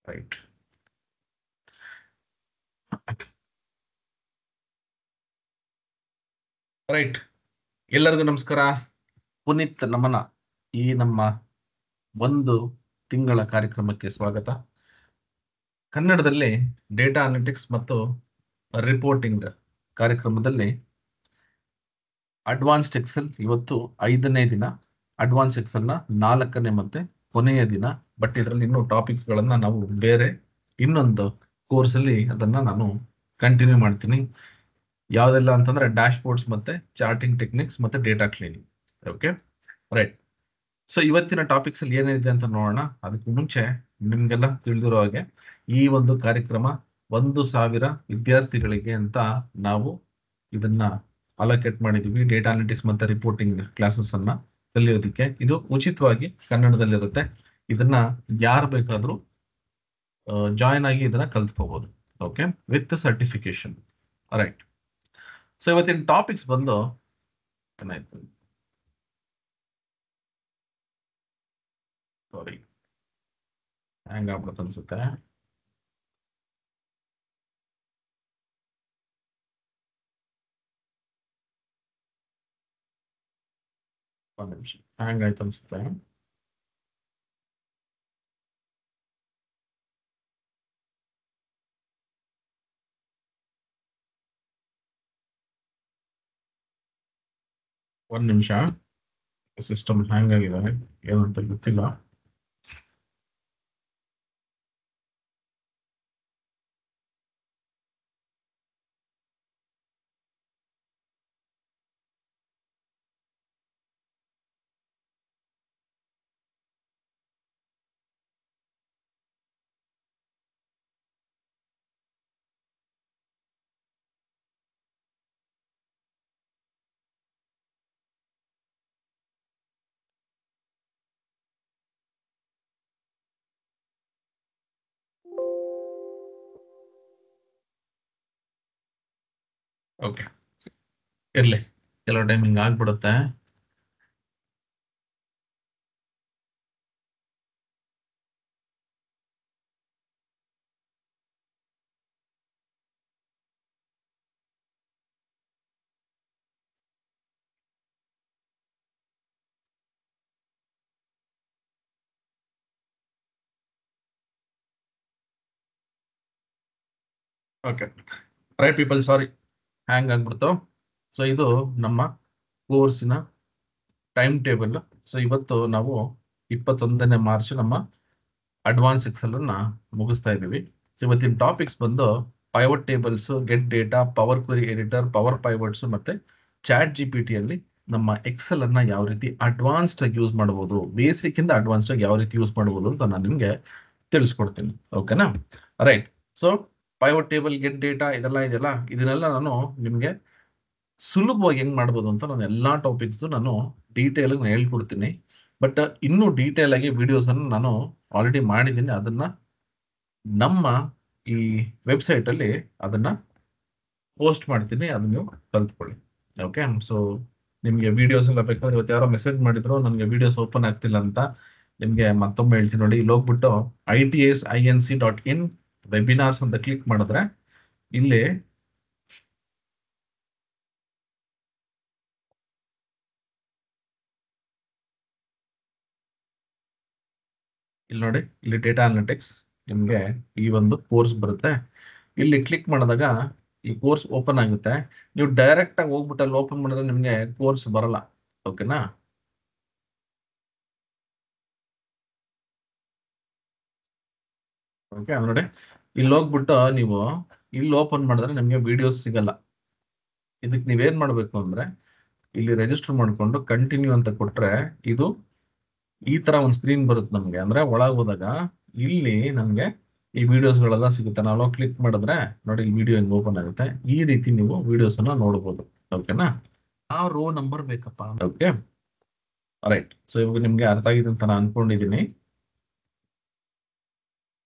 Right. Right, ಎಲ್ಲರಿಗೂ ನಮಸ್ಕಾರ. ಪುನೀತ್ ನಮನ. ಈ ನಮ್ಮ ಒಂದು ತಿಂಗಳ ಕಾರ್ಯಕ್ರಮಕ್ಕೆ ಸ್ವಾಗತ. ಕನ್ನಡದಲ್ಲಿ ಡೇಟಾ ಅನಾಲಿಟಿಕ್ಸ್ ಮತ್ತು ರಿಪೋರ್ಟಿಂಗ್ ಕಾರ್ಯಕ್ರಮದಲ್ಲಿ ಅಡ್ವಾನ್ಸ್ಡ್ ಎಕ್ಸೆಲ್ ಇವತ್ತು 5ನೇ ದಿನ, ಅಡ್ವಾನ್ಸ್ ಎಕ್ಸೆಲ್ ನ 4ನೇ ಮತ್ತೆ ಕೊನೆಯ ದಿನ. ಬಟ್ ಇದರಲ್ಲಿ ಇನ್ನೂ ಟಾಪಿಕ್ಸ್ ಗಳನ್ನ ನಾವು ಬೇರೆ ಇನ್ನೊಂದು ಕೋರ್ಸ್ ಅಲ್ಲಿ ಅದನ್ನ ನಾನು ಕಂಟಿನ್ಯೂ ಮಾಡ್ತೀನಿ. ಯಾವ್ದೆಲ್ಲ ಅಂತಂದ್ರೆ ಡ್ಯಾಶ್ ಬೋರ್ಡ್ಸ್ ಮತ್ತೆ ಚಾರ್ಟಿಂಗ್ ಟೆಕ್ನಿಕ್ಸ್ ಮತ್ತೆ data cleaning. Okay, right. So ಇವತ್ತಿನ ಟಾಪಿಕ್ಸ್ ಅಲ್ಲಿ ಏನಿದೆ ಅಂತ ನೋಡೋಣ. ಅದಕ್ಕೆ ಮುಂಚೆ ನಿಮ್ಗೆಲ್ಲ ತಿಳಿದಿರೋ ಹಾಗೆ ಈ ಒಂದು ಕಾರ್ಯಕ್ರಮ 1,000 ವಿದ್ಯಾರ್ಥಿಗಳಿಗೆ ಅಂತ ನಾವು ಇದನ್ನ ಅಲೋಕೇಟ್ ಮಾಡಿದೀವಿ. ಡೇಟಾ ಅನಾಲಿಟಿಕ್ಸ್ ಮತ್ತೆ ರಿಪೋರ್ಟಿಂಗ್ ಕ್ಲಾಸಸ್ ಅನ್ನ ಕಲಿಯೋದಕ್ಕೆ. ಇದು ಉಚಿತವಾಗಿ ಕನ್ನಡದಲ್ಲಿರುತ್ತೆ. ಇದನ್ನ ಯಾರು ಬೇಕಾದ್ರೂ ಜಾಯಿನ್ ಆಗಿ ಇದನ್ನ ಕಲ್ತ್ಕೋಬಹುದು. Okay, with certification. Right. So ಇವತ್ತಿನ ಟಾಪಿಕ್ಸ್ ಬಂದು ಏನಾಯ್ತು, ಸಾರಿ, ಹ್ಯಾಂಗ್ ಆಗ್ಬಿಡುತ್ತೆ ಅನ್ಸುತ್ತೆ. ಒಂದ್ ನಿಮಿಷ, ಹ್ಯಾಂಗ್ ಆಯ್ತು ಅನ್ಸುತ್ತೆ. ಒಂದ್ ನಿಮಿಷ, ಸಿಸ್ಟಮ್ ಹ್ಯಾಂಗ್ ಆಗಿದೆ, ಏನಂತ ಗೊತ್ತಿಲ್ಲ. ಓಕೆ, ಇರ್ಲಿ, ಕೆಲವು ಟೈಮ್ ಹಿಂಗ್ ಆಗ್ಬಿಡುತ್ತೆ. ಓಕೆ, ರೈಟ್ ಪೀಪಲ್, ಸಾರಿ, ಹ್ಯಾಂಗ್ ಆಗ್ಬಿಡ್ತು. ಸೊ ಇದು ನಮ್ಮ ಕೋರ್ಸಿನ ಟೈಮ್ ಟೇಬಲ್. ಸೊ ಇವತ್ತು ನಾವು 21ನೇ ಮಾರ್ಚ್ ನಮ್ಮ ಅಡ್ವಾನ್ಸ್ ಎಕ್ಸೆಲ್ ಅನ್ನ ಮುಗಿಸ್ತಾ ಇದ್ದೀವಿ. ಇವತ್ತಿನ ಟಾಪಿಕ್ಸ್ ಬಂದು pivot tables, get data, power query editor, power pivots ಮತ್ತೆ ಚಾಟ್ GPT ಅಲ್ಲಿ ನಮ್ಮ ಎಕ್ಸೆಲ್ ಅನ್ನ ಯಾವ ರೀತಿ ಅಡ್ವಾನ್ಸ್ಡ್ ಆಗಿ ಯೂಸ್ ಮಾಡಬಹುದು, ಬೇಸಿಕ್ ಇಂದ ಅಡ್ವಾನ್ಸ್ಡ್ ಆಗಿ ಯಾವ ರೀತಿ ಯೂಸ್ ಮಾಡಬಹುದು ಅಂತ ನಾನು ನಿಮ್ಗೆ ತಿಳಿಸ್ಕೊಡ್ತೀನಿ. ಓಕೆನಾ? Right. So pivot table, get data ಇದನ್ನೆಲ್ಲ ನಾನು ನಿಮ್ಗೆ ಸುಲಭವಾಗಿ ಹೆಂಗ್ ಮಾಡ್ಬೋದು ಅಂತ ನಾನು ಎಲ್ಲಾ ಟಾಪಿಕ್ಸ್ ನಾನು ಡೀಟೇಲ್ ಆಗಿ ಹೇಳ್ಕೊಡ್ತೀನಿ. ಬಟ್ ಇನ್ನೂ ಡೀಟೇಲ್ ಆಗಿ ವಿಡಿಯೋಸ್ ಅನ್ನು ನಾನು ಆಲ್ರೆಡಿ ಮಾಡಿದ್ದೀನಿ. ಅದನ್ನ ನಮ್ಮ ಈ ವೆಬ್ಸೈಟ್ ಅಲ್ಲಿ ಅದನ್ನ ಪೋಸ್ಟ್ ಮಾಡ್ತೀನಿ, ಅದನ್ನ ನೀವು ಕಲ್ತ್ಕೊಳ್ಳಿ. ಓಕೆ, ಸೊ ನಿಮ್ಗೆ ವಿಡಿಯೋಸ್ ಎಲ್ಲ ಬೇಕಾದ್ರೆ, ಇವತ್ತು ಯಾರೋ ಮೆಸೇಜ್ ಮಾಡಿದ್ರು ನನಗೆ ವಿಡಿಯೋಸ್ ಓಪನ್ ಆಗ್ತಿಲ್ಲ ಅಂತ. ನಿಮ್ಗೆ ಮತ್ತೊಮ್ಮೆ ಹೇಳ್ತೀನಿ ನೋಡಿ, ಇಲ್ಲಿ ಹೋಗ್ಬಿಟ್ಟು ITSINC.in ವೆಬಿನಾರ್ಸ್ ಅಂತ ಕ್ಲಿಕ್ ಮಾಡಿದ್ರೆ ಇಲ್ಲಿ ನೋಡಿ, ಇಲ್ಲಿ ಡೇಟಾ ಅನಾಲಿಟಿಕ್ಸ್ ನಿಮ್ಗೆ ಈ ಒಂದು ಕೋರ್ಸ್ ಬರುತ್ತೆ. ಇಲ್ಲಿ ಕ್ಲಿಕ್ ಮಾಡಿದಾಗ ಈ ಕೋರ್ಸ್ ಓಪನ್ ಆಗುತ್ತೆ. ನೀವು ಡೈರೆಕ್ಟ್ ಆಗಿ ಹೋಗ್ಬಿಟ್ಟು ಅಲ್ಲಿ ಓಪನ್ ಮಾಡಿದ್ರೆ ನಿಮ್ಗೆ ಕೋರ್ಸ್ ಬರಲ್ಲ. ಓಕೆನಾ? ಓಕೆ, ನೋಡಿ, ಇಲ್ಲಿ ಹೋಗ್ಬಿಟ್ಟು ನೀವು ಇಲ್ಲಿ ಓಪನ್ ಮಾಡಿದ್ರೆ ನಿಮ್ಗೆ ವಿಡಿಯೋಸ್ ಸಿಗಲ್ಲ. ಇದಕ್ಕೆ ನೀವೇನ್ ಮಾಡ್ಬೇಕು ಅಂದ್ರೆ, ಇಲ್ಲಿ ರಿಜಿಸ್ಟರ್ ಮಾಡ್ಕೊಂಡು ಕಂಟಿನ್ಯೂ ಅಂತ ಕೊಟ್ರೆ ಇದು ಈ ತರ ಒಂದು ಸ್ಕ್ರೀನ್ ಬರುತ್ತೆ ನಮ್ಗೆ. ಅಂದ್ರೆ ಒಳಗೆ ಹೋದಾಗ ಇಲ್ಲಿ ನಮ್ಗೆ ಈ ವಿಡಿಯೋಸ್ ಗಳೆಲ್ಲ ಸಿಗುತ್ತೆ. ನಾವು ಕ್ಲಿಕ್ ಮಾಡಿದ್ರೆ ನೋಡಿ, ಈ ವಿಡಿಯೋ ಹಿಂಗ್ ಓಪನ್ ಆಗುತ್ತೆ. ಈ ರೀತಿ ನೀವು ವಿಡಿಯೋಸ್ ಅನ್ನ ನೋಡಬಹುದು. ಓಕೆನಾ? ಆ ರೋ ನಂಬರ್ ಬೇಕಪ್ಪ. Okay, right. ಸೊ ಇವಾಗ ನಿಮ್ಗೆ ಅರ್ಥ ಆಗಿದೆ ಅಂತ ನಾನು ಅನ್ಕೊಂಡಿದ್ದೀನಿ.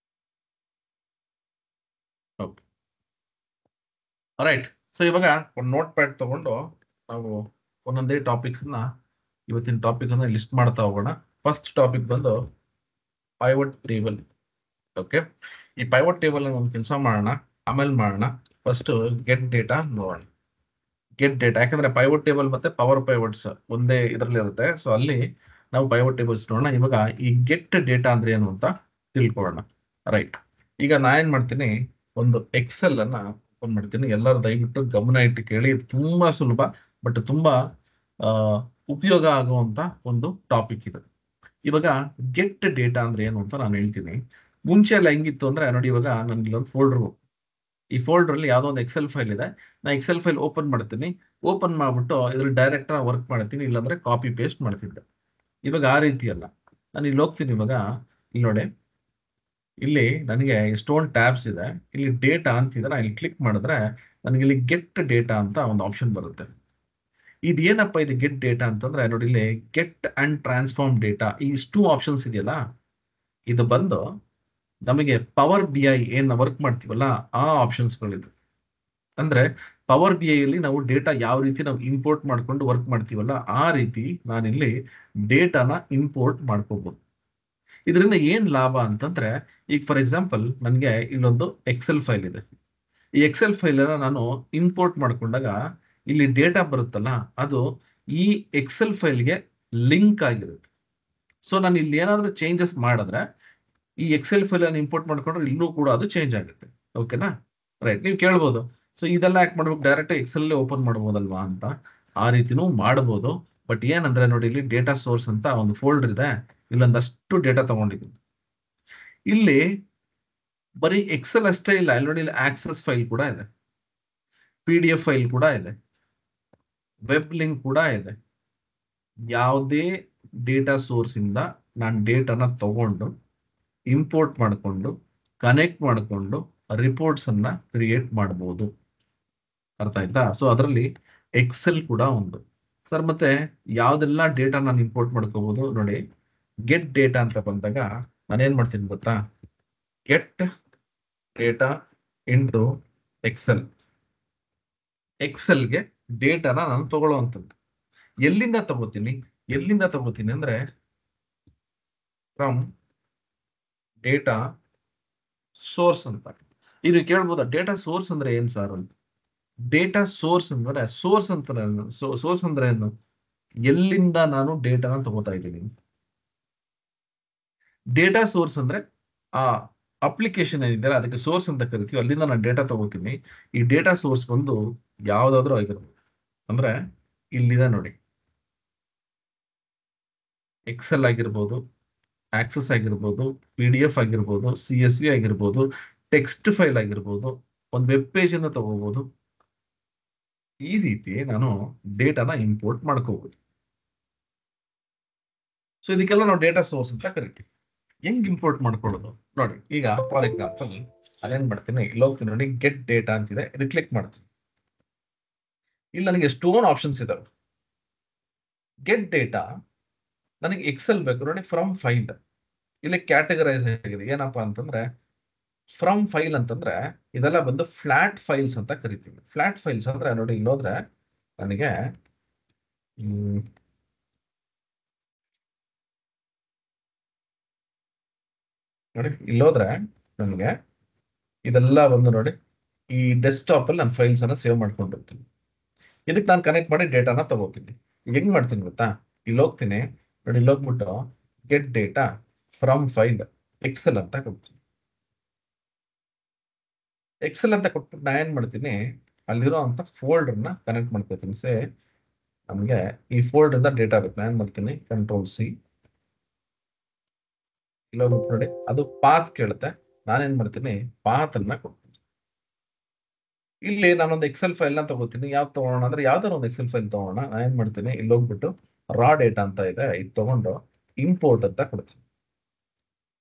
Okay, right. ಸೊ ಇವಾಗ ಒಂದು ನೋಟ್ ಪ್ಯಾಡ್ ತಗೊಂಡು ನಾವು ಒಂದೊಂದೇ ಟಾಪಿಕ್ಸ್ ನ ಇವತ್ತಿನ ಟಾಪಿಕ್ ಅನ್ನ ಲಿಸ್ಟ್ ಮಾಡ್ತಾ ಹೋಗೋಣ. ಫಸ್ಟ್ ಟಾಪಿಕ್ ಬಂದು ಪೈವಟ್ ಟೇಬಲ್. ಓಕೆ, ಈ ಪೈವಟ್ ಟೇಬಲ್ ಒಂದು ಕೆಲಸ ಮಾಡೋಣ, ಆಮೇಲೆ ಮಾಡೋಣ. ಫಸ್ಟ್ ಗೆಟ್ ಡೇಟಾ ನೋಡೋಣ. ಗೆಟ್ ಡೇಟಾ, ಯಾಕಂದ್ರೆ ಪೈವಟ್ ಟೇಬಲ್ ಮತ್ತೆ ಪವರ್ ಪೈವಟ್ಸ್ ಒಂದೇ ಇದರಲ್ಲಿ ಇರುತ್ತೆ. ಸೊ ಅಲ್ಲಿ ನಾವು ಪೈವಟ್ ಟೇಬಲ್ಸ್ ನೋಡೋಣ. ಇವಾಗ ಈ ಗೆಟ್ ಡೇಟಾ ಅಂದ್ರೆ ಏನು ಅಂತ ತಿಳ್ಕೊಳ್ಳೋಣ. ರೈಟ್, ಈಗ ನಾ ಏನ್ ಮಾಡ್ತೀನಿ, ಒಂದು ಎಕ್ಸೆಲ್ ಅನ್ನ ಓಪನ್ ಮಾಡ್ತೀನಿ. ಎಲ್ಲರೂ ದಯವಿಟ್ಟು ಗಮನ ಇಟ್ಟು ಕೇಳಿ, ಇದು ತುಂಬಾ ಸುಲಭ ಬಟ್ ತುಂಬಾ ಉಪಯೋಗ ಆಗುವಂತ ಒಂದು ಟಾಪಿಕ್ ಇದು. ಇವಾಗ ಗೆಟ್ ಡೇಟಾ ಅಂದ್ರೆ ಏನು ಅಂತ ನಾನು ಹೇಳ್ತೀನಿ. ಮುಂಚೆ ಎಲ್ಲ ಹೆಂಗಿತ್ತು ಅಂದ್ರೆ ನೋಡಿ, ಇವಾಗ ನನ್ಗೆ ಇಲ್ಲೊಂದು ಫೋಲ್ಡರ್, ಈ ಫೋಲ್ಡರ್ ಅಲ್ಲಿ ಯಾವ್ದೋ ಒಂದು ಎಕ್ಸೆಲ್ ಫೈಲ್ ಇದೆ. ನಾ ಎಕ್ಸೆಲ್ ಫೈಲ್ ಓಪನ್ ಮಾಡ್ತೀನಿ. ಓಪನ್ ಮಾಡ್ಬಿಟ್ಟು ಇದ್ರ ಡೈರೆಕ್ಟ್ ವರ್ಕ್ ಮಾಡ್ತೀನಿ, ಇಲ್ಲಾಂದ್ರೆ ಕಾಪಿ ಪೇಸ್ಟ್ ಮಾಡ್ತಿದ್ದೆ. ಇವಾಗ ಆ ರೀತಿ ಅಲ್ಲ. ನಾನು ಇಲ್ಲಿ ಹೋಗ್ತೀನಿ. ಇವಾಗ ಇಲ್ಲಿ ನೋಡಿ, ಇಲ್ಲಿ ನನಗೆ ಎಷ್ಟೊಂದು ಟ್ಯಾಬ್ಸ್ ಇದೆ. ಇಲ್ಲಿ ಡೇಟಾ ಅಂತಿದೆ, ನಾನು ಇಲ್ಲಿ ಕ್ಲಿಕ್ ಮಾಡಿದ್ರೆ ನನಗೆ ಇಲ್ಲಿ ಗೆಟ್ ಡೇಟಾ ಅಂತ ಒಂದು ಆಪ್ಷನ್ ಬರುತ್ತೆ. ಇದೇನಪ್ಪ ಇದು ಗೆಟ್ ಡೇಟಾ ಅಂತಂದ್ರೆ ನೋಡಿ, ಇಲ್ಲಿ ಗೆಟ್ ಅಂಡ್ ಟ್ರಾನ್ಸ್ಫಾರ್ಮ್ ಡೇಟಾ, ಈ ಇಷ್ಟು ಆಪ್ಷನ್ಸ್ ಇದೆಯಲ್ಲ, ಇದು ಬಂದು ನಮಗೆ ಪವರ್ ಬಿ ಐ ಏನ್ ವರ್ಕ್ ಮಾಡ್ತೀವಲ್ಲ ಆ ಆಪ್ಷನ್ಸ್ಗಳಿದು. ಅಂದ್ರೆ ಪವರ್ ಬಿ ಐ ಅಲ್ಲಿ ನಾವು ಡೇಟಾ ಯಾವ ರೀತಿ ನಾವು ಇಂಪೋರ್ಟ್ ಮಾಡ್ಕೊಂಡು ವರ್ಕ್ ಮಾಡ್ತೀವಲ್ಲ ಆ ರೀತಿ ನಾನಿಲ್ಲಿ ಡೇಟಾನ ಇಂಪೋರ್ಟ್ ಮಾಡ್ಕೋಬಹುದು. ಇದರಿಂದ ಏನ್ ಲಾಭ ಅಂತಂದ್ರೆ, ಈಗ ಫಾರ್ ಎಕ್ಸಾಂಪಲ್ ನನಗೆ ಇಲ್ಲೊಂದು ಎಕ್ಸೆಲ್ ಫೈಲ್ ಇದೆ. ಈ ಎಕ್ಸೆಲ್ ಫೈಲ್ ಅನ್ನ ನಾನು ಇಂಪೋರ್ಟ್ ಮಾಡ್ಕೊಂಡಾಗ ಇಲ್ಲಿ ಡೇಟಾ ಬರುತ್ತಲ್ಲ, ಅದು ಈ ಎಕ್ಸೆಲ್ ಫೈಲ್ಗೆ ಲಿಂಕ್ ಆಗಿರುತ್ತೆ. ಸೊ ನಾನು ಇಲ್ಲಿ ಏನಾದ್ರೂ ಚೇಂಜಸ್ ಮಾಡಿದ್ರೆ ಈ ಎಕ್ಸೆಲ್ ಫೈಲ್ ಅನ್ನು ಇಂಪೋರ್ಟ್ ಮಾಡ್ಕೊಂಡ್ರೆ ಇಲ್ಲೂ ಕೂಡ ಅದು ಚೇಂಜ್ ಆಗುತ್ತೆ. ಓಕೆನಾ? ರೈಟ್, ನೀವು ಕೇಳ್ಬೋದು, ಸೊ ಇದೆಲ್ಲ ಯಾಕೆ ಮಾಡ್ಬೇಕು, ಡೈರೆಕ್ಟ್ ಎಕ್ಸೆಲ್ ಓಪನ್ ಮಾಡ್ಬೋದಲ್ವಾ ಅಂತ. ಆ ರೀತಿನೂ ಮಾಡಬಹುದು. ಬಟ್ ಏನಂದ್ರೆ ನೋಡಿ, ಇಲ್ಲಿ ಡೇಟಾ ಸೋರ್ಸ್ ಅಂತ ಒಂದು ಫೋಲ್ಡರ್ ಇದೆ, ಇಲ್ಲೊಂದಷ್ಟು ಡೇಟಾ ತಗೊಂಡಿದ್ದೀನಿ. ಇಲ್ಲಿ ಬರೀ ಎಕ್ಸೆಲ್ ಅಷ್ಟೇ ಇಲ್ಲ, ಇಲ್ಲಿ ನೋಡಿ, ಇಲ್ಲಿ ಆಕ್ಸೆಸ್ ಫೈಲ್ ಕೂಡ ಇದೆ, PDF ಫೈಲ್ ಕೂಡ ಇದೆ, ವೆಬ್ ಲಿಂಕ್ ಕೂಡ ಇದೆ. ಯಾವುದೇ ಡೇಟಾ ಸೋರ್ಸ್ ಇಂದ ನಾನು ಡೇಟಾನ ತಗೊಂಡು ಇಂಪೋರ್ಟ್ ಮಾಡಿಕೊಂಡು ಕನೆಕ್ಟ್ ಮಾಡಿಕೊಂಡು ರಿಪೋರ್ಟ್ಸ್ ಅನ್ನ ಕ್ರಿಯೇಟ್ ಮಾಡಬಹುದು. ಅರ್ಥ ಆಯ್ತಾ? ಸೊ ಅದರಲ್ಲಿ ಎಕ್ಸೆಲ್ ಕೂಡ ಒಂದು. ಸರ್ ಮತ್ತೆ ಯಾವ್ದೆಲ್ಲ ಡೇಟಾ ನಾನು ಇಂಪೋರ್ಟ್ ಮಾಡ್ಕೋಬಹುದು ನೋಡಿ, ಗೆಟ್ ಡೇಟಾ ಅಂತ ಬಂದಾಗ ನಾನೇನ್ ಮಾಡ್ತೀನಿ ಗೊತ್ತಾ, ಗೆಟ್ ಡೇಟಾ ಇಂಟು ಎಕ್ಸೆಲ್. ಎಕ್ಸೆಲ್ಗೆ ಡೇಟಾನ ನಾನು ತಗೊಳ್ಳುವಂಥದ್ದು. ಎಲ್ಲಿಂದ ತಗೋತೀನಿ ಅಂದ್ರೆ ಫ್ರಮ್ ಡೇಟಾ ಸೋರ್ಸ್ ಅಂತ. ಇದು ಕೇಳ್ಬೋದಾ, ಡೇಟಾ ಸೋರ್ಸ್ ಅಂದ್ರೆ ಏನ್ ಸರ್ ಅಂತ. ಡೇಟಾ ಸೋರ್ಸ್ ಅಂದ್ರೆ ಸೋರ್ಸ್ ಅಂದ್ರೆ ಏನು, ಎಲ್ಲಿಂದ ನಾನು ಡೇಟಾನ ತಗೋತಾ ಇದ್ದೀನಿ. ಡೇಟಾ ಸೋರ್ಸ್ ಅಂದ್ರೆ ಆ ಅಪ್ಲಿಕೇಶನ್ ಏನಿದೆ ಅದಕ್ಕೆ ಸೋರ್ಸ್ ಅಂತ ಕರಿತೀವಿ, ಅಲ್ಲಿಂದ ನಾನು ಡೇಟಾ ತಗೋತೀನಿ. ಈ ಡೇಟಾ ಸೋರ್ಸ್ ಬಂದು ಯಾವ್ದಾದ್ರೂ ಆಗಿರ್ಬೋದು. ಅಂದ್ರೆ ಇಲ್ಲಿದೆ ನೋಡಿ, ಎಕ್ಸೆಲ್ ಆಗಿರ್ಬೋದು, ಆಕ್ಸೆಸ್ ಆಗಿರ್ಬೋದು, PDF ಆಗಿರ್ಬೋದು, CSV ಆಗಿರ್ಬೋದು, ಟೆಕ್ಸ್ಟ್ ಫೈಲ್ ಆಗಿರ್ಬೋದು, ಒಂದು ವೆಬ್ ಪೇಜ್ ಅನ್ನು ತಗೋಬಹುದು. ಈ ರೀತಿ ನಾನು ಡೇಟಾನ ಇಂಪೋರ್ಟ್ ಮಾಡ್ಕೋಬಹುದು. ಸೊ ಇದಕ್ಕೆಲ್ಲ ನಾವು ಡೇಟಾ ಸೋರ್ಸ್ ಅಂತ ಕರಿತೀವಿ. ಹೆಂಗ್ ಇಂಪೋರ್ಟ್ ಮಾಡ್ಕೊಳ್ಳೋದು ನೋಡಿ. ಈಗ ಫಾರ್ ಎಕ್ಸಾಂಪಲ್ ಅದೇನ್ ಮಾಡ್ತೀನಿ, ಇಲ್ಲಿ ಹೋಗ್ತೀನಿ ನೋಡಿ, ಗೆಟ್ ಡೇಟಾ ಅಂತಿದೆ, ಇದು ಕ್ಲಿಕ್ ಮಾಡ್ತೀನಿ. ಇಲ್ಲಿ ನನಗೆ ಎಷ್ಟೊಂದು ಆಪ್ಷನ್ಸ್ ಇದಾವೆ. ಗೆಟ್ ಡೇಟಾ ನನಗೆ ಎಕ್ಸೆಲ್ ಬೇಕು ನೋಡಿ, ಫ್ರಮ್ ಫೈಲ್. ಇಲ್ಲಿ ಕ್ಯಾಟಗರೈಸ್ ಆಗಿದೆ. ಏನಪ್ಪಾ ಅಂತಂದ್ರೆ ಫ್ರಮ್ ಫೈಲ್ ಅಂತಂದ್ರೆ ಇದೆಲ್ಲ ಬಂದು ಫ್ಲಾಟ್ ಫೈಲ್ಸ್ ಅಂತ ಕರಿತೀವಿ. ಫ್ಲಾಟ್ ಫೈಲ್ಸ್ ಅಂದ್ರೆ ನೋಡಿ, ಇಲ್ಲೋದ್ರೆ ನನಗೆ ನೋಡಿ, ಇಲ್ಲೋದ್ರೆ ನನಗೆ ಇದೆಲ್ಲ ಬಂದು ನೋಡಿ, ಈ ಡೆಸ್ಕ್ಟಾಪ್ ಅಲ್ಲಿ ನಾನು ಫೈಲ್ಸ್ ಅನ್ನ ಸೇವ್ ಮಾಡ್ಕೊಂಡಿರ್ತೀನಿ. ಇದಕ್ಕೆ ನಾನು ಕನೆಕ್ಟ್ ಮಾಡಿ ಡೇಟಾನ ತಗೋತೀನಿ. ಹೆಂಗ್ ಮಾಡ್ತೀನಿ ಗೊತ್ತಾ, ಇಲ್ಲಿ ಹೋಗ್ತೀನಿ ನೋಡಿ, ಇಲ್ಲಿ ಹೋಗ್ಬಿಟ್ಟು get data from file Excel ಅಂತ ಕೊಡ್ತೀನಿ. ಎಕ್ಸೆಲ್ ಅಂತ ಕೊಟ್ಬಿಟ್ಟು ನಾ ಏನ್ ಮಾಡ್ತೀನಿ, ಅಲ್ಲಿರೋ ಅಂತ ಫೋಲ್ಡರ್ನ ಕನೆಕ್ಟ್ ಮಾಡ್ಕೋತೀನಿ. ನಮಗೆ ಈ ಫೋಲ್ಡರ್ ಇಂದ ಡೇಟಾ ಬೇಕು, ನಾನು ಏನ್ ಮಾಡ್ತೀನಿ, Ctrl+C. ಇಲ್ಲಿ ಹೋಗ್ಬಿಟ್ಟು ನೋಡಿ, ಅದು ಪಾತ್ ಕೇಳುತ್ತೆ, ನಾನೇನ್ ಮಾಡ್ತೀನಿ, ಪಾತ್ ಅನ್ನ ಕೊಡ್ತೀನಿ. ಇಲ್ಲಿ ನಾನೊಂದು ಎಕ್ಸೆಲ್ ಫೈಲ್ ನ ತಗೋತೀನಿ. ಯಾವ್ದು ತಗೋಣ ಅಂದ್ರೆ ಯಾವ್ದಾರ ಒಂದು ಎಕ್ಸೆಲ್ ಫೈಲ್ ತಗೋಣ. ನಾನು ಏನ್ ಮಾಡ್ತೀನಿ, ಇಲ್ಲಿ ಹೋಗ್ಬಿಟ್ಟು ರಾ ಡೇಟಾ ಅಂತ ಇದೆ, ಇದು ತಗೊಂಡು ಇಂಪೋರ್ಟ್ ಅಂತ ಕೊಡ್ತೀನಿ.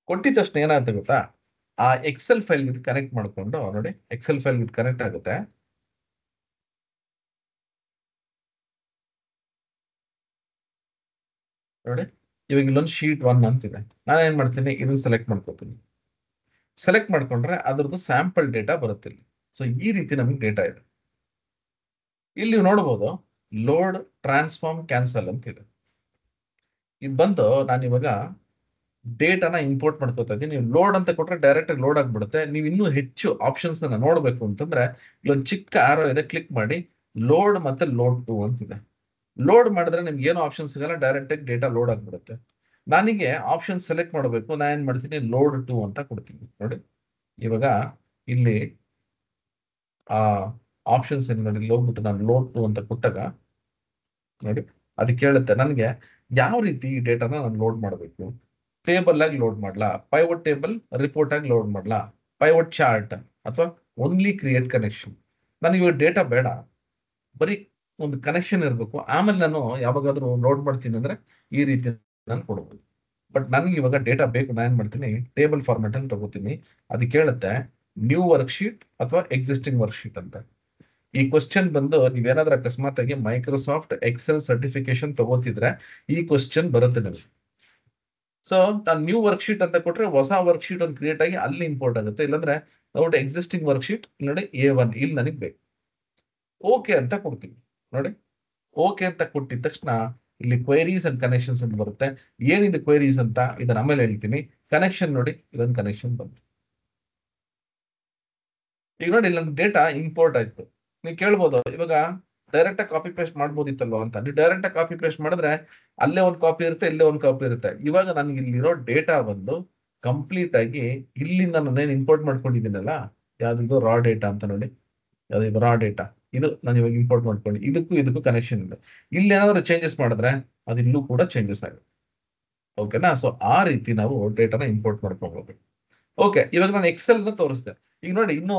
ಕೊಟ್ಟಿದ ತಕ್ಷಣ ಏನಾಗುತ್ತೆ ಗೊತ್ತಾ, ಆ ಎಕ್ಸೆಲ್ ಫೈಲ್ ವಿತ್ ಕನೆಕ್ಟ್ ಮಾಡ್ಕೊಂಡು ನೋಡಿ, ಎಕ್ಸೆಲ್ ಫೈಲ್ ವಿತ್ ಕನೆಕ್ಟ್ ಆಗುತ್ತೆ. ನೋಡಿ, ಇವಾಗ ಇಲ್ಲೊಂದು ಶೀಟ್ 1 ಅಂತಿದೆ. ನಾನು ಏನ್ ಮಾಡ್ತೀನಿ, ಇದನ್ನ ಸೆಲೆಕ್ಟ್ ಮಾಡ್ಕೋತೀನಿ. ಸೆಲೆಕ್ಟ್ ಮಾಡ್ಕೊಂಡ್ರೆ ಅದ್ರದ್ದು ಸ್ಯಾಂಪಲ್ ಡೇಟಾ ಬರುತ್ತೆ ಇಲ್ಲಿ. ಸೊ ಈ ರೀತಿ ನಮಗೆ ಡೇಟಾ ಇದೆ. ಇಲ್ಲಿ ನೀವು ನೋಡ್ಬೋದು, ಲೋಡ್ ಟ್ರಾನ್ಸ್ಫಾರ್ಮ್ ಕ್ಯಾನ್ಸಲ್ ಅಂತಿದೆ. ಇದು ಬಂದು ನಾನು ಇವಾಗ ಡೇಟಾನ ಇಂಪೋರ್ಟ್ ಮಾಡ್ಕೋತಾ ಇದ್ದೀನಿ. ನೀವು ಲೋಡ್ ಅಂತ ಕೊಟ್ರೆ ಡೈರೆಕ್ಟ್ ಆಗಿ ಲೋಡ್ ಆಗ್ಬಿಡುತ್ತೆ. ನೀವು ಇನ್ನೂ ಹೆಚ್ಚು ಆಪ್ಷನ್ಸ್ ನೋಡ್ಬೇಕು ಅಂತಂದ್ರೆ ಇಲ್ಲೊಂದು ಚಿಕ್ಕ ಆರೋ ಇದೆ, ಕ್ಲಿಕ್ ಮಾಡಿ ಲೋಡ್ ಮತ್ತೆ ಲೋಡ್ ಟು ಅಂತಿದೆ. ಲೋಡ್ ಮಾಡಿದ್ರೆ ನಿಮ್ಗೆ ಏನು ಆಪ್ಷನ್ ಸಿಗಲ್ಲ, ಡೈರೆಕ್ಟ್ ಆಗಿ ಡೇಟಾ ಲೋಡ್ ಆಗ್ಬಿಡುತ್ತೆ. ನನಗೆ ಆಪ್ಷನ್ ಸೆಲೆಕ್ಟ್ ಮಾಡಬೇಕು, ನಾನು ಏನ್ ಮಾಡ್ತೀನಿ ಲೋಡ್ ಟು ಅಂತ ಕೊಡ್ತೀನಿ. ನೋಡಿ ಇವಾಗ ಇಲ್ಲಿ ಆ ಆಪ್ಷನ್ಸ್ ಏನು ನೋಡಿ, ಇಲ್ಲಿ ಹೋಗ್ಬಿಟ್ಟು ನಾನು ಲೋಡ್ ಟು ಅಂತ ಕೊಟ್ಟಾಗ ನೋಡಿ ಅದಕ್ಕೆ ಹೇಳುತ್ತೆ ನನಗೆ ಯಾವ ರೀತಿ ಈ ಡೇಟಾನ ನಾನು ಲೋಡ್ ಮಾಡಬೇಕು. ಟೇಬಲ್ ಆಗಿ ಲೋಡ್ ಮಾಡ್ಲಾ, ಪೈವಟ್ ಟೇಬಲ್ ರಿಪೋರ್ಟ್ ಆಗಿ ಲೋಡ್ ಮಾಡ್ಲಾ, ಪೈವಟ್ ಚಾರ್ಟ್, ಅಥವಾ ಓನ್ಲಿ ಕ್ರಿಯೇಟ್ ಕನೆಕ್ಷನ್. ನನಗೆ ಇವಾಗ ಡೇಟಾ ಬೇಡ, ಬರೀ ಒಂದು ಕನೆಕ್ಷನ್ ಇರಬೇಕು. ಆಮೇಲೆ ನಾನು ಯಾವಾಗಾದ್ರೂ ಲೋಡ್ ಮಾಡ್ತೀನಿ ಅಂದ್ರೆ ಈ ರೀತಿ ನಾನು ಕೊಡ್ಬೋದು. ಬಟ್ ನನಗೆ ಇವಾಗ ಡೇಟಾ ಬೇಕು, ನಾನು ಏನ್ ಮಾಡ್ತೀನಿ ಟೇಬಲ್ ಫಾರ್ಮೆಟ್ ಅಲ್ಲಿ ತಗೋತೀನಿ. ಅದಕ್ಕೆ ಹೇಳುತ್ತೆ ನ್ಯೂ ವರ್ಕ್ಶೀಟ್ ಅಥವಾ ಎಕ್ಸಿಸ್ಟಿಂಗ್ ವರ್ಕ್ಶೀಟ್ ಅಂತ. ಈ ಕ್ವಶನ್ ಬಂದು ನೀವೇನಾದ್ರೂ ಅಕಸ್ಮಾತ್ ಆಗಿ ಮೈಕ್ರೋಸಾಫ್ಟ್ ಎಕ್ಸೆಲ್ ಸರ್ಟಿಫಿಕೇಶನ್ ತಗೋತಿದ್ರೆ ಈ ಕ್ವಶನ್ ಬರುತ್ತೆ ನಿಮಗೆ. ಸೊ ನಾನು ನ್ಯೂ ವರ್ಕ್ಶೀಟ್ ಅಂತ ಕೊಟ್ರೆ ಹೊಸ ವರ್ಕ್ಶೀಟ್ ಒಂದು ಕ್ರಿಯೇಟ್ ಆಗಿ ಅಲ್ಲಿ ಇಂಪೋರ್ಟ್ ಆಗುತ್ತೆ. ಇಲ್ಲಾಂದ್ರೆ ನೋಡಿ ಎಕ್ಸಿಸ್ಟಿಂಗ್ ವರ್ಕ್ಶೀಟ್ ನೋಡಿ A1 ಇಲ್ಲಿ ನನಗೆ ಬೇಕು. ಓಕೆ ಅಂತ ಕೊಡ್ತೀನಿ. ನೋಡಿ ಓಕೆ ಅಂತ ಕೊಟ್ಟಿದ ತಕ್ಷಣ ಇಲ್ಲಿ ಕ್ವೈರೀಸ್ ಅಂಡ್ ಕನೆಕ್ಷನ್ಸ್ ಅಂತ ಬರುತ್ತೆ. ಏನಿದೆ ಕ್ವೈರೀಸ್ ಅಂತ ಇದನ್ನ ಆಮೇಲೆ ಹೇಳ್ತೀನಿ. ಕನೆಕ್ಷನ್ ನೋಡಿ ಇದೊಂದು ಕನೆಕ್ಷನ್ ಬಂತು. ಈಗ ನೋಡಿ ಇಲ್ಲಿ ಡೇಟಾ ಇಂಪೋರ್ಟ್ ಆಯ್ತು. ನೀವು ಕೇಳ್ಬೋದು ಇವಾಗ ಡೈರೆಕ್ಟ್ ಆಗಿ ಕಾಪಿ ಪೇಸ್ಟ್ ಮಾಡ್ಬೋದಿತ್ತಲ್ವ ಅಂತ. ನೀವು ಡೈರೆಕ್ಟ್ ಆಗಿ ಕಾಪಿ ಪೇಸ್ಟ್ ಮಾಡಿದ್ರೆ ಅಲ್ಲೇ ಒಂದು ಕಾಪಿ ಇರುತ್ತೆ, ಇಲ್ಲೇ ಒಂದು ಕಾಪಿ ಇರುತ್ತೆ. ಇವಾಗ ನನಗೆ ಇಲ್ಲಿರೋ ಡೇಟಾ ಬಂದು ಕಂಪ್ಲೀಟ್ ಆಗಿ ಇಲ್ಲಿಂದ ನಾನೇನು ಇಂಪೋರ್ಟ್ ಮಾಡ್ಕೊಂಡಿದ್ದೀನಲ್ಲ, ಯಾವ್ದು ರಾ ಡೇಟಾ ಅಂತ ನೋಡಿ, ಯಾವ್ದು ರಾ ಡೇಟಾ, ಇದು ನಾನು ಇವಾಗ ಇಂಪೋರ್ಟ್ ಮಾಡ್ಕೊಂಡು ಇದಕ್ಕೂ ಕನೆಕ್ಷನ್ ಇದೆ. ಇಲ್ಲಿ ಏನಾದ್ರು ಚೇಂಜಸ್ ಮಾಡಿದ್ರೆ ಅದು ಇಲ್ಲೂ ಕೂಡ ಚೇಂಜಸ್ ಆಗುತ್ತೆ. ಓಕೆನಾ? ಸೊ ಆ ರೀತಿ ನಾವು ಡೇಟಾನ ಇಂಪೋರ್ಟ್ ಮಾಡ್ಕೋಬಹುದು. ಓಕೆ, ಇವಾಗ ನಾನು ಎಕ್ಸೆಲ್ ನ ತೋರಿಸಿದೆ. ಈಗ ನೋಡಿ ಇನ್ನೂ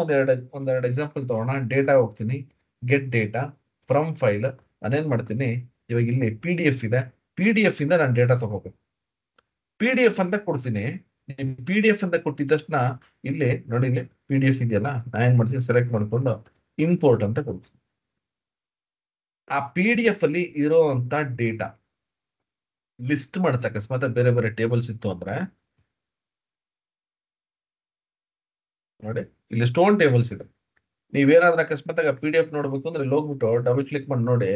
ಒಂದೆರಡು ಎಕ್ಸಾಂಪಲ್ ತಗೋಣ. ಡೇಟಾ ಹೋಗ್ತೀನಿ, ಗೆಟ್ ಡೇಟಾ ಫ್ರಮ್ ಫೈಲ್. ನಾನೇನ್ ಮಾಡ್ತೀನಿ ಇವಾಗ ಇಲ್ಲಿ PDF ಇದೆ, PDF ಇಂದ ನಾನು ಡೇಟಾ ತಗೋಬೇಕು. PDF ಅಂತ ಕೊಡ್ತೀನಿ. PDF ಅಂತ ಕೊಟ್ಟಿದ ತಕ್ಷಣ ಇಲ್ಲಿ ನೋಡಿ ಇಲ್ಲಿ PDF ಇದೆಯಲ್ಲ, ನಾನು ಏನ್ ಮಾಡ್ತೀನಿ ಸೆಲೆಕ್ಟ್ ಮಾಡ್ಕೊಂಡು ಇಂಪೋರ್ಟ್ ಅಂತ ಕೊಡ್ತೀನಿ. ಆ PDF ಅಲ್ಲಿ ಇರೋಂತ ಡೇಟಾ ಲಿಸ್ಟ್ ಮಾಡುತ್ತೆ. ಅಕಸ್ಮಾತ್ ಬೇರೆ ಬೇರೆ ಟೇಬಲ್ಸ್ ಇತ್ತು ಅಂದ್ರೆ ನೋಡಿ ಇಲ್ಲಿ ಸ್ಟೋನ್ ಟೇಬಲ್ಸ್ ಇದೆ. ನೀವೇನಾದ್ರೂ ಅಕಸ್ಮಾತ್ PDF ನೋಡ್ಬೇಕು ಅಂದ್ರೆ ಇಲ್ಲಿ ಹೋಗ್ಬಿಟ್ಟು ಡಬಲ್ ಕ್ಲಿಕ್ ಮಾಡಿ ನೋಡಿ,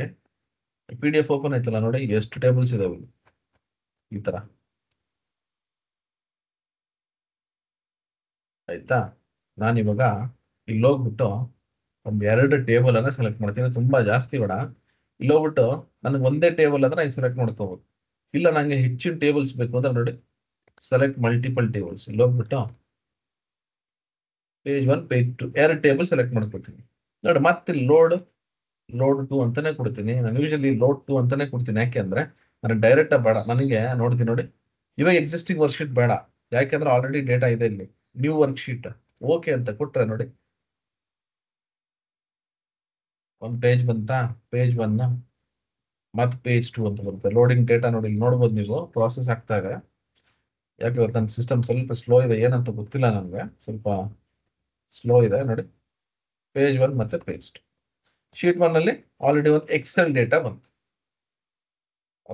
PDF ಓಪನ್ ಆಯ್ತಲ್ಲ, ನೋಡಿ ಎಷ್ಟು ಟೇಬಲ್ಸ್ ಇದಾವೆ ಈ ತರ. ಆಯ್ತಾ? ನಾನಿವಾಗ ಇಲ್ಲಿ ಹೋಗ್ಬಿಟ್ಟು ಒಂದೆರಡು ಟೇಬಲ್ ಅನ್ನ ಸೆಲೆಕ್ಟ್ ಮಾಡ್ತೀನಿ, ತುಂಬಾ ಜಾಸ್ತಿ ಬೇಡ. ಇಲ್ಲಿ ಹೋಗ್ಬಿಟ್ಟು ನನಗೆ ಒಂದೇ ಟೇಬಲ್ ಅಂದ್ರೆ ಈಗ ಸೆಲೆಕ್ಟ್ ಮಾಡ್ಕೋಬಹುದು. ಇಲ್ಲ ನಂಗೆ ಹೆಚ್ಚಿನ ಟೇಬಲ್ಸ್ ಬೇಕು ಅಂದ್ರೆ ನೋಡಿ ಸೆಲೆಕ್ಟ್ ಮಲ್ಟಿಪಲ್ ಟೇಬಲ್ಸ್. ಇಲ್ಲಿ ಹೋಗ್ಬಿಟ್ಟು ಪೇಜ್ 1 ಪೇಜ್ 2 ಎರಡು ಟೇಬಲ್ ಸೆಲೆಕ್ಟ್ ಮಾಡ್ಕೊಳ್ತೀನಿ. ನೋಡಿ ಮತ್ತೆ ಲೋಡ್ ಟು ಅಂತಾನೆ ಕೊಡ್ತೀನಿ. ನಾನು ಯೂಶಲಿ ಲೋಡ್ ಟು ಅಂತಾನೆ ಕೊಡ್ತೀನಿ. ಯಾಕೆ ಅಂದ್ರೆ ನನಗೆ ಡೈರೆಕ್ಟ್ ಬೇಡ, ನನಗೆ ನೋಡ್ತೀನಿ ನೋಡಿ ಇವಾಗ ಎಕ್ಸಿಸ್ಟಿಂಗ್ ವರ್ಕ್ಶೀಟ್ ಬೇಡ, ಯಾಕೆಂದ್ರೆ ಆಲ್ರೆಡಿ ಡೇಟಾ ಇದೆ ಇಲ್ಲಿ. ನ್ಯೂ ವರ್ಕ್ಶೀಟ್ ಓಕೆ ಅಂತ ಕೊಟ್ರೆ ನೋಡಿ ಒಂದು ಪೇಜ್ ಬಂತಾ, ಪೇಜ್ 1 ಮತ್ತೆ ಪೇಜ್ 2 ಅಂತ ಬರುತ್ತೆ. ಲೋಡಿಂಗ್ ಡೇಟಾ ನೋಡಿ ಇಲ್ಲಿ ನೋಡ್ಬೋದು ನೀವು, ಪ್ರಾಸೆಸ್ ಆಗ್ತಾ ಇದೆ. ಯಾಕೆ ಇವತ್ತು ನನ್ನ ಸಿಸ್ಟಮ್ ಸ್ವಲ್ಪ ಸ್ಲೋ ಇದೆ, ಏನಂತ ಗೊತ್ತಿಲ್ಲ ನನಗೆ, ಸ್ವಲ್ಪ ಸ್ಲೋ ಇದೆ. ನೋಡಿ ಪೇಜ್ 1 ಮತ್ತೆ ಪೇಜ್ 2. ಶೀಟ್ 1 ಅಲ್ಲಿ ಆಲ್ರೆಡಿ ಒಂದು ಎಕ್ಸೆಲ್ ಡೇಟಾ ಬಂತು.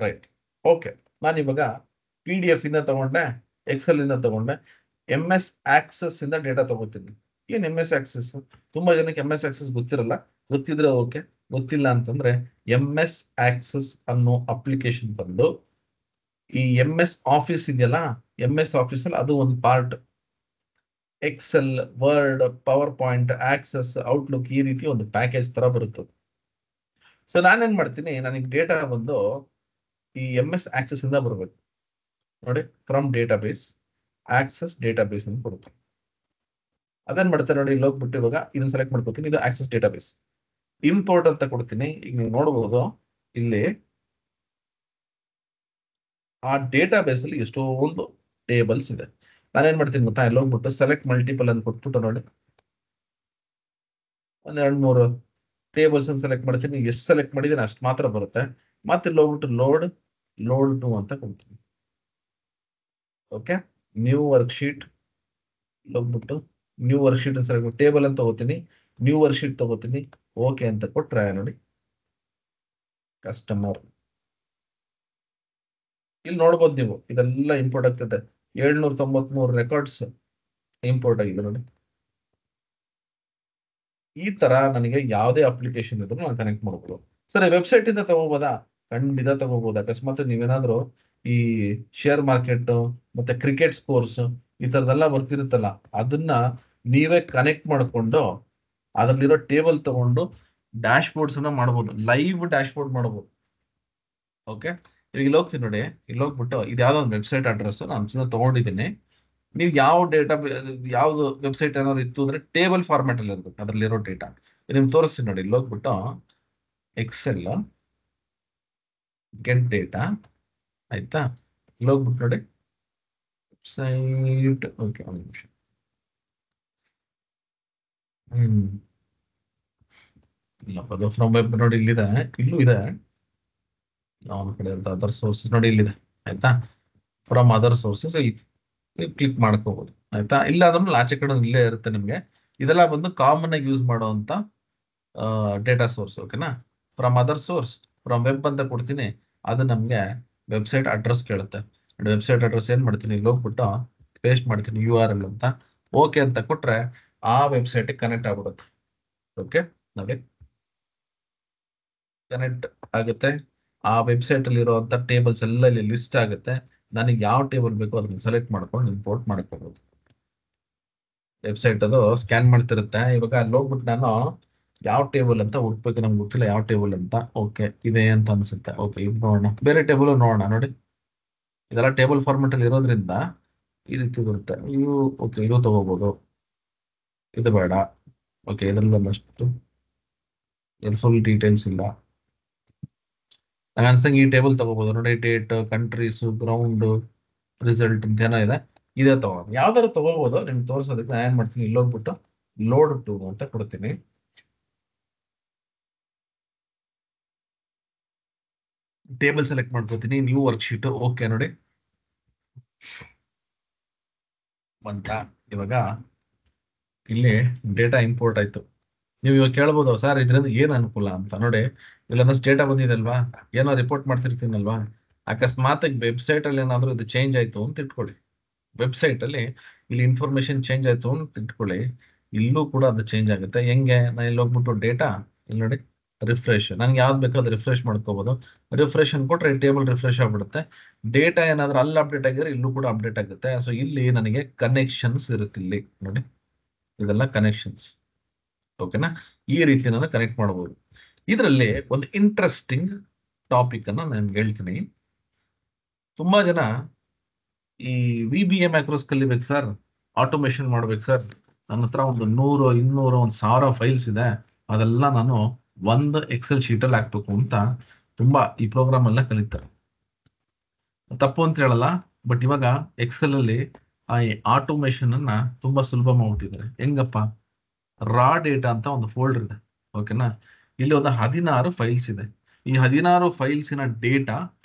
Right, okay. ನಾನು ಇವಾಗ PDF ಇಂದ ತಗೊಂಡೆ, ಎಕ್ಸೆಲ್ ಇಂದ ತಗೊಂಡೆ, MS ಆಕ್ಸೆಸ್ ಇಂದ ಡೇಟಾ ತಗೋತೀನಿ. ಏನ್ MS ಆಕ್ಸೆಸ್? ತುಂಬಾ ಜನಕ್ಕೆ MS ಆಕ್ಸೆಸ್ ಗೊತ್ತಿರಲ್ಲ. ಗೊತ್ತಿದ್ರೆ ಓಕೆ, ಗೊತ್ತಿಲ್ಲ ಅಂತಂದ್ರೆ MS ಆಕ್ಸೆಸ್ ಅನ್ನೋ ಅಪ್ಲಿಕೇಶನ್ ಬಂದು ಈ MS ಆಫೀಸ್ ಇದೆಯಲ್ಲ, MS ಆಫೀಸ್ ಅಲ್ಲಿ ಅದು ಒಂದು part. Excel, Word, PowerPoint, Access, Outlook ಈ ರೀತಿ ಒಂದು ಪ್ಯಾಕೇಜ್ ತರ ಬರುತ್ತದೆ. ಸೊ ನಾನೇನ್ ಮಾಡ್ತೀನಿ, ನನಗೆ ಡೇಟಾ ಬಂದು ಈ MS ಆಕ್ಸೆಸ್ ಇಂದ ಬರಬೇಕು. ನೋಡಿ ಫ್ರಮ್ ಡೇಟಾಬೇಸ್ ಆಕ್ಸೆಸ್ ಡೇಟಾಬೇಸ್ ಅಂತ ಕೊಡುತ್ತೆ. ಅದೇನ್ ಮಾಡ್ತಾರೆ ನೋಡಿ, ಇಲ್ಲಿ ಹೋಗ್ಬಿಟ್ಟು ಇವಾಗ ಇದನ್ನ ಸೆಲೆಕ್ಟ್ ಮಾಡ್ಕೊತೀನಿ, ಇದು ಆಕ್ಸೆಸ್ ಡೇಟಾಬೇಸ್. ಇಂಪೋರ್ಟ್ ಅಂತ ಕೊಡ್ತೀನಿ. ಈಗ ನೀವು ನೋಡಬಹುದು ಇಲ್ಲಿ ಆ ಡೇಟಾಬೇಸ್ ಅಲ್ಲಿ ಎಷ್ಟೊಂದು ಟೇಬಲ್ಸ್ ಇದೆ. ನಾನೇನ್ ಮಾಡ್ತೀನಿ ಗೊತ್ತಾ, ಇಲ್ಲಿ ಹೋಗ್ಬಿಟ್ಟು ಸೆಲೆಕ್ಟ್ ಮಲ್ಟಿಪಲ್ ಅಂತ ಕೊಟ್ಬಿಟ್ಟು ನೋಡಿ ಒಂದ್ 2-3 ಟೇಬಲ್ಸ್ ಅನ್ನು ಸೆಲೆಕ್ಟ್ ಮಾಡ್ತೀನಿ. ಎಷ್ಟು ಸೆಲೆಕ್ಟ್ ಮಾಡಿದ್ದೀನಿ ಅಷ್ಟು ಮಾತ್ರ ಬರುತ್ತೆ. ಮತ್ತೆ ಇಲ್ಲಿ ಹೋಗ್ಬಿಟ್ಟು ಲೋಡ್ ಟು ಅಂತ ಕೊಡ್ತೀನಿ. ಓಕೆ, ನ್ಯೂ ವರ್ಕ್ಶೀಟ್ ಹೋಗ್ಬಿಟ್ಟು ನ್ಯೂ ವರ್ಕ್ಶೀಟ್ ಸೆಲೆಕ್ಟ್ ಟೇಬಲ್ ಅಂತ ತಗೋತೀನಿ, ನ್ಯೂ ವರ್ಕ್ಶೀಟ್ ತಗೋತೀನಿ. ಓಕೆ ಅಂತ ಕೊಟ್ರೆ ನೋಡಿ ಕಸ್ಟಮರ್ ಇಲ್ಲಿ ನೋಡ್ಬೋದು ನೀವು, ಇದೆಲ್ಲ ಇಂಪೋರ್ಟ್ ಆಗ್ತದೆ. 793 ರೆಕಾರ್ಡ್ಸ್ ಇಂಪೋರ್ಟ್ ಆಗಿದೆ ನೋಡಿ. ಈ ತರ ನನಗೆ ಯಾವುದೇ ಅಪ್ಲಿಕೇಶನ್ ಇದ್ರೂ ನಾನು ಕನೆಕ್ಟ್ ಮಾಡಬಹುದು. ಸರಿ, ವೆಬ್ಸೈಟ್ ಇಂದ ತಗೋಬೋದಾ? ಖಂಡಿತ ತಗೋಬಹುದು. ಅಕಸ್ಮಾತ್ ನೀವೇನಾದ್ರೂ ಈ ಶೇರ್ ಮಾರ್ಕೆಟ್ ಮತ್ತೆ ಕ್ರಿಕೆಟ್ ಸ್ಕೋರ್ಸ್ ಈ ತರದೆಲ್ಲ ಬರ್ತಿರುತ್ತಲ್ಲ, ಅದನ್ನ ನೀವೇ ಕನೆಕ್ಟ್ ಮಾಡ್ಕೊಂಡು ಅದ್ರಲ್ಲಿರೋ ಟೇಬಲ್ ತಗೊಂಡು ಡ್ಯಾಶ್ ಬೋರ್ಡ್ಸ್ ಅನ್ನ ಮಾಡ್ಬೋದು, ಲೈವ್ ಡ್ಯಾಶ್ ಬೋರ್ಡ್ ಮಾಡ್ಬೋದು. ಓಕೆ, ಈಗ ಇಲ್ಲಿ ಹೋಗ್ತೀನಿ ನೋಡಿ, ಇಲ್ಲಿ ಹೋಗ್ಬಿಟ್ಟು ಇದು ಯಾವ್ದೋ ಒಂದು ವೆಬ್ಸೈಟ್ ಅಡ್ರೆಸ್ ನಾನು ಸುಮ್ಮನೆ ತಗೊಂಡಿದ್ದೀನಿ. ನೀವು ಯಾವ ಡೇಟಾ, ಯಾವ್ದು ವೆಬ್ಸೈಟ್ ಏನಾದ್ರು ಇತ್ತು ಅಂದ್ರೆ ಟೇಬಲ್ ಫಾರ್ಮ್ಯಾಟ್ ಅಲ್ಲಿ ಇರ್ಬೇಕು ಅದ್ರಲ್ಲಿರೋ ಡೇಟಾ. ನಿಮ್ಗೆ ತೋರಿಸ್ತೀನಿ ನೋಡಿ, ಇಲ್ಲಿ ಹೋಗ್ಬಿಟ್ಟು ಎಕ್ಸೆಲ್ ಗೆಟ್ ಡೇಟಾ, ಆಯ್ತಾ? ಇಲ್ಲಿ ಹೋಗ್ಬಿಟ್ಟು ನೋಡಿ ವೆಬ್ಸೈಟ್. ಓಕೆ, ಒಂದು ನಿಮಿಷ. ಇಲ್ಲಪ್ಪ, ಅದು ಫ್ರಮ್ ವೆಬ್ ನೋಡಿ, ಇಲ್ಲಿದೆ, ಇಲ್ಲೂ ಇದೆ. ಅವನ ಕಡೆ ಅದರ್ ಸೋರ್ಸಸ್ ನೋಡಿ, ಇಲ್ಲಿದೆ, ಆಯ್ತಾ? ಫ್ರಮ್ ಅದರ್ ಸೋರ್ಸಸ್ ಇಲ್ಲಿ ಕ್ಲಿಕ್ ಮಾಡ್ಕೋಬಹುದು, ಆಯ್ತಾ? ಇಲ್ಲ ಅದ್ರಲ್ಲಿ ಆಚೆ ಕಡೆ ಇಲ್ಲೇ ಇರುತ್ತೆ ನಿಮ್ಗೆ. ಇದೆಲ್ಲ ಬಂದು ಕಾಮನ್ ಆಗಿ ಯೂಸ್ ಮಾಡುವಂತ ಡೇಟಾ ಸೋರ್ಸ್. ಓಕೆನಾ? From other source, from web ಅಂತ ಕೊಡ್ತೀನಿ, ಅದು ನಮ್ಗೆ ವೆಬ್ಸೈಟ್ ಅಡ್ರೆಸ್ ಕೇಳುತ್ತೆ. ವೆಬ್ಸೈಟ್ ಅಡ್ರೆಸ್ ಏನ್ ಮಾಡ್ತೀನಿ, ಇಲ್ಲಿ ಹೋಗ್ಬಿಟ್ಟು ಪೇಸ್ಟ್ ಮಾಡ್ತೀನಿ URL ಅಂತ. ಓಕೆ ಅಂತ ಕೊಟ್ರೆ ಆ ವೆಬ್ಸೈಟ್ ಕನೆಕ್ಟ್ ಆಗ್ಬಿಡುತ್ತೆ. ಓಕೆ, ನೋಡಿ ಕನೆಕ್ಟ್ ಆಗುತ್ತೆ. ಆ ವೆಬ್ಸೈಟ್ ಅಲ್ಲಿ ಇರುವಂತ ಟೇಬಲ್ಸ್ ಎಲ್ಲ ಇಲ್ಲಿ ಲಿಸ್ಟ್ ಆಗುತ್ತೆ. ನನಗೆ ಯಾವ ಟೇಬಲ್ ಬೇಕೋ ಅದನ್ನ ಸೆಲೆಕ್ಟ್ ಮಾಡ್ಕೊಂಡು ಇಂಪೋರ್ಟ್ ಮಾಡ್ಕೋಬಹುದು. ವೆಬ್ಸೈಟ್ ಅದು ಸ್ಕ್ಯಾನ್ ಮಾಡ್ತಿರುತ್ತೆ. ಇವಾಗ ಅಲ್ಲಿ ಹೋಗ್ಬಿಟ್ಟು ನಾನು ಯಾವ ಟೇಬಲ್ ಅಂತ ಹುಡ್ಬೇಕು, ನಮ್ಗೆ ಗೊತ್ತಿಲ್ಲ ಯಾವ ಟೇಬಲ್ ಅಂತ. ಓಕೆ, ಇದೆ ಅಂತ ಅನ್ಸುತ್ತೆ. ಓಕೆ, ಇದು ನೋಡೋಣ, ಬೇರೆ ಟೇಬಲ್ ನೋಡೋಣ. ನೋಡಿ, ಇದೆಲ್ಲ ಟೇಬಲ್ ಫಾರ್ಮೆಟ್ ಅಲ್ಲಿ ಇರೋದ್ರಿಂದ ಈ ರೀತಿ ಬರುತ್ತೆ. ಇವು ಓಕೆ, ಇದು ತಗೋಬಹುದು, ಇದು ಬೇಡ. ಓಕೆ, ಇದ್ರಲ್ಲಿ ಒಂದಷ್ಟು ಫುಲ್ ಡೀಟೇಲ್ಸ್ ಇಲ್ಲ. ನಂಗೆ ಅನ್ಸಂಗೆ ಈ ಟೇಬಲ್ ತಗೋಬಹುದು ನೋಡಿ, ಡೇಟ್, ಕಂಟ್ರೀಸ್, ಗ್ರೌಂಡ್, ರಿಸಲ್ಟ್ ಅಂತ ಏನೋ ಇದೆ, ಇದೇ ತಗೋಬಹುದು. ಯಾವ್ದಾದ್ರು ತಗೋಬಹುದು. ನಿಮ್ಗೆ ತೋರಿಸೋದಕ್ಕೆ ನಾನು ಏನ್ ಮಾಡ್ತೀನಿ, ಇಲ್ಲಿ ಹೋಗ್ಬಿಟ್ಟು ಲೋಡ್ ಟು ಅಂತ ಕೊಡ್ತೀನಿ. ಟೇಬಲ್ ಸೆಲೆಕ್ಟ್ ಮಾಡ್ಕೋತೀನಿ, ನ್ಯೂ ವರ್ಕ್ಶೀಟ್. ಓಕೆ, ನೋಡಿ ಬಂತ. ಇವಾಗ ಇಲ್ಲಿ ಡೇಟಾ ಇಂಪೋರ್ಟ್ ಆಯ್ತು. ನೀವು ಇವಾಗ ಕೇಳ್ಬೋದು, ಸರ್ ಇದರಿಂದ ಏನ್ ಅನುಕೂಲ ಅಂತ. ನೋಡಿ, ಇಲ್ಲೊಂದು ಡೇಟಾ ಬಂದಿದೆಲ್ವಾ, ಏನೋ ರಿಪೋರ್ಟ್ ಮಾಡ್ತಿರ್ತೀನಲ್ವಾ, ಅಕಸ್ಮಾತ್ ವೆಬ್ಸೈಟ್ ಅಲ್ಲಿ ಏನಾದ್ರು ಇದು ಚೇಂಜ್ ಆಯ್ತು ಅಂತ ಇಟ್ಕೊಳ್ಳಿ. ವೆಬ್ಸೈಟ್ ಅಲ್ಲಿ ಇಲ್ಲಿ ಇನ್ಫಾರ್ಮೇಶನ್ ಚೇಂಜ್ ಆಯ್ತು ಅಂತ ಇಟ್ಕೊಳ್ಳಿ, ಇಲ್ಲೂ ಕೂಡ ಅದು ಚೇಂಜ್ ಆಗುತ್ತೆ. ಹೆಂಗೆ? ನಾನು ಇಲ್ಲಿ ಹೋಗ್ಬಿಟ್ಟು ಡೇಟಾ, ಇಲ್ಲಿ ನೋಡಿ ರಿಫ್ರೆಶ್, ನನ್ಗೆ ಯಾವ್ದು ಬೇಕೋ ಅದು ರಿಫ್ರೆಶ್ ಮಾಡ್ಕೋಬಹುದು. ರಿಫ್ರೆಶ್ ಕೊಟ್ರೆ ಟೇಬಲ್ ರಿಫ್ರೆಶ್ ಆಗ್ಬಿಡುತ್ತೆ. ಡೇಟಾ ಏನಾದ್ರೂ ಅಲ್ಲಿ ಅಪ್ಡೇಟ್ ಆಗಿದ್ರೆ ಇಲ್ಲೂ ಕೂಡ ಅಪ್ಡೇಟ್ ಆಗುತ್ತೆ. ಸೊ ಇಲ್ಲಿ ನನಗೆ ಕನೆಕ್ಷನ್ಸ್ ಇರುತ್ತೆ. ಇಲ್ಲಿ ನೋಡಿ, ಇದೆಲ್ಲ ಕನೆಕ್ಷನ್ಸ್. ಓಕೆನಾ? ಈ ರೀತಿ ನಾನು ಕನೆಕ್ಟ್ ಮಾಡಬಹುದು. ಇದರಲ್ಲಿ ಒಂದು ಇಂಟ್ರೆಸ್ಟಿಂಗ್ ಟಾಪಿಕ್ ಅನ್ನ ನಾನು ಹೇಳ್ತೀನಿ. ತುಂಬಾ ಜನ ಈ VBA ಮ್ಯಾಕ್ರೋಸ್ ಕಲಿಬೇಕು ಸರ್, ಆಟೋಮೇಶನ್ ಮಾಡ್ಬೇಕು ಸರ್, ನನ್ನ ಹತ್ರ ಒಂದು 100, 200, 1000 ಫೈಲ್ಸ್ ಇದೆ, ಅದೆಲ್ಲ ನಾನು ಒಂದು ಎಕ್ಸೆಲ್ ಶೀಟ್ ಅಲ್ಲಿ ಹಾಕ್ಬೇಕು ಅಂತ ತುಂಬಾ ಈ ಪ್ರೋಗ್ರಾಮ್ ಎಲ್ಲ ಕಲಿತಾರೆ. ತಪ್ಪು ಅಂತ ಹೇಳಲ್ಲ, ಬಟ್ ಇವಾಗ ಎಕ್ಸೆಲ್ ಅಲ್ಲಿ ಆ ಆಟೋಮೇಶನ್ ಅನ್ನ ತುಂಬಾ ಸುಲಭ ಮಾಡ್ಬಿಟ್ಟಿದ್ದಾರೆ. ಹೆಂಗಪ್ಪ? ರಾ ಡೇಟಾ ಅಂತ ಒಂದು ಫೋಲ್ಡರ್ ಇದೆ. ಓಕೆನಾ? ಇಲ್ಲಿ ಒಂದು 16 ಫೈಲ್ಸ್ ಇದೆ. ಈ 16 ಫೈಲ್ಸಿನ ಡೇಟಾ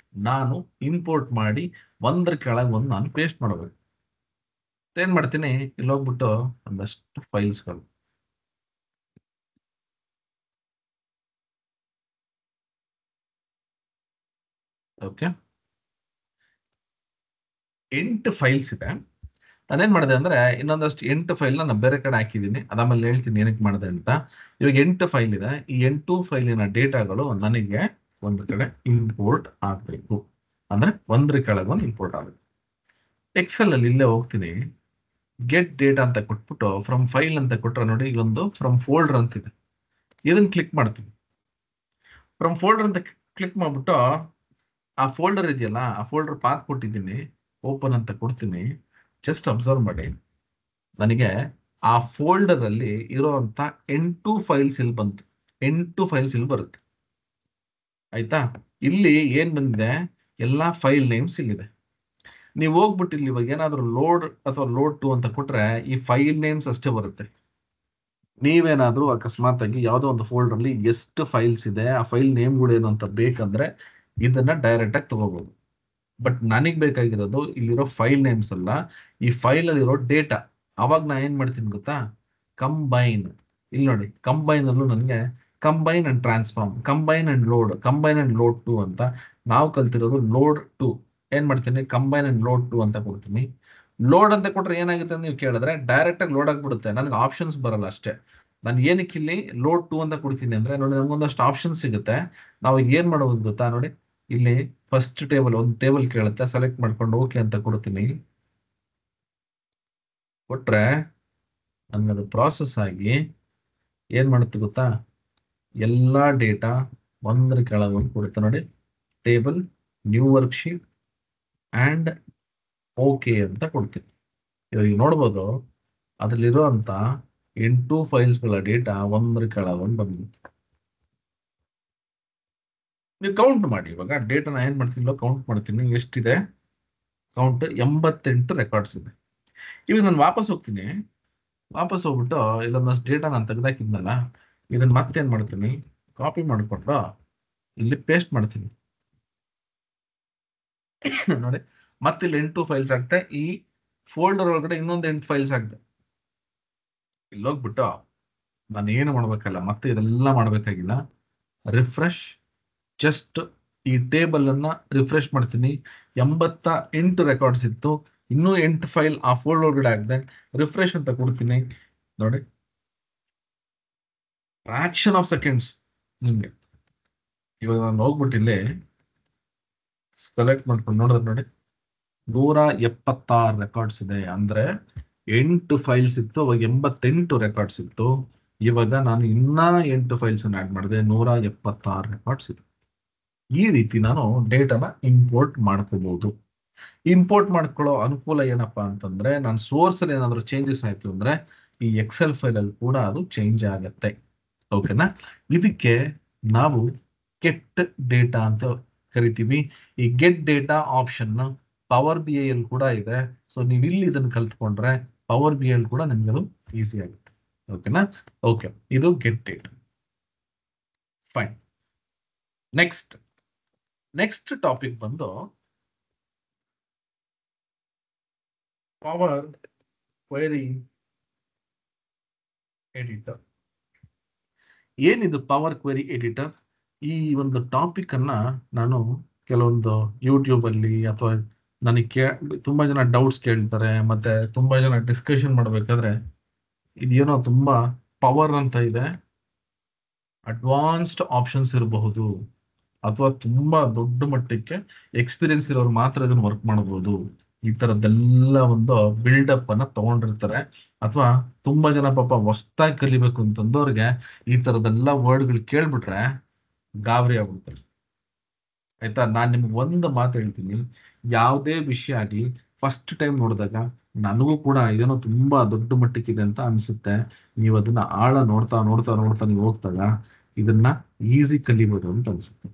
ನಾನು ಇಂಪೋರ್ಟ್ ಮಾಡಿ ಒಂದ್ರ ಕೆಳಗೆ ಒಂದು ನಾನು ಪೇಸ್ಟ್ ಮಾಡಬೇಕು. ಏನ್ ಮಾಡ್ತೀನಿ, ಇಲ್ಲಿ ಹೋಗ್ಬಿಟ್ಟು ಒಂದಷ್ಟು ಫೈಲ್ಸ್ಗಳು, ಓಕೆ 8 ಫೈಲ್ಸ್ ಇದೆ. ನಾನೇನ್ ಮಾಡಿದೆ ಅಂದ್ರೆ ಇನ್ನೊಂದಷ್ಟು 8 ಫೈಲ್ ನಾನು ಬೇರೆ ಕಡೆ ಹಾಕಿದ್ದೀನಿ, ಅದಾದ್ಮೇಲೆ ಹೇಳ್ತೀನಿ ಏನಕ್ಕೆ ಮಾಡಿದೆ ಅಂತ. ಇವಾಗ 8 ಫೈಲ್ ಇದೆ. ಈ 8 ಫೈಲಿನ ಡೇಟಾಗಳು ನನಗೆ ಒಂದು ಕಡೆ ಇಂಪೋರ್ಟ್ ಆಗ್ಬೇಕು. ಅಂದ್ರೆ ಒಂದ್ರ ಕೆಳಗೆ ಒಂದು ಇಂಪೋರ್ಟ್ ಆಗಬೇಕು. ಎಕ್ಸೆಲ್ ಅಲ್ಲಿ ಇಲ್ಲೇ ಹೋಗ್ತೀನಿ, ಗೆಟ್ ಡೇಟಾ ಅಂತ ಕೊಟ್ಬಿಟ್ಟು ಫ್ರಮ್ ಫೈಲ್ ಅಂತ ಕೊಟ್ರೆ ನೋಡಿ, ಇಲ್ಲೊಂದು ಫ್ರಮ್ ಫೋಲ್ಡರ್ ಅಂತಿದೆ, ಇದನ್ನ ಕ್ಲಿಕ್ ಮಾಡ್ತೀನಿ. ಫ್ರಮ್ ಫೋಲ್ಡರ್ ಅಂತ ಕ್ಲಿಕ್ ಮಾಡ್ಬಿಟ್ಟು ಆ ಫೋಲ್ಡರ್ ಇದೆಯಲ್ಲ, ಆ ಫೋಲ್ಡರ್ ಪಾತ್ ಕೊಟ್ಟಿದ್ದೀನಿ, ಓಪನ್ ಅಂತ ಕೊಡ್ತೀನಿ. ಜಸ್ಟ್ ಅಬ್ಸರ್ವ್ ಮಾಡಿ, ನನಗೆ ಆ ಫೋಲ್ಡರ್ ಅಲ್ಲಿ ಇರುವಂತ 8 ಫೈಲ್ಸ್ ಇಲ್ಲಿ ಬಂತು. 8 ಫೈಲ್ಸ್ ಇಲ್ಲಿ ಬರುತ್ತೆ, ಆಯ್ತಾ? ಇಲ್ಲಿ ಏನ್ ಬಂದಿದೆ, ಎಲ್ಲಾ ಫೈಲ್ ನೇಮ್ಸ್ ಇಲ್ಲಿದೆ. ನೀವು ಹೋಗ್ಬಿಟ್ಟು ಇಲ್ಲಿ ಇವಾಗ ಏನಾದ್ರು ಲೋಡ್ ಅಥವಾ ಲೋಡ್ ಟು ಅಂತ ಕೊಟ್ರೆ ಈ ಫೈಲ್ ನೇಮ್ಸ್ ಅಷ್ಟೇ ಬರುತ್ತೆ. ನೀವೇನಾದ್ರೂ ಅಕಸ್ಮಾತ್ ಆಗಿ ಯಾವ್ದೋ ಒಂದು ಫೋಲ್ಡರ್ ಅಲ್ಲಿ ಎಷ್ಟು ಫೈಲ್ಸ್ ಇದೆ, ಆ ಫೈಲ್ ನೇಮ್ಗಳು ಏನು ಅಂತ ಬೇಕಂದ್ರೆ ಇದನ್ನ ಡೈರೆಕ್ಟ್ ಆಗಿ ತಗೋಬಹುದು. ಬಟ್ ನನಗ್ ಬೇಕಾಗಿರೋದು ಇಲ್ಲಿರೋ ಫೈಲ್ ನೇಮ್ಸ್ ಅಲ್ಲ, ಈ ಫೈಲ್ ಅಲ್ಲಿ ಇರೋ ಡೇಟಾ. ಅವಾಗ ನಾ ಏನ್ ಮಾಡ್ತೀನಿ ಗೊತ್ತಾ, ಕಂಬೈನ್. ಇಲ್ಲಿ ನೋಡಿ, ಕಂಬೈನ್ ಅಲ್ಲೂ ನನಗೆ combine and transform, combine and load to ಅಂತ ನಾವು ಕಲ್ತಿರೋದು ಲೋಡ್ ಟು. ಏನ್ ಮಾಡ್ತೀನಿ, ಕಂಬೈನ್ ಅಂಡ್ ಲೋಡ್ ಟು ಅಂತ ಕೊಡ್ತೀನಿ. ಲೋಡ್ ಅಂತ ಕೊಟ್ರೆ ಏನಾಗುತ್ತೆ ಅಂತ ನೀವು ಕೇಳಿದ್ರೆ ಡೈರೆಕ್ಟ್ ಆಗಿ ಲೋಡ್ ಆಗ್ಬಿಡುತ್ತೆ, ನನಗೆ ಆಪ್ಷನ್ಸ್ ಬರಲ್ಲ ಅಷ್ಟೇ. ನಾನು ಏನಕ್ಕೆ ಇಲ್ಲಿ ಲೋಡ್ ಟು ಅಂತ ಕೊಡ್ತೀನಿ ಅಂದ್ರೆ ನೋಡಿ, ನಮ್ಗೊಂದಷ್ಟು ಆಪ್ಷನ್ಸ್ ಸಿಗುತ್ತೆ. ನಾವು ಏನ್ ಮಾಡಬಹುದು ಗೊತ್ತಾ, ನೋಡಿ ಇಲ್ಲಿ ಫಸ್ಟ್ ಟೇಬಲ್ ಒಂದು ಟೇಬಲ್ ಕೇಳುತ್ತೆ, ಸೆಲೆಕ್ಟ್ ಮಾಡ್ಕೊಂಡು ಓಕೆ ಅಂತ ಕೊಡ್ತೀನಿ. ಕೊಟ್ರೆ ನನ್ಗದು ಪ್ರಾಸೆಸ್ ಆಗಿ ಏನ್ ಮಾಡುತ್ತೆ ಗೊತ್ತಾ, ಎಲ್ಲಾ ಡೇಟಾ ಒಂದ್ರ ಕೆಳಗೊಂಡು ಕೊಡುತ್ತೆ ನೋಡಿ. Table, new worksheet and okay ಅಂತ ಕೊಡ್ತೀನಿ. ಇವಾಗ ನೋಡ್ಬೋದು ಅದ್ರಲ್ಲಿರುವಂತ 8 ಫೈಲ್ಸ್ಗಳ ಡೇಟಾ ಒಂದ್ರ ಕೆಳಗೊಂಡು ಬಂದಿತ್ತು. ನೀವು ಕೌಂಟ್ ಮಾಡಿ. ಇವಾಗ ಡೇಟಾನ ಏನ್ ಮಾಡ್ತೀನಿ, ಕೌಂಟ್ ಮಾಡ್ತೀನಿ. ಎಷ್ಟಿದೆ ಕೌಂಟ್? 88 ರೆಕಾರ್ಡ್ಸ್ ಇದೆ. ಇವಾಗ ನಾನು ವಾಪಸ್ ಹೋಗ್ತೀನಿ. ವಾಪಸ್ ಹೋಗ್ಬಿಟ್ಟು ಇಲ್ಲೊಂದಷ್ಟು ಡೇಟಾ ನಾನು ತೆಗೆದಾಕಿದ್ನಲ್ಲ, ಇದನ್ನ ಮತ್ತೇನ್ ಮಾಡ್ತೀನಿ, ಕಾಪಿ ಮಾಡಿಕೊಂಡು ಇಲ್ಲಿ ಪೇಸ್ಟ್ ಮಾಡ್ತೀನಿ ನೋಡಿ. ಮತ್ತೆ ಇಲ್ಲಿ 8 ಫೈಲ್ಸ್ ಆಗ್ತೆ. ಈ ಫೋಲ್ಡರ್ ಒಳಗಡೆ ಇನ್ನೊಂದು 8 ಫೈಲ್ಸ್ ಆಗ್ತೆ. ಇಲ್ಲಿ ಹೋಗ್ಬಿಟ್ಟು ನಾನು ಏನು ಮಾಡ್ಬೇಕಲ್ಲ, ಮತ್ತೆ ಇದೆಲ್ಲ ಮಾಡ್ಬೇಕಾಗಿಲ್ಲ. ರಿಫ್ರೆಶ್, ಜಸ್ಟ್ ಈ ಟೇಬಲ್ ಅನ್ನ ರಿಫ್ರೆಶ್ ಮಾಡ್ತೀನಿ. 88 ರೆಕಾರ್ಡ್ಸ್ ಇತ್ತು, ಇನ್ನೂ 8 ಫೈಲ್ ಆ ಫೋಲ್ಡರ್ ಒಳಗಡೆ ಆಗಿದೆ. ರಿಫ್ರೆಶ್ ಅಂತ ಕೊಡ್ತೀನಿ ನೋಡಿ. ಫ್ರಾಕ್ಷನ್ ಆಫ್ ಸೆಕೆಂಡ್ಸ್ ನಿಮ್ಗೆ. ಇವಾಗ ನಾನು ಹೋಗ್ಬಿಟ್ಟು ಇಲ್ಲಿ ಸೆಲೆಕ್ಟ್ ಮಾಡ್ಕೊಂಡು ನೋಡಿದ್ರೆ ನೋಡಿ, 176 ರೆಕಾರ್ಡ್ಸ್ ಇದೆ. ಅಂದ್ರೆ 8 ಫೈಲ್ಸ್ ಇತ್ತು, ಅವಾಗ 88 ರೆಕಾರ್ಡ್ಸ್ ಇತ್ತು. ಇವಾಗ ನಾನು ಇನ್ನ 8 ಫೈಲ್ಸ್ ಅನ್ನು ಆಡ್ ಮಾಡಿದೆ, 176 ರೆಕಾರ್ಡ್ಸ್ ಇದೆ. ಈ ರೀತಿ ನಾನು ಡೇಟಾನ ಇಂಪೋರ್ಟ್ ಮಾಡ್ಕೋಬಹುದು. ಇಂಪೋರ್ಟ್ ಮಾಡ್ಕೊಳ್ಳೋ ಅನುಕೂಲ ಏನಪ್ಪಾ ಅಂತಂದ್ರೆ, ನಾನು ಸೋರ್ಸ್ ಅಲ್ಲಿ ಏನಾದ್ರು ಚೇಂಜಸ್ ಆಯ್ತು ಅಂದ್ರೆ ಈ ಎಕ್ಸೆಲ್ ಫೈಲ್ ಅಲ್ಲಿ ಕೂಡ ಅದು ಚೇಂಜ್ ಆಗತ್ತೆ. ಓಕೆನಾ? ಇದಕ್ಕೆ ನಾವು ಗೆಟ್ ಡೇಟಾ ಅಂತ ಕರಿತೀವಿ. ಈ get data option power B I ಅಲ್ಲಿ ಕೂಡ ಇದೆ. ಸೊ ನೀವು ಇಲ್ಲಿ ಇದನ್ನು ಕಲ್ತ್ಕೊಂಡ್ರೆ ಪವರ್ ಬಿ ಐ ಅಲ್ಲಿ ಕೂಡ ನಿಮ್ಗೆ ಅದು ಈಸಿ ಆಗುತ್ತೆ. ಓಕೆನಾ? ಓಕೆ, ಇದು get data. Fine. Next topic ಬಂದು ಪವರ್ ಕ್ವೆರಿ ಎಡಿಟರ್. ಏನಿದು ಪವರ್ ಕ್ವೆರಿ ಎಡಿಟರ್? ಈ ಒಂದು ಟಾಪಿಕ್ ಅನ್ನ ನಾನು ಕೆಲವೊಂದು ಯೂಟ್ಯೂಬ್ ಅಲ್ಲಿ ಅಥವಾ ನನಗೆ ತುಂಬಾ ಜನ ಡೌಟ್ಸ್ ಕೇಳ್ತಾರೆ, ಮತ್ತೆ ತುಂಬಾ ಜನ ಡಿಸ್ಕಷನ್ ಮಾಡ್ಬೇಕಾದ್ರೆ ಇದೇನೋ ತುಂಬಾ ಪವರ್ ಅಂತ ಇದೆ, ಅಡ್ವಾನ್ಸ್ಡ್ ಆಪ್ಷನ್ಸ್ ಇರಬಹುದು, ಅಥವಾ ತುಂಬಾ ದೊಡ್ಡ ಮಟ್ಟಕ್ಕೆ ಎಕ್ಸ್ಪೀರಿಯನ್ಸ್ ಇರೋರು ಮಾತ್ರ ಇದನ್ನ ವರ್ಕ್ ಮಾಡಬಹುದು, ಈ ತರದ್ದೆಲ್ಲ ಒಂದು ಬಿಲ್ಡಪ್ ಅನ್ನ ತಗೊಂಡಿರ್ತಾರೆ. ಅಥವಾ ತುಂಬಾ ಜನ ಪಾಪ ಹೊಸ್ದಾಗಿ ಕಲಿಬೇಕು ಅಂತಂದವ್ರಿಗೆ ಈ ತರದೆಲ್ಲ ವರ್ಡ್ಗಳು ಕೇಳ್ಬಿಟ್ರೆ ಗಾಬರಿ ಆಗ್ಬಿಡ್ತಾರೆ. ಆಯ್ತಾ? ನಾನ್ ನಿಮ್ಗೆ ಒಂದು ಮಾತು ಹೇಳ್ತೀನಿ, ಯಾವುದೇ ವಿಷಯ ಆಗ್ಲಿ ಫಸ್ಟ್ ಟೈಮ್ ನೋಡಿದಾಗ ನನಗೂ ಕೂಡ ಇದೇನೋ ತುಂಬಾ ದೊಡ್ಡ ಮಟ್ಟಕ್ಕಿದೆ ಅಂತ ಅನ್ಸುತ್ತೆ. ನೀವು ಅದನ್ನ ಆಳ ನೋಡ್ತಾ ನೋಡ್ತಾ ನೋಡ್ತಾ ನೀವು ಹೋಗ್ತಾಗ ಇದನ್ನ ಈಸಿ ಕಲಿಬೋದು ಅಂತ ಅನ್ಸುತ್ತೆ.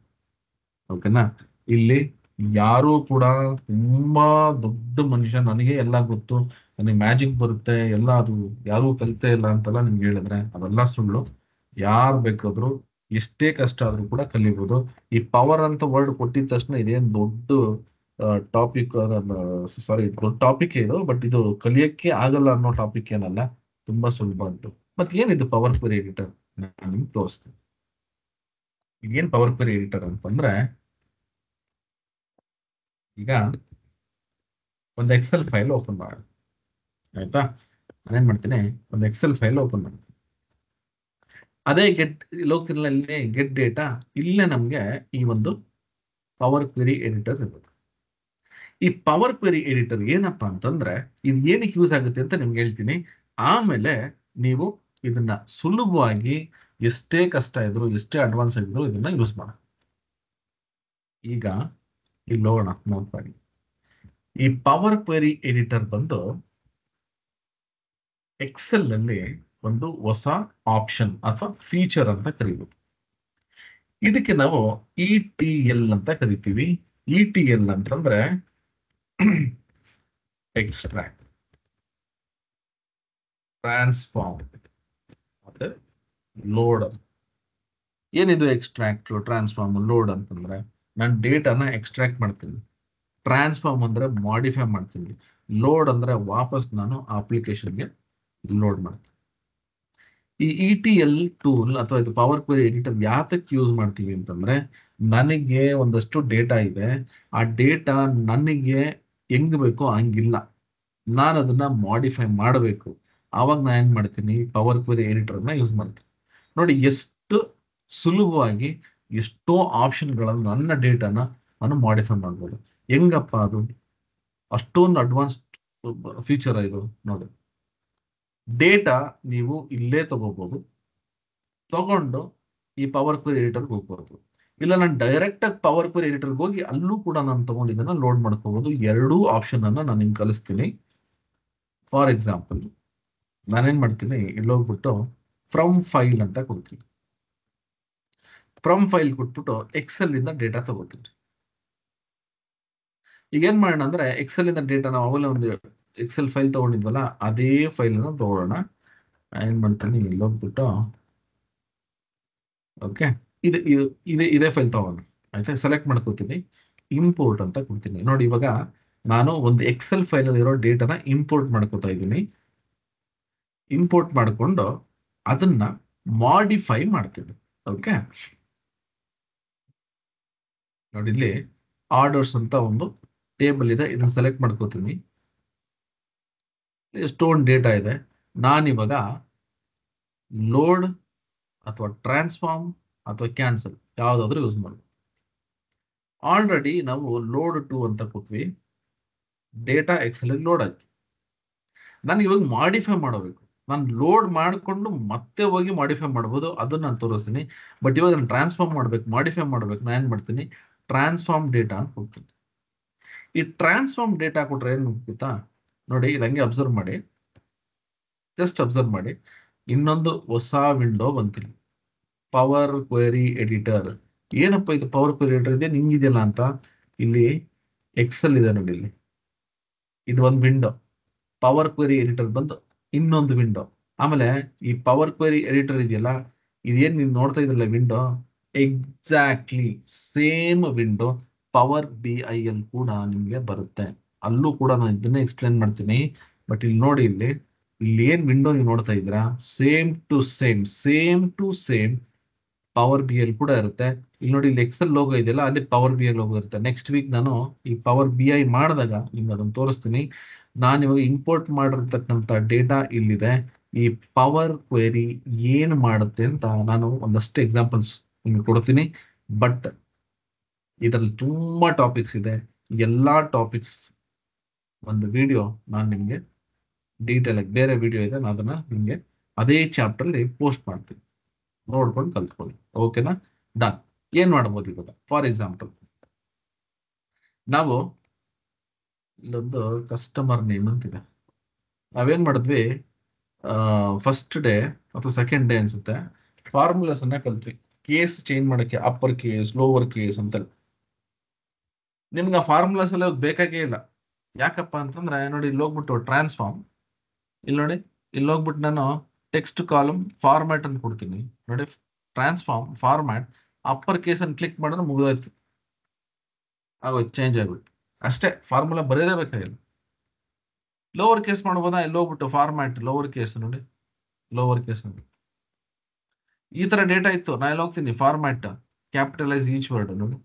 ಓಕೆನಾ? ಇಲ್ಲಿ ಯಾರು ಕೂಡ ತುಂಬಾ ದೊಡ್ಡ ಮನುಷ್ಯ, ನನಗೆ ಎಲ್ಲ ಗೊತ್ತು, ನನಗೆ ಮ್ಯಾಜಿಕ್ ಬರುತ್ತೆ ಎಲ್ಲ, ಅದು ಯಾರು ಕಲಿತೇ ಇಲ್ಲ ಅಂತೆಲ್ಲ ನಿಮ್ಗೆ ಹೇಳಿದ್ರೆ ಅದೆಲ್ಲ ಸುಳ್ಳು. ಯಾರು ಬೇಕಾದ್ರು ಎಷ್ಟೇ ಕಷ್ಟ ಆದ್ರೂ ಕೂಡ ಕಲಿಬಹುದು. ಈ ಪವರ್ ಅಂತ ವರ್ಡ್ ಕೊಟ್ಟಿದ ತಕ್ಷಣ ಇದೇನ್ ದೊಡ್ಡ ಟಾಪಿಕ್, ಸಾರಿ ದೊಡ್ಡ ಟಾಪಿಕ್ ಇದು, ಬಟ್ ಇದು ಕಲಿಯಕ್ಕೆ ಆಗಲ್ಲ ಅನ್ನೋ ಟಾಪಿಕ್ ಏನಲ್ಲ, ತುಂಬಾ ಸುಲಭ ಅಂತ. ಮತ್ತೆ ಏನಿದು ಪವರ್ ಕ್ವೆರಿ ಎಡಿಟರ್? ನಾನು ನಿಮ್ಗೆ ತೋರಿಸ್ತೀನಿ. ಇದೇನ್ ಪವರ್ ಕ್ವೆರಿ ಎಡಿಟರ್ ಅಂತಂದ್ರೆ, ಈಗ ಒಂದು ಎಕ್ಸೆಲ್ ಫೈಲ್ ಓಪನ್ ಮಾಡಿ. ಆಯ್ತಾ? ನಾನೇನ್ ಮಾಡ್ತೀನಿ, ಒಂದು ಎಕ್ಸೆಲ್ ಫೈಲ್ ಓಪನ್ ಮಾಡ್ತೀನಿ. ಅದೇ ಹೋಗ್ತಿರಲ್ಲ ಇಲ್ಲಿ ಗೆಟ್ ಡೇಟಾ, ಇಲ್ಲೇ ನಮ್ಗೆ ಈ ಒಂದು ಪವರ್ ಕ್ವೆರಿ ಎಡಿಟರ್ ಇರುತ್ತೆ. ಈ ಪವರ್ ಕ್ವೆರಿ ಎಡಿಟರ್ ಏನಪ್ಪಾ ಅಂತಂದ್ರೆ, ಇದು ಏನಕ್ಕೆ ಯೂಸ್ ಆಗುತ್ತೆ ಅಂತ ನಿಮ್ಗೆ ಹೇಳ್ತೀನಿ. ಆಮೇಲೆ ನೀವು ಇದನ್ನ ಸುಲಭವಾಗಿ ಎಷ್ಟೇ ಕಷ್ಟ ಇದ್ರು ಎಷ್ಟೇ ಅಡ್ವಾನ್ಸ್ ಆಗಿದ್ರು ಇದನ್ನ ಯೂಸ್ ಮಾಡಿ. ಈಗ ಇಲ್ಲಿ ನೋಡೋಣ, ನೋಡ್ಕೊಳ್ಳಿ. ಈ ಪವರ್ ಕ್ವೆರಿ ಎಡಿಟರ್ ಬಂದು ಎಕ್ಸೆಲ್ ಅಲ್ಲಿ ಒಂದು ಹೊಸ ಆಪ್ಷನ್ ಅಥವಾ ಫೀಚರ್ ಅಂತ ಕರೀಬಹುದು. ಇದಕ್ಕೆ ನಾವು ETL ಅಂತ ಕರಿತೀವಿ. ETL ಅಂತಂದ್ರೆ ಎಕ್ಸ್ಟ್ರಾಕ್ಟ್, ಟ್ರಾನ್ಸ್ಫಾರ್ಮ್ ಮತ್ತೆ ಲೋಡ್. ಏನಿದು ಎಕ್ಸ್ಟ್ರಾಕ್ಟ್, ಟ್ರಾನ್ಸ್ಫಾರ್ಮ್, ಲೋಡ್ ಅಂತಂದ್ರೆ ನಾನು ಡೇಟಾನ ಎಕ್ಸ್ಟ್ರಾಕ್ಟ್ ಮಾಡ್ತೀನಿ, ಟ್ರಾನ್ಸ್ಫಾರ್ಮ್ ಅಂದ್ರೆ ಮಾಡಿಫೈ ಮಾಡ್ತೀನಿ, ಲೋಡ್ ಅಂದ್ರೆ ವಾಪಸ್ ನಾನು ಅಪ್ಲಿಕೇಶನ್ಗೆ ಲೋಡ್ ಮಾಡ್ತೀನಿ. ಈ ETL ಟೂಲ್ ಅಥವಾ ಇದು ಪವರ್ ಕ್ವೆರಿ ಎಡಿಟರ್ ಯಾತಕ್ಕೆ ಯೂಸ್ ಮಾಡ್ತೀವಿ ಅಂತಂದ್ರೆ, ನನಗೆ ಒಂದಷ್ಟು ಡೇಟಾ ಇದೆ, ಆ ಡೇಟಾ ನನಗೆ ಹೆಂಗ್ ಬೇಕೋ ಹಂಗಿಲ್ಲ, ನಾನು ಅದನ್ನ ಮಾಡಿಫೈ ಮಾಡಬೇಕು. ಆವಾಗ ನಾನು ಏನ್ ಮಾಡ್ತೀನಿ, ಪವರ್ ಕ್ವೆರಿ ಎಡಿಟರ್ನ ಯೂಸ್ ಮಾಡ್ತೀನಿ. ನೋಡಿ ಎಷ್ಟು ಸುಲಭವಾಗಿ ಎಷ್ಟೋ ಆಪ್ಷನ್ಗಳನ್ನು ನನ್ನ ಡೇಟಾನ ನಾನು ಮಾಡಿಫೈ ಮಾಡ್ಬೋದು. ಹೆಂಗಪ್ಪ ಅದು? ಅಷ್ಟೊಂದು ಅಡ್ವಾನ್ಸ್ಡ್ ಫೀಚರ್ ಇದು ನೋಡಿ. ಡೇಟಾ ನೀವು ಇಲ್ಲೇ ತಗೋಬಹುದು, ತಗೊಂಡು ಈ ಪವರ್ ಕ್ವೆರಿ ಎಡಿಟರ್ಗೆ ಹೋಗ್ಬೋದು. ಇಲ್ಲ ನಾನು ಡೈರೆಕ್ಟ್ ಆಗಿ ಪವರ್ ಕ್ವೆರಿ ಎಡಿಟರ್ಗೆ ಹೋಗಿ ಅಲ್ಲೂ ಕೂಡ ನಾನು ತಗೊಂಡಿದ್ದನ್ನ ಲೋಡ್ ಮಾಡ್ಕೋಬಹುದು. ಎರಡೂ ಆಪ್ಷನ್ ಅನ್ನ ನಾನು ನಿಮ್ಗೆ ಕಲಿಸ್ತೀನಿ. ಫಾರ್ ಎಕ್ಸಾಂಪಲ್ ನಾನೇನ್ ಮಾಡ್ತೀನಿ, ಇಲ್ಲಿ ಹೋಗ್ಬಿಟ್ಟು ಫ್ರಮ್ ಫೈಲ್ ಅಂತ ಕೊಡ್ತೀನಿ. ಫ್ರಮ್ ಫೈಲ್ ಕೊಟ್ಬಿಟ್ಟು ಎಕ್ಸೆಲ್ ಇಂದ ಡೇಟಾ ತಗೋತೀನಿ. ಈಗ ಏನ್ ಮಾಡೋಣ ಅಂದ್ರೆ, ಎಕ್ಸೆಲ್ ಇಂದ ಡೇಟಾ ನಾವು ಅವೆಲ್ಲ ಒಂದು ಎಕ್ಸೆಲ್ ಫೈಲ್ ತಗೊಂಡಿದ್ವಲ್ಲ, ಅದೇ ಫೈಲ್ ಅನ್ನ ತಗೊಳ್ಳೋಣ. ಏನ್ ಮಾಡ್ತೀನಿ, ಇಲ್ಲಿ ಹೋಗ್ಬಿಟ್ಟು ಓಕೆ, ಇದೇ ಫೈಲ್ ತಗೋಣ. ಆಯ್ತಾ, ಸೆಲೆಕ್ಟ್ ಮಾಡ್ಕೋತೀನಿ, ಇಂಪೋರ್ಟ್ ಅಂತ ಕೊಡ್ತೀನಿ. ನೋಡಿ, ಇವಾಗ ನಾನು ಒಂದು ಎಕ್ಸೆಲ್ ಫೈಲ್ ಅಲ್ಲಿ ಇರೋ ಡೇಟಾನ ಇಂಪೋರ್ಟ್ ಮಾಡ್ಕೋತಾ ಇದ್ದೀನಿ. ಇಂಪೋರ್ಟ್ ಮಾಡಿಕೊಂಡು ಅದನ್ನ ಮಾಡಿಫೈ ಮಾಡ್ತೀನಿ. ಓಕೆ, ನೋಡಿ ಇಲ್ಲಿ ಆರ್ಡರ್ಸ್ ಅಂತ ಒಂದು ಟೇಬಲ್ ಇದೆ, ಇದನ್ನ ಸೆಲೆಕ್ಟ್ ಮಾಡ್ಕೋತೀನಿ. ಎಷ್ಟೊಂದು ಡೇಟಾ ಇದೆ. ನಾನಿವಾಗ ಲೋಡ್ ಅಥವಾ ಟ್ರಾನ್ಸ್ಫಾರ್ಮ್ ಅಥವಾ ಕ್ಯಾನ್ಸಲ್ ಯಾವ್ದಾದ್ರು ಯೂಸ್ ಮಾಡ್ಬೋದು. ಆಲ್ರೆಡಿ ನಾವು ಲೋಡ್ ಟು ಅಂತ ಕೊಟ್ವಿ, ಡೇಟಾ ಎಕ್ಸೆಲ್ ಲೋಡ್ ಆಯ್ತು. ನಾನು ಇವಾಗ ಮಾಡಿಫೈ ಮಾಡಬೇಕು. ನಾನು ಲೋಡ್ ಮಾಡಿಕೊಂಡು ಮತ್ತೆ ಹೋಗಿ ಮಾಡಿಫೈ ಮಾಡ್ಬೋದು, ಅದನ್ನ ನಾನು ತೋರಿಸ್ತೀನಿ. ಬಟ್ ಇವಾಗ ನಾನು ಟ್ರಾನ್ಸ್ಫಾರ್ಮ್ ಮಾಡ್ಬೇಕು, ಮಾಡಿಫೈ ಮಾಡ್ಬೇಕು, ನಾನು ಏನ್ ಮಾಡ್ತೀನಿ, ಟ್ರಾನ್ಸ್ಫಾರ್ಮ್ ಡೇಟಾ ಅಂತ ಕೊಡ್ತೀನಿ. ಈ ಟ್ರಾನ್ಸ್ಫಾರ್ಮ್ ಡೇಟಾ ಕೊಟ್ರೆ ಏನ್ ಗೊತ್ತಾ, ನೋಡಿ ಇಲ್ಲಿ ಹಂಗೆ ಅಬ್ಸರ್ವ್ ಮಾಡಿ, ಜಸ್ಟ್ ಅಬ್ಸರ್ವ್ ಮಾಡಿ. ಇನ್ನೊಂದು ಹೊಸ ವಿಂಡೋ ಬಂತಿಲ್ಲ, ಪವರ್ ಕ್ವೆರಿ ಎಡಿಟರ್. ಏನಪ್ಪ ಇದು ಪವರ್ ಕ್ವೆರಿ ಎಡಿಟರ್ ಇದೆ ನಿಂಗಿದೆಯಲ್ಲ ಅಂತ. ಇಲ್ಲಿ ಎಕ್ಸೆಲ್ ಇದೆ ನೋಡಿ, ಇಲ್ಲಿ ಇದು ಒಂದು ವಿಂಡೋ. ಪವರ್ ಕ್ವೆರಿ ಎಡಿಟರ್ ಬಂದು ಇನ್ನೊಂದು ವಿಂಡೋ. ಆಮೇಲೆ ಈ ಪವರ್ ಕ್ವೆರಿ ಎಡಿಟರ್ ಇದೆಯಲ್ಲ, ಇದೇನ್ ನೀವು ನೋಡ್ತಾ ಇದ್ರಲ್ಲ window, exactly same window power B I L ಕೂಡ ನಿಮ್ಗೆ ಬರುತ್ತೆ. ಅಲ್ಲೂ ಕೂಡ ನಾನು ಇದನ್ನೇ ಎಕ್ಸ್ಪ್ಲೇನ್ ಮಾಡ್ತೀನಿ. ಬಟ್ ಇಲ್ಲಿ ನೋಡಿ, ಇಲ್ಲಿ ಏನ್ ವಿಂಡೋ ನೀವು ನೋಡ್ತಾ ಇದ್ದೀರಾ, same to same Power B L ಕೂಡ ಇರುತ್ತೆ. ಇಲ್ಲಿ ನೋಡಿ, ಇಲ್ಲಿ ಎಕ್ಸೆಲ್ ಲೋಗೋ ಇದೆಯಲ್ಲ, ಅಲ್ಲಿ ಪವರ್ ಬಿ ಐ ಲೋಗೋ ಇರುತ್ತೆ. ನೆಕ್ಸ್ಟ್ ವೀಕ್ ನಾನು ಈ ಪವರ್ ಬಿ ಐ ಮಾಡಿದಾಗ ನಿಮ್ಗೆ ಅದನ್ನು ತೋರಿಸ್ತೀನಿ. ನಾನು ಇವಾಗ ಇಂಪೋರ್ಟ್ ಮಾಡಿರ್ತಕ್ಕಂಥ ಡೇಟಾ ಇಲ್ಲಿದೆ. ಈ ಪವರ್ ಕ್ವೆರಿ ಏನು ಮಾಡುತ್ತೆ ಅಂತ ನಾನು ಒಂದಷ್ಟು ಎಕ್ಸಾಂಪಲ್ಸ್ ನಿಮ್ಗೆ ಕೊಡ್ತೀನಿ. ಬಟ್ ಇದರಲ್ಲಿ ತುಂಬಾ ಟಾಪಿಕ್ಸ್ ಇದೆ. ಎಲ್ಲಾ ಟಾಪಿಕ್ಸ್ ಒಂದು ವಿಡಿಯೋ ನಾನು ನಿಮ್ಗೆ ಡೀಟೇಲ್ ಆಗಿ, ಬೇರೆ ವಿಡಿಯೋ ಇದೆ, ನಾನು ಅದನ್ನ ನಿಮ್ಗೆ ಅದೇ ಚಾಪ್ಟರ್ ಅಲ್ಲಿ ಪೋಸ್ಟ್ ಮಾಡ್ತೀನಿ, ನೋಡ್ಕೊಂಡು ಕಲ್ತ್ಕೊಳ್ಳಿ. ಓಕೆನಾ? ಡನ್. ಏನ್ ಮಾಡ್ಬೋದು ಇವಾಗ? ಫಾರ್ ಎಕ್ಸಾಂಪಲ್ ನಾವು ಇಲ್ಲೊಂದು ಕಸ್ಟಮರ್ ನೇಮ್ ಅಂತಿದೆ. ನಾವೇನ್ ಮಾಡಿದ್ವಿ, ಫಸ್ಟ್ ಡೇ ಅಥವಾ ಸೆಕೆಂಡ್ ಡೇ ಅನ್ಸುತ್ತೆ, ಫಾರ್ಮುಲಾಸ್ ಅನ್ನ ಕಲ್ತ್ವಿ. ಕೇಸ್ ಚೇಂಜ್ ಮಾಡಕ್ಕೆ ಅಪ್ಪರ್ ಕೇಸ್, ಲೋವರ್ ಕೇಸ್ ಅಂತ. ನಿಮ್ಗೆ ಆ ಫಾರ್ಮುಲಾಸ್ ಎಲ್ಲ ಬೇಕಾಗೇ ಇಲ್ಲ. ಯಾಕಪ್ಪ ಅಂತಂದ್ರೆ ನೋಡಿ, ಇಲ್ಲಿ ಹೋಗ್ಬಿಟ್ಟು ಟ್ರಾನ್ಸ್ಫಾರ್ಮ್, ಇಲ್ಲಿ ನೋಡಿ, ಇಲ್ಲಿ ಹೋಗ್ಬಿಟ್ಟು ನಾನು ಟೆಕ್ಸ್ಟ್ ಕಾಲಮ್ ಫಾರ್ಮ್ಯಾಟ್ ಅಂತ ಕೊಡ್ತೀನಿ. ನೋಡಿ, ಟ್ರಾನ್ಸ್ಫಾರ್ಮ್ ಫಾರ್ಮ್ಯಾಟ್ ಅಪ್ಪರ್ ಕೇಸ್ ಅನ್ನು ಕ್ಲಿಕ್ ಮಾಡಿದ್ರೆ ಮುಗಿದೋಯ್ತು, ಆಗೋಯ್ತು, ಚೇಂಜ್ ಆಗೋಯ್ತು ಅಷ್ಟೇ. ಫಾರ್ಮುಲಾ ಬರೆಯೋದೇ ಬೇಕಾಗಿಲ್ಲ. ಲೋವರ್ ಕೇಸ್ ಮಾಡ್ಬೋದಾ? ಇಲ್ಲಿ ಹೋಗ್ಬಿಟ್ಟು ಫಾರ್ಮ್ಯಾಟ್ ಲೋವರ್ ಕೇಸ್, ನೋಡಿ ಲೋವರ್ ಕೇಸ್ ನೋಡಿ, ಈ ತರ ಡೇಟಾ ಇತ್ತು. ನಾ ಇಲ್ಲಿ ಹೋಗ್ತೀನಿ ಫಾರ್ಮ್ಯಾಟ್ ಕ್ಯಾಪಿಟಲೈಸ್ ಈಚ್ ವರ್ಡ್, ನೋಡಿ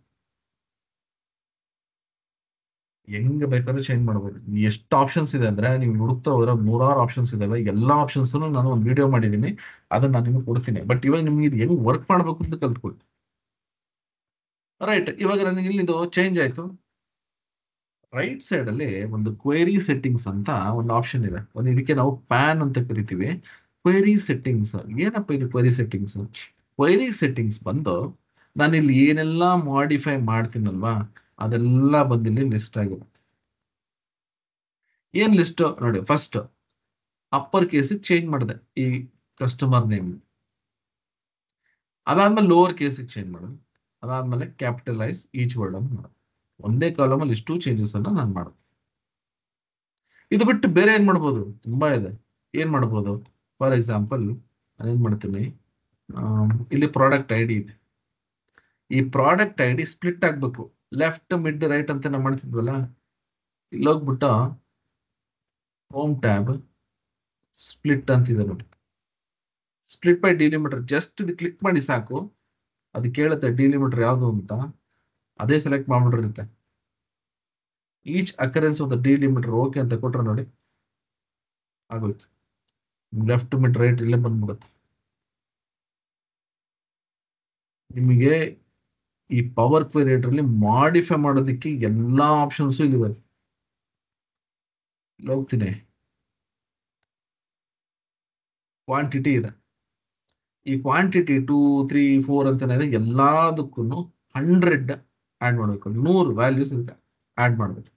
ಹೆಂಗ್ ಬೇಕಾದ್ರೂ ಚೇಂಜ್ ಮಾಡ್ಬೋದು. ಎಷ್ಟು ಆಪ್ಷನ್ಸ್ ಇದೆ ಅಂದ್ರೆ, ನೀವು ಹುಡುಕ್ತಾ ಹೋದ್ರೆ 100 ಆಪ್ಷನ್ಸ್ ಇದಾವೆ. ಎಲ್ಲಾ ಆಪ್ಷನ್ಸ್ ನಾನು ಒಂದು ವಿಡಿಯೋ ಮಾಡಿದ್ದೀನಿ, ಅದನ್ನ ನಾನು ನಿಮ್ಗೆ ಕೊಡ್ತೀನಿ. ಬಟ್ ಇವಾಗ ನಿಮ್ಗೆ ಇದು ಹೆಂಗ್ ವರ್ಕ್ ಮಾಡ್ಬೇಕು ಅಂತ ಕಲ್ತ್ಕೊಳ್ಳಿ. ರೈಟ್, ಇವಾಗ ನನಗೆ ಇಲ್ಲಿದು ಚೇಂಜ್ ಆಯ್ತು. ರೈಟ್ ಸೈಡ್ ಅಲ್ಲಿ ಒಂದು ಕ್ವೆರಿ ಸೆಟ್ಟಿಂಗ್ಸ್ ಅಂತ ಒಂದು ಆಪ್ಷನ್ ಇದೆ. ಒಂದು ಇದಕ್ಕೆ ನಾವು ಪ್ಯಾನ್ ಅಂತ ಕರಿತೀವಿ. ಕ್ವೆರಿ ಸೆಟ್ಟಿಂಗ್ಸ್, ಏನಪ್ಪ ಇದು ಕ್ವೆರಿ ಸೆಟ್ಟಿಂಗ್ಸ್? ಕ್ವೆರಿ ಸೆಟ್ಟಿಂಗ್ಸ್ ಬಂದು ನಾನು ಇಲ್ಲಿ ಏನೆಲ್ಲ ಮಾಡಿಫೈ ಮಾಡ್ತೀನಲ್ವಾ, ಅದೆಲ್ಲ ಬಂದಿಲ್ಲಿ ಲಿಸ್ಟ್ ಆಗಿರುತ್ತೆ. ಏನ್ ಲಿಸ್ಟ್ ನೋಡಿ, ಫಸ್ಟ್ ಅಪ್ಪರ್ ಕೇಸ್ ಚೇಂಜ್ ಮಾಡಿದೆ ಈ ಕಸ್ಟಮರ್ ನೇಮ್. ಅದಾದ್ಮೇಲೆ ಲೋವರ್ ಕೇಸ್ ಚೇಂಜ್ ಮಾಡೋದು. ಅದಾದ್ಮೇಲೆ ಕ್ಯಾಪಿಟಲೈಸ್ ಈಚ್ ವರ್ಡ್ ಅಂತ ಮಾಡೋದು. ಒಂದೇ ಕಾಲಮ್ ಅಲ್ಲಿ ಇಷ್ಟು ಚೇಂಜಸ್ ಅನ್ನ ನಾನು ಮಾಡೋದು. ಇದು ಬಿಟ್ಟು ಬೇರೆ ಏನ್ ಮಾಡ್ಬೋದು? ತುಂಬಾ ಇದೆ. ಏನ್ ಮಾಡ್ಬೋದು? ಫಾರ್ ಎಕ್ಸಾಂಪಲ್ ನಾನು ಏನ್ ಮಾಡ್ತೀನಿ, ಇಲ್ಲಿ ಪ್ರಾಡಕ್ಟ್ ಐ ಡಿ ಇದೆ. ಈ ಪ್ರಾಡಕ್ಟ್ ಐ ಡಿ ಸ್ಪ್ಲಿಟ್ ಆಗ್ಬೇಕು, ಲೆಫ್ಟ್ ಮಿಡ್ ರೈಟ್ ಅಂತ ನಾವು ಮಾಡ್ತಿದ್ವಲ್ಲ. ಇಲ್ಲಿ ಹೋಗ್ಬಿಟ್ಟು ಹೋಮ್ ಟ್ಯಾಬ್ ಸ್ಪ್ಲಿಟ್ ಅಂತಿದೆ ನೋಡಿ, ಸ್ಪ್ಲಿಟ್ ಬೈ ಡಿಲಿಮಿಟರ್. ಜಸ್ಟ್ ಇದು ಕ್ಲಿಕ್ ಮಾಡಿ ಸಾಕು, ಅದು ಕೇಳುತ್ತೆ ಡಿಲಿಮಿಟರ್ ಯಾವುದು ಅಂತ. ಅದೇ ಸೆಲೆಕ್ಟ್ ಮಾಡ್ಬಿಟ್ಟಿರುತ್ತೆ. Each occurrence of the delimiter okay ಅಂತ ಕೊಟ್ರೆ ನೋಡಿ, ಆಗೋಯ್ತು. ಲೆಫ್ಟ್ ಮಿಡ್ ರೈಟ್ ಇಲ್ಲೇ ಬಂದ್ಬಿಡುತ್ತೆ. ನಿಮಗೆ ಈ ಪವರ್ ಕ್ವೆರಿ ಎಡಿಟರ್ ಮಾಡಿಫೈ ಮಾಡೋದಕ್ಕೆ ಎಲ್ಲಾ ಆಪ್ಷನ್ಸ್ ಇಲ್ಲಿವೆ. ಹೋಗ್ತೀನಿ, ಕ್ವಾಂಟಿಟಿ ಇದೆ. ಈ ಕ್ವಾಂಟಿಟಿ 2, 3, 4 ಅಂತ ಎಲ್ಲದಕ್ಕೂ 100 ಆಡ್ ಮಾಡಬೇಕು. 100 ವ್ಯಾಲ್ಯೂಸ್ ಆಡ್ ಮಾಡಬೇಕು.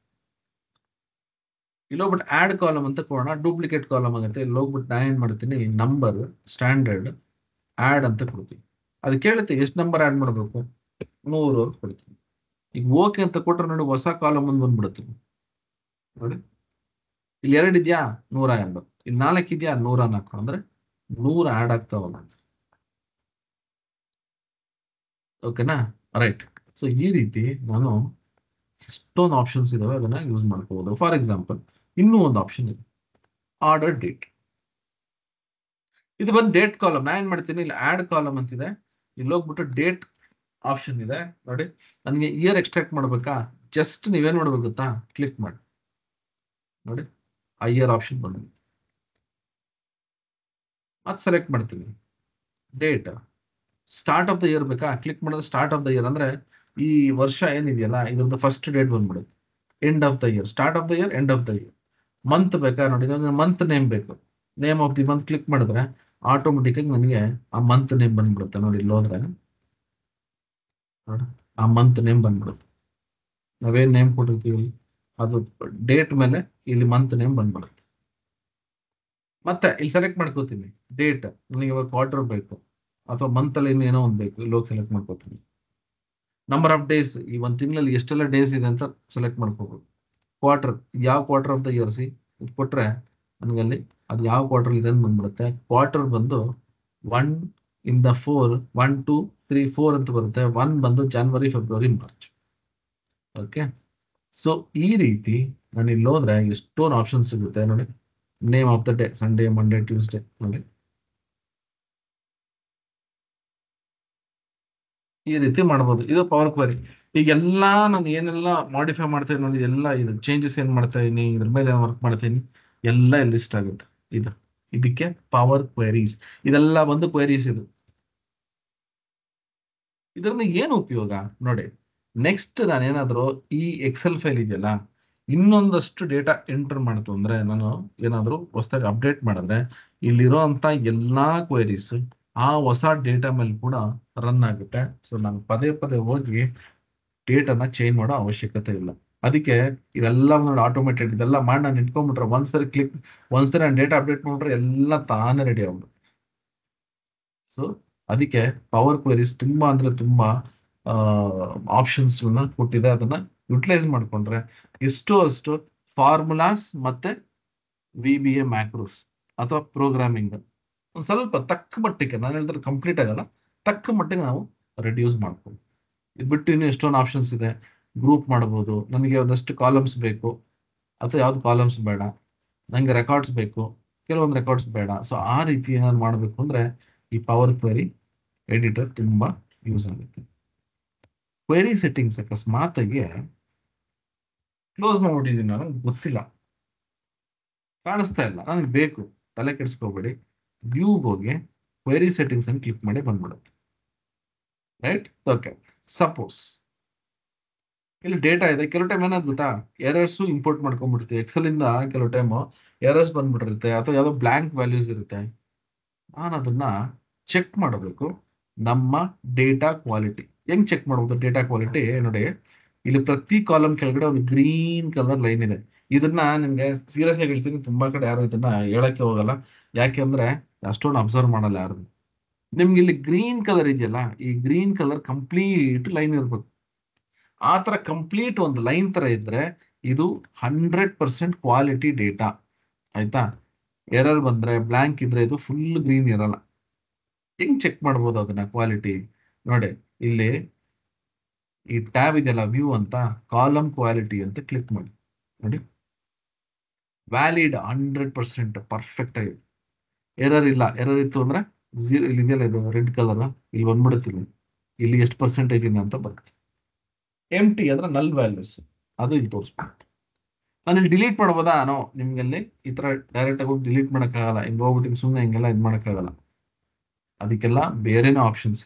ಇಲ್ಲಿ ಹೋಗ್ಬಿಟ್ಟು ಆಡ್ ಕಾಲಮ್ ಅಂತ ಕೊಡೋಣ, ಡೂಪ್ಲಿಕೇಟ್ ಕಾಲಮ್ ಆಗುತ್ತೆ. ಇಲ್ಲಿ ಹೋಗ್ಬಿಟ್ಟು ನಾ ಏನ್ ಮಾಡ್ತೀನಿ, ನಂಬರ್ ಸ್ಟ್ಯಾಂಡರ್ಡ್ ಆಡ್ ಅಂತ ಕೊಡ್ತೀನಿ. ಅದು ಕೇಳುತ್ತೆ ಎಷ್ಟು ನಂಬರ್ ಆಡ್ ಮಾಡಬೇಕು, 100 ಅಂತ ಕೊಡ್ತೀನಿ. ಈಗ ಓಕೆ ಅಂತ ಕೊಟ್ರೆ ನೋಡಿ, ಹೊಸ ಕಾಲಮ್ ಒಂದು ಬಂದ್ಬಿಡುತ್ತೆ ನೋಡಿ. ಇಲ್ಲಿ 2 ಇದೆಯಾ, 102. ಇಲ್ಲಿ 4 ಇದೆಯಾ, 104. ಅಂದ್ರೆ 100 ಆಡ್ ಆಗ್ತಾವಲ್ಲ. ಓಕೆನಾ, ರೈಟ್. ಸೊ ಈ ರೀತಿ ನಾನು ಎಷ್ಟೊಂದು ಆಪ್ಷನ್ಸ್ ಇದಾವೆ, ಅದನ್ನ ಯೂಸ್ ಮಾಡ್ಕೋಬಹುದು. ಫಾರ್ ಎಕ್ಸಾಂಪಲ್, ಇನ್ನೂ ಒಂದು ಆಪ್ಷನ್ ಇದೆ, ಆರ್ಡರ್ ಡೇಟ್. ಇದು ಬಂದು ಡೇಟ್ ಕಾಲಮ್. ನಾ ಏನ್ ಮಾಡ್ತೀನಿ, ಇಲ್ಲಿ ಆಡ್ ಕಾಲಮ್ ಅಂತಿದೆ, ಇಲ್ಲಿ ಹೋಗ್ಬಿಟ್ಟು ಡೇಟ್ ಆಪ್ಷನ್ ಇದೆ ನೋಡಿ. ನನಗೆ ಇಯರ್ ಎಕ್ಸ್ಟ್ರಾಕ್ಟ್ ಮಾಡ್ಬೇಕಾ, ಜಸ್ಟ್ ನೀವೇನ್ ಮಾಡ್ಬೇಕು ಗೊತ್ತಾ, ಕ್ಲಿಕ್ ಮಾಡಿ ನೋಡಿ, ಆ ಇಯರ್ ಆಪ್ಷನ್ ಬಂದಿದೆ. ಅದು ಸೆಲೆಕ್ಟ್ ಮಾಡ್ತೀನಿ. Date start of the year ಬೇಕಾ, ಕ್ಲಿಕ್ ಮಾಡೋದು ಸ್ಟಾರ್ಟ್ ಆಫ್ ದ ಇಯರ್. ಅಂದ್ರೆ ಈ ವರ್ಷ ಏನಿದೆಯಲ್ಲ ಇದ್ರದ್ದು ಫಸ್ಟ್ ಡೇಟ್ ಬಂದ್ಬಿಡುತ್ತೆ. End of the year, start of the year, end of the year. Month ಬೇಕಾ ನೋಡಿ, ಮಂತ್ ನೇಮ್ ಬೇಕು. Name of the month click ಮಾಡಿದ್ರೆ ಆಟೋಮೆಟಿಕ್ ಆಗಿ ನನಗೆ ಆ ಮಂತ್ ನೇಮ್ ಬಂದ್ಬಿಡುತ್ತೆ ನೋಡಿ. ಇಲ್ಲಿ ಹೋದ್ರೆ ಆ ಮಂತ್ ನೇಮ್ ಬಂದ್ಬಿಡುತ್ತೆ. ನಾವೇನ್ ನೇಮ್ ಕೊಟ್ಟಿರ್ತೀವಿ ಅದು ಡೇಟ್ ಮೇಲೆ ಇಲ್ಲಿ ಮಂತ್ ನೇಮ್ ಬಂದ್ಬಿಡುತ್ತೆ. ಮತ್ತೆ ಇಲ್ಲಿ ಸೆಲೆಕ್ಟ್ ಮಾಡ್ಕೋತೀನಿ ಡೇಟ್, ನನಗೆ ಇವಾಗ ಕ್ವಾರ್ಟರ್ ಬೇಕು ಅಥವಾ ಮಂತ್ ಅಲ್ಲಿ ಏನೋ ಒಂದು ಬೇಕು, ಇಲ್ಲಿ ಹೋಗಿ ಸೆಲೆಕ್ಟ್ ಮಾಡ್ಕೋತೀನಿ. ನಂಬರ್ ಆಫ್ ಡೇಸ್, ಈ ಒಂದು ತಿಂಗಳಲ್ಲಿ ಎಷ್ಟೆಲ್ಲ ಡೇಸ್ ಇದೆ ಅಂತ ಸೆಲೆಕ್ಟ್ ಮಾಡ್ಕೋಬೇಕು. ಕ್ವಾರ್ಟರ್, ಯಾವ quarter of the year C ಇದು ಕೊಟ್ರೆ ನನಗಲ್ಲಿ ಅದು ಯಾವ ಕ್ವಾರ್ಟರ್ ಇದೆ ಅಂತ ಬಂದ್ಬಿಡುತ್ತೆ. ಕ್ವಾರ್ಟರ್ ಬಂದು 1 in the 4, 1, 2, 3, 4 ಅಂತ ಬರುತ್ತೆ. 1 ಬಂದು January, February, March. Okay, so ಈ ರೀತಿ ನಾನು ಇಲ್ಲಿ ಹೋದ್ರೆ ಎಷ್ಟೊಂದು ಆಪ್ಷನ್ ಸಿಗುತ್ತೆ ನೋಡಿ. Name of the day, Sunday, Monday, Tuesday ನೋಡಿ. ಈ ರೀತಿ ಮಾಡಬಹುದು. ಇದು ಪವರ್ ಕ್ವೆರಿ. ಈಗೆಲ್ಲಾ ನಾನು ಏನೆಲ್ಲ ಮಾಡಿಫೈ ಮಾಡ್ತಾ ಇದ್ದೀನಿ ನೋಡಿ, ಎಲ್ಲ ಇದು ಚೇಂಜಸ್ ಏನ್ ಮಾಡ್ತಾ ಇದೀನಿ, ಇದ್ರ ಮೇಲೆ ವರ್ಕ್ ಮಾಡ್ತೀನಿ, ಎಲ್ಲ ಇಲ್ಲಿ ಲಿಸ್ಟ್ ಆಗುತ್ತೆ. ಇದಕ್ಕೆ ಪವರ್ ಕ್ವೆರೀಸ್. ಇದೆಲ್ಲ ಬಂದು ಕ್ವೆರೀಸ್. ಇದರಿಂದ ಏನು ಉಪಯೋಗ ನೋಡಿ. ನೆಕ್ಸ್ಟ್ ನಾನೇನಾದ್ರೂ ಈ ಎಕ್ಸೆಲ್ ಫೈಲ್ ಇದೆಯಲ್ಲ, ಇನ್ನೊಂದಷ್ಟು ಡೇಟಾ ಎಂಟರ್ ಮಾಡ್ತು ಅಂದ್ರೆ, ನಾನು ಏನಾದ್ರು ಹೊಸದಾಗಿ ಅಪ್ಡೇಟ್ ಮಾಡಿದ್ರೆ ಇಲ್ಲಿರೋ ಅಂತ ಎಲ್ಲಾ ಕ್ವೆರೀಸ್ ಆ ಹೊಸ ಡೇಟಾ ಮೇಲೆ ಕೂಡ ರನ್ ಆಗುತ್ತೆ. ಸೊ ನಾನು ಪದೇ ಪದೇ ಹೋಗಿ ಡೇಟಾನ ಚೇಂಜ್ ಮಾಡೋ ಅವಶ್ಯಕತೆ ಇಲ್ಲ. ಅದಕ್ಕೆ ಇದೆಲ್ಲ ನೋಡಿ ಆಟೋಮೇಟೆಡ್. ಇದೆಲ್ಲ ಮಾಡಿ ನಾನು ಇಟ್ಕೊಂಡ್ಬಿಟ್ರೆ ಒಂದ್ಸರಿ ನಾನು ಡೇಟಾ ಅಪ್ಡೇಟ್ ಮಾಡ್ಬಿಟ್ರೆ ಎಲ್ಲ ತಾನೇ ರೆಡಿ ಆಗ್ಬಿಡುತ್ತೆ. ಸೊ ಅದಕ್ಕೆ ಪವರ್ ಕ್ವೆರೀಸ್ ತುಂಬಾ ಅಂದ್ರೆ ತುಂಬಾ ಆಪ್ಷನ್ಸ್ ಕೊಟ್ಟಿದೆ. ಅದನ್ನ ಯುಟಿಲೈಸ್ ಮಾಡ್ಕೊಂಡ್ರೆ ಎಷ್ಟೋ ಅಷ್ಟು ಫಾರ್ಮುಲಾಸ್ ಮತ್ತೆ VBA ಮ್ಯಾಕ್ರೋಸ್ ಅಥವಾ ಪ್ರೋಗ್ರಾಮಿಂಗ್ ಒಂದ್ ಸ್ವಲ್ಪ ತಕ್ಕ ಮಟ್ಟಿಗೆ, ನಾನು ಹೇಳಿದ್ರೆ ಕಂಪ್ಲೀಟ್ ಆಗಲ್ಲ, ತಕ್ಕ ಮಟ್ಟಿಗೆ ನಾವು ರೆಡ್ಯೂಸ್ ಮಾಡ್ಬೋದು. ಇದು ಬಿಟ್ಟು ಇನ್ನು ಎಷ್ಟೊಂದು ಆಪ್ಷನ್ಸ್ ಇದೆ. ಗ್ರೂಪ್ ಮಾಡಬಹುದು. ನನಗೆ ಒಂದಷ್ಟು ಕಾಲಮ್ಸ್ ಬೇಕು ಅಥವಾ ಯಾವ್ದು ಕಾಲಮ್ಸ್ ಬೇಡ, ನಂಗೆ ರೆಕಾರ್ಡ್ಸ್ ಬೇಕು, ಕೆಲವೊಂದು ರೆಕಾರ್ಡ್ಸ್ ಬೇಡ. ಸೊ ಆ ರೀತಿ ಏನಾದ್ರು ಮಾಡಬೇಕು ಅಂದ್ರೆ ಈ ಪವರ್ ಕ್ವೆರಿ ಎಡಿಟರ್ ತುಂಬಾ ಯೂಸ್ ಆಗುತ್ತೆ. ಕ್ವೆರಿ ಸೆಟ್ಟಿಂಗ್ಸ್ ಅಕಸ್ಮಾತಾಗಿ ಕ್ಲೋಸ್ ಮಾಡ್ಬಿಟ್ಟಿದ್ದೀನಿ ನಾನು, ಗೊತ್ತಿಲ್ಲ, ಕಾಣಿಸ್ತಾ ಇಲ್ಲ, ನನಗೆ ಬೇಕು, ತಲೆ ಕೆಡಿಸ್ಕೋಬೇಡಿ. ವ್ಯೂಗೆ ಹೋಗಿ ಕ್ವೆರಿ ಸೆಟ್ಟಿಂಗ್ಸ್ ಅನ್ನು ಕ್ಲಿಕ್ ಮಾಡಿ ಬಂದ್ಬಿಡುತ್ತೆ. Right, okay. ಸಪೋಸ್ ಇಲ್ಲಿ ಡೇಟಾ ಇದೆ, ಕೆಲವು ಟೈಮ್ ಏನಾದ್ ಗೊತ್ತಾ, ಎರರ್ಸ್ ಇಂಪೋರ್ಟ್ ಮಾಡ್ಕೊಂಡ್ಬಿಡ್ತೀವಿ ಎಕ್ಸೆಲ್ ಇಂದ. ಕೆಲವು ಟೈಮ್ ಎರರ್ಸ್ ಬಂದ್ಬಿಟ್ಟಿರುತ್ತೆ ಅಥವಾ ಯಾವುದೋ ಬ್ಲಾಂಕ್ ವ್ಯಾಲ್ಯೂಸ್ ಇರುತ್ತೆ. ನಾನು ಅದನ್ನ ಚೆಕ್ ಮಾಡಬೇಕು. ನಮ್ಮ ಡೇಟಾ ಕ್ವಾಲಿಟಿ ಹೆಂಗ್ ಚೆಕ್ ಮಾಡಬಹುದು? ಡೇಟಾ ಕ್ವಾಲಿಟಿ ನೋಡಿ, ಇಲ್ಲಿ ಪ್ರತಿ ಕಾಲಮ್ ಕೆಳಗಡೆ ಒಂದು ಗ್ರೀನ್ ಕಲರ್ ಲೈನ್ ಇದೆ. ಇದನ್ನ ನಿಮ್ಗೆ ಸೀರಿಯಸ್ ಆಗಿ ಹೇಳ್ತೀನಿ, ತುಂಬಾ ಕಡೆ ಯಾರು ಇದನ್ನ ಹೇಳಕ್ಕೆ ಹೋಗಲ್ಲ. ಯಾಕೆ ಅಂದ್ರೆ ಅಷ್ಟೊಂದು ಅಬ್ಸರ್ವ್ ಮಾಡಲ್ಲ ಯಾರು. ನಿಮ್ಗೆ ಇಲ್ಲಿ ಗ್ರೀನ್ ಕಲರ್ ಇದೆಯಲ್ಲ, ಈ ಗ್ರೀನ್ ಕಲರ್ ಕಂಪ್ಲೀಟ್ ಲೈನ್ ಇರ್ಬೇಕು. ಆ ತರ ಕಂಪ್ಲೀಟ್ ಒಂದು ಲೈನ್ ತರ ಇದ್ರೆ ಇದು 100% ಕ್ವಾಲಿಟಿ ಡೇಟಾ. ಆಯ್ತಾ? ಎರರ್ ಬಂದ್ರೆ, ಬ್ಲಾಂಕ್ ಇದ್ರೆ ಇದು ಫುಲ್ ಗ್ರೀನ್ ಇರಲ್ಲ. ಹೆಂಗ್ ಚೆಕ್ ಮಾಡ್ಬೋದು ಅದನ್ನ ಕ್ವಾಲಿಟಿ? ನೋಡಿ, ಇಲ್ಲಿ ಈ ಟ್ಯಾಬ್ ಇದೆಯಲ್ಲ ವ್ಯೂ ಅಂತ, ಕಾಲಮ್ ಕ್ವಾಲಿಟಿ ಅಂತ ಕ್ಲಿಕ್ ಮಾಡಿ ನೋಡಿ. ವ್ಯಾಲಿಡ್ 100% ಪರ್ಫೆಕ್ಟ್ ಆಗಿದೆ. ಎರರ್ ಇಲ್ಲ. ಎರರ್ ಇತ್ತು ಅಂದ್ರೆ ಝೀರೋ, ಇಲ್ಲಿ ಇದೆಯಲ್ಲ ಇದು ರೆಡ್ ಕಲರ್, ಇಲ್ಲಿ ಬಂದ್ಬಿಡುತ್ತೆ. ಇಲ್ಲಿ ಎಷ್ಟು ಪರ್ಸೆಂಟೇಜ್ ಇದೆ ಅಂತ ಬರುತ್ತೆ. ಎಂಟಿ ಅಂದ್ರೆ ನಲ್ ವ್ಯಾಲ್ಯೂಸ್, ಅದು ಇಲ್ಲಿ ತೋರಿಸ್ಬಿಡುತ್ತೆ. ನಾನು ಇಲ್ಲಿ ಡಿಲೀಟ್ ಮಾಡ್ಬೋದಾ? ನಿಮ್ಗೆ ಈ ತರ ಡೈರೆಕ್ಟ್ ಆಗಿ ಹೋಗಿ ಡಿಲೀಟ್ ಮಾಡಕ್ಕಾಗಲ್ಲ. ಹಿಂಗ್ ಹೋಗ್ಬಿಟ್ಟು ಸುಮ್ಮನೆ ಹಿಂಗೆಲ್ಲ ಇದು ಮಾಡಕ್ಕಾಗಲ್ಲ. ಅದಕ್ಕೆಲ್ಲ ಬೇರೆನೇ ಆಪ್ಷನ್ಸ್.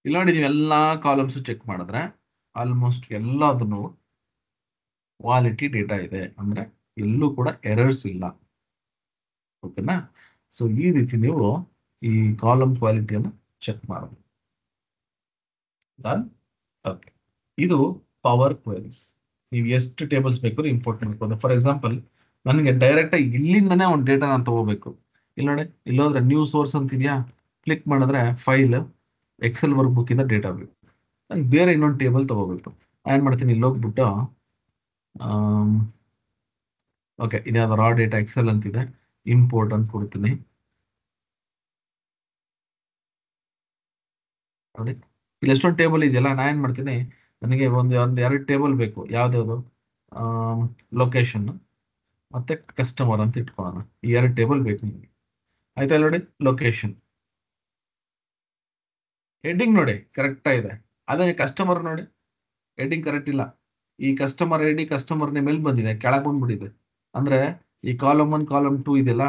ಇಲ್ಲಿ ನೋಡಿ, ನೀವು ಎಲ್ಲಾ ಕಾಲಮ್ಸ್ ಚೆಕ್ ಮಾಡಿದ್ರೆ ಆಲ್ಮೋಸ್ಟ್ ಎಲ್ಲದನ್ನು ಕ್ವಾಲಿಟಿ ಡೇಟಾ ಇದೆ, ಅಂದ್ರೆ ಎಲ್ಲೂ ಕೂಡ ಎರರ್ಸ್ ಇಲ್ಲ. ಓಕೆನಾ? ಸೊ ಈ ರೀತಿ ನೀವು ಈ ಕಾಲಮ್ ಕ್ವಾಲಿಟಿಯನ್ನು ಚೆಕ್ ಮಾಡಬಹುದು. ಓಕೆ, ಇದು ಪವರ್ ಕ್ವೆರೀಸ್. ನೀವು ಎಷ್ಟು ಟೇಬಲ್ಸ್ ಬೇಕಾದ್ರೂ ಇಂಪೋರ್ಟ್ ಮಾಡ್ಬೋದು. ಫಾರ್ ಎಕ್ಸಾಂಪಲ್, ನನಗೆ ಡೈರೆಕ್ಟ್ ಆಗಿ ಇಲ್ಲಿಂದನೇ ಒಂದು ಡೇಟಾ ನಾನು ತಗೋಬೇಕು. ಇಲ್ಲಿ ನೋಡಿ, ಇಲ್ಲೋದ್ರೆ ನ್ಯೂ ಸೋರ್ಸ್ ಅಂತಿದ್ಯಾ, ಕ್ಲಿಕ್ ಮಾಡಿದ್ರೆ ಫೈಲ್ ಎಕ್ಸೆಲ್ ವರ್ಕ್ ಬುಕ್ ಇಂದ ಡೇಟಾ ಬೇಕು. ನಂಗೆ ಬೇರೆ ಇನ್ನೊಂದು ಟೇಬಲ್ ತಗೋಬೇಕು. ಏನ್ ಮಾಡ್ತೀನಿ, ಇಲ್ಲಿ ಹೋಗ್ಬಿಟ್ಟು ಓಕೆ, ಇದ್ಯಾವ್ದು ರಾ ಡೇಟಾ ಎಕ್ಸೆಲ್ ಅಂತಿದೆ, ಇಂಪೋರ್ಟ್ ಅಂತ ಕೊಡ್ತೀನಿ. ನೋಡಿ, ಇಲ್ಲಿ ಎಷ್ಟೊಂದು ಟೇಬಲ್ ಇದೆಯಲ್ಲ, ನಾ ಏನ್ ಮಾಡ್ತೀನಿ, ನನಗೆ ಒಂದು ಎರಡು ಟೇಬಲ್ ಬೇಕು. ಯಾವ್ದ್ಯಾವ್ದು? ಲೊಕೇಶನ್ ಮತ್ತೆ ಕಸ್ಟಮರ್ ಅಂತ ಇಟ್ಕೊಳ್ಳೋಣ. ಈ ಎರಡು ಟೇಬಲ್ ಬೇಕು ನಿಮಗೆ. ಆಯ್ತಾ? ನೋಡಿ, ಲೊಕೇಶನ್ ಹೆಡ್ಡಿಂಗ್ ನೋಡಿ ಕರೆಕ್ಟ್ ಇದೆ. ಅದೇ ಕಸ್ಟಮರ್ ನೋಡಿ, ಹೆಡ್ಡಿಂಗ್ ಕರೆಕ್ಟ್ ಇಲ್ಲ. ಈ customer I D customer name ಎಲ್ಲಿ ಬಂದಿದೆ, ಕೆಳಗೆ ಬಂದ್ಬಿಟ್ಟಿದೆ. ಅಂದ್ರೆ ಈ ಕಾಲಮ್ 1 ಕಾಲಮ್ 2 ಇದೆಯಲ್ಲ,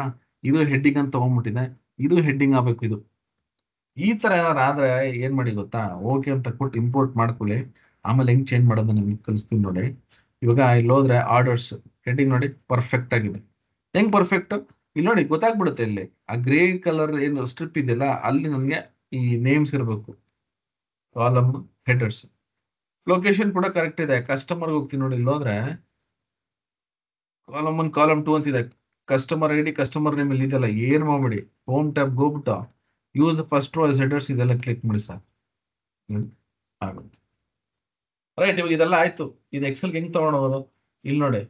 ಇದು ಹೆಡ್ಡಿಂಗ್ ಅಂತ ತಗೊಂಡ್ಬಿಟ್ಟಿದೆ, ಇದು ಹೆಡ್ಡಿಂಗ್ ಆಗ್ಬೇಕು. ಇದು ಈ ತರ ಏನಾದ್ರು ಆದ್ರೆ ಏನ್ ಮಾಡಿ ಗೊತ್ತಾ, ಓಕೆ ಅಂತ ಕೊಟ್ಟು ಇಂಪೋರ್ಟ್ ಮಾಡ್ಕೊಳ್ಳಿ. ಆಮೇಲೆ ಹೆಂಗ್ ಚೇಂಜ್ ಮಾಡೋದು ನಿಮ್ಗೆ ಕಲಿಸ್ತೀನಿ ನೋಡಿ. ಇವಾಗ ಇಲ್ಲಿ ಹೋದ್ರೆ ಆರ್ಡರ್ಸ್ ಹೆಡ್ಡಿಂಗ್ ನೋಡಿ ಪರ್ಫೆಕ್ಟ್ ಆಗಿದೆ. ಹೆಂಗ್ ಪರ್ಫೆಕ್ಟ್? ಇಲ್ಲಿ ನೋಡಿ ಗೊತ್ತಾಗ್ಬಿಡುತ್ತೆ. ಇಲ್ಲಿ ಆ ಗ್ರೇ ಕಲರ್ ಏನು ಸ್ಟ್ರಿಪ್ ಇದೆಯಲ್ಲ, ಅಲ್ಲಿ ನಮ್ಗೆ ಈ ನೇಮ್ಸ್ ಇರಬೇಕು, ಕಾಲಮ್ ಹೆಡರ್ಸ್. ಲೊಕೇಶನ್ ಕೂಡ ಕರೆಕ್ಟ್ ಇದೆ. ಕಸ್ಟಮರ್ ಹೋಗ್ತೀನಿ ನೋಡಿ, ಇಲ್ಲಿ ಹೋದ್ರೆ ಕಾಲಮ್ 1 ಕಾಲಮ್ 2 ಅಂತಿದೆ. Customer I D customer name ಇಲ್ಲಿ ಇದೆಲ್ಲ, ಏನ್ ಮಾಡ್ಬಿಡಿ, ಹೋಮ್ ಟ್ಯಾಬ್ ಹೋಗ್ಬಿಟ್ಟು ಯೂಸ್ ಫಸ್ಟ್ ರೋ ಹೆಡರ್ಸ್ ಇದೆಲ್ಲ ಕ್ಲಿಕ್ ಮಾಡಿ ಸಾಕು, ಆಗುತ್ತೆ. ರೈಟ್, ಇವಾಗ ಇದೆಲ್ಲ ಆಯ್ತು. ಇದು ಎಕ್ಸೆಲ್ ಹೆಂಗ್ ತಗೊಂಡೋಗೋದು? ಇಲ್ಲಿ ನೋಡಿ,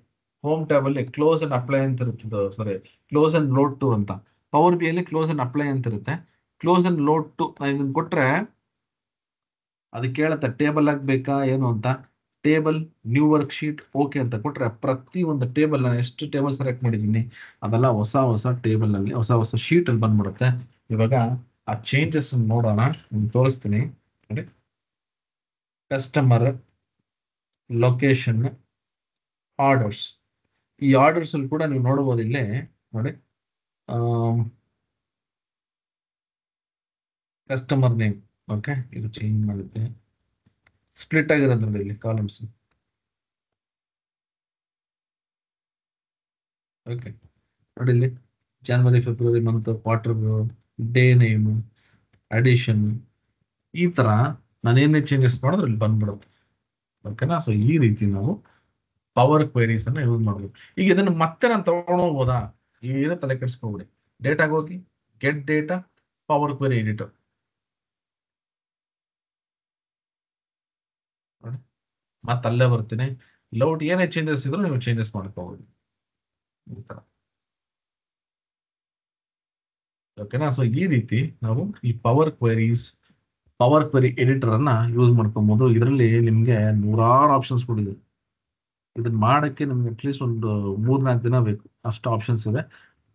ಹೋಮ್ ಟ್ಯಾಬ್ ಅಲ್ಲಿ ಕ್ಲೋಸ್ ಅಂಡ್ ಅಪ್ಲೈ ಅಂತ ಇರುತ್ತೆ. ಸಾರಿ, ಕ್ಲೋಸ್ ಅಂಡ್ ಲೋಡ್ ಟು ಅಂತ. ಪವರ್ ಬಿ ಅಲ್ಲಿ ಕ್ಲೋಸ್ ಅಂಡ್ ಅಪ್ಲೈ ಅಂತ ಇರುತ್ತೆ. ಕ್ಲೋಸ್ ಅಂಡ್ ಲೋಡ್ ಟು ಇದನ್ನ ಕೊಟ್ರೆ ಅದು ಕೇಳುತ್ತೆ ಟೇಬಲ್ ಆಗ್ಬೇಕಾ ಏನು ಅಂತ. Table new work sheet okay ಅಂತ ಕೊಟ್ರೆ, ಪ್ರತಿ ಒಂದು ಟೇಬಲ್ ನಾನು ಎಷ್ಟು ಟೇಬಲ್ ಸೆಲೆಕ್ಟ್ ಮಾಡಿದ್ದೀನಿ ಅದೆಲ್ಲ ಹೊಸ ಹೊಸ ಟೇಬಲ್ ಅಲ್ಲಿ ಹೊಸ ಹೊಸ ಶೀಟ್ ಅಲ್ಲಿ ಬಂದ್ಬಿಡುತ್ತೆ. ಇವಾಗ ಆ ಚೇಂಜಸ್ ನೋಡೋಣ, ತೋರಿಸ್ತೀನಿ ನೋಡಿ. Customer, location, orders. ಈ ಆರ್ಡರ್ಸ್ ಅಲ್ಲಿ ಕೂಡ ನೀವು ನೋಡಬಹುದು. ಇಲ್ಲಿ ನೋಡಿ, ಕಸ್ಟಮರ್ ನೇಮ್ ಓಕೆ, ಇದು ಚೇಂಜ್ ಮಾಡುತ್ತೆ. ಸ್ಪ್ಲಿಟ್ ಆಗಿರೋದು ನೋಡಿ ಇಲ್ಲಿ ಕಾಲಮ್ಸ್. ಓಕೆ, ನೋಡಿ ಇಲ್ಲಿ January February month, quarter, day name, addition, ಈ ತರ ನಾನೇನೇ ಚೇಂಜಸ್ ಮಾಡಿದ್ರೆ ಇಲ್ಲಿ ಬಂದ್ಬಿಡುತ್ತೆ. ಓಕೆನಾ? ಸೊ ಈ ರೀತಿ ನಾವು ಪವರ್ ಕ್ವೆರೀಸ್ ಅನ್ನ ಯೂಸ್ ಮಾಡಬೇಕು. ಈಗ ಇದನ್ನ ಮತ್ತೆ ನಾನು ತಗೊಂಡೋಗ್ಬೋದಾ? ಏನೋ ತಲೆ ಕೆಡಿಸ್ಕೊಬಿಡಿ. ಡೇಟಾಗೆ ಹೋಗಿ get data, power query editor ನೋಡಿ, ಮತ್ತೆ ಅಲ್ಲೇ ಬರ್ತೀನಿ. ಲೌಟ್ ಏನೇ ಚೇಂಜಸ್ ಇದ್ರು ನೀವು ಚೇಂಜಸ್ ಮಾಡ್ಕೋಬಹುದು ಈ ತರ. ಓಕೆನಾ? ಸೊ ಈ ರೀತಿ ನಾವು ಈ ಪವರ್ ಕ್ವೆರಿ ಎಡಿಟರ್ ಅನ್ನ ಯೂಸ್ ಮಾಡ್ಕೊಬಹುದು. ಇದರಲ್ಲಿ ನಿಮ್ಗೆ ನೂರಾರು ಆಪ್ಷನ್ಸ್ ಕೊಡಿದೆ. ಇದನ್ನ ಮಾಡಕ್ಕೆ ನಿಮ್ಗೆ ಅಟ್ಲೀಸ್ಟ್ ಒಂದು 3-4 ದಿನ ಬೇಕು, ಅಷ್ಟು ಆಪ್ಷನ್ಸ್ ಇದೆ.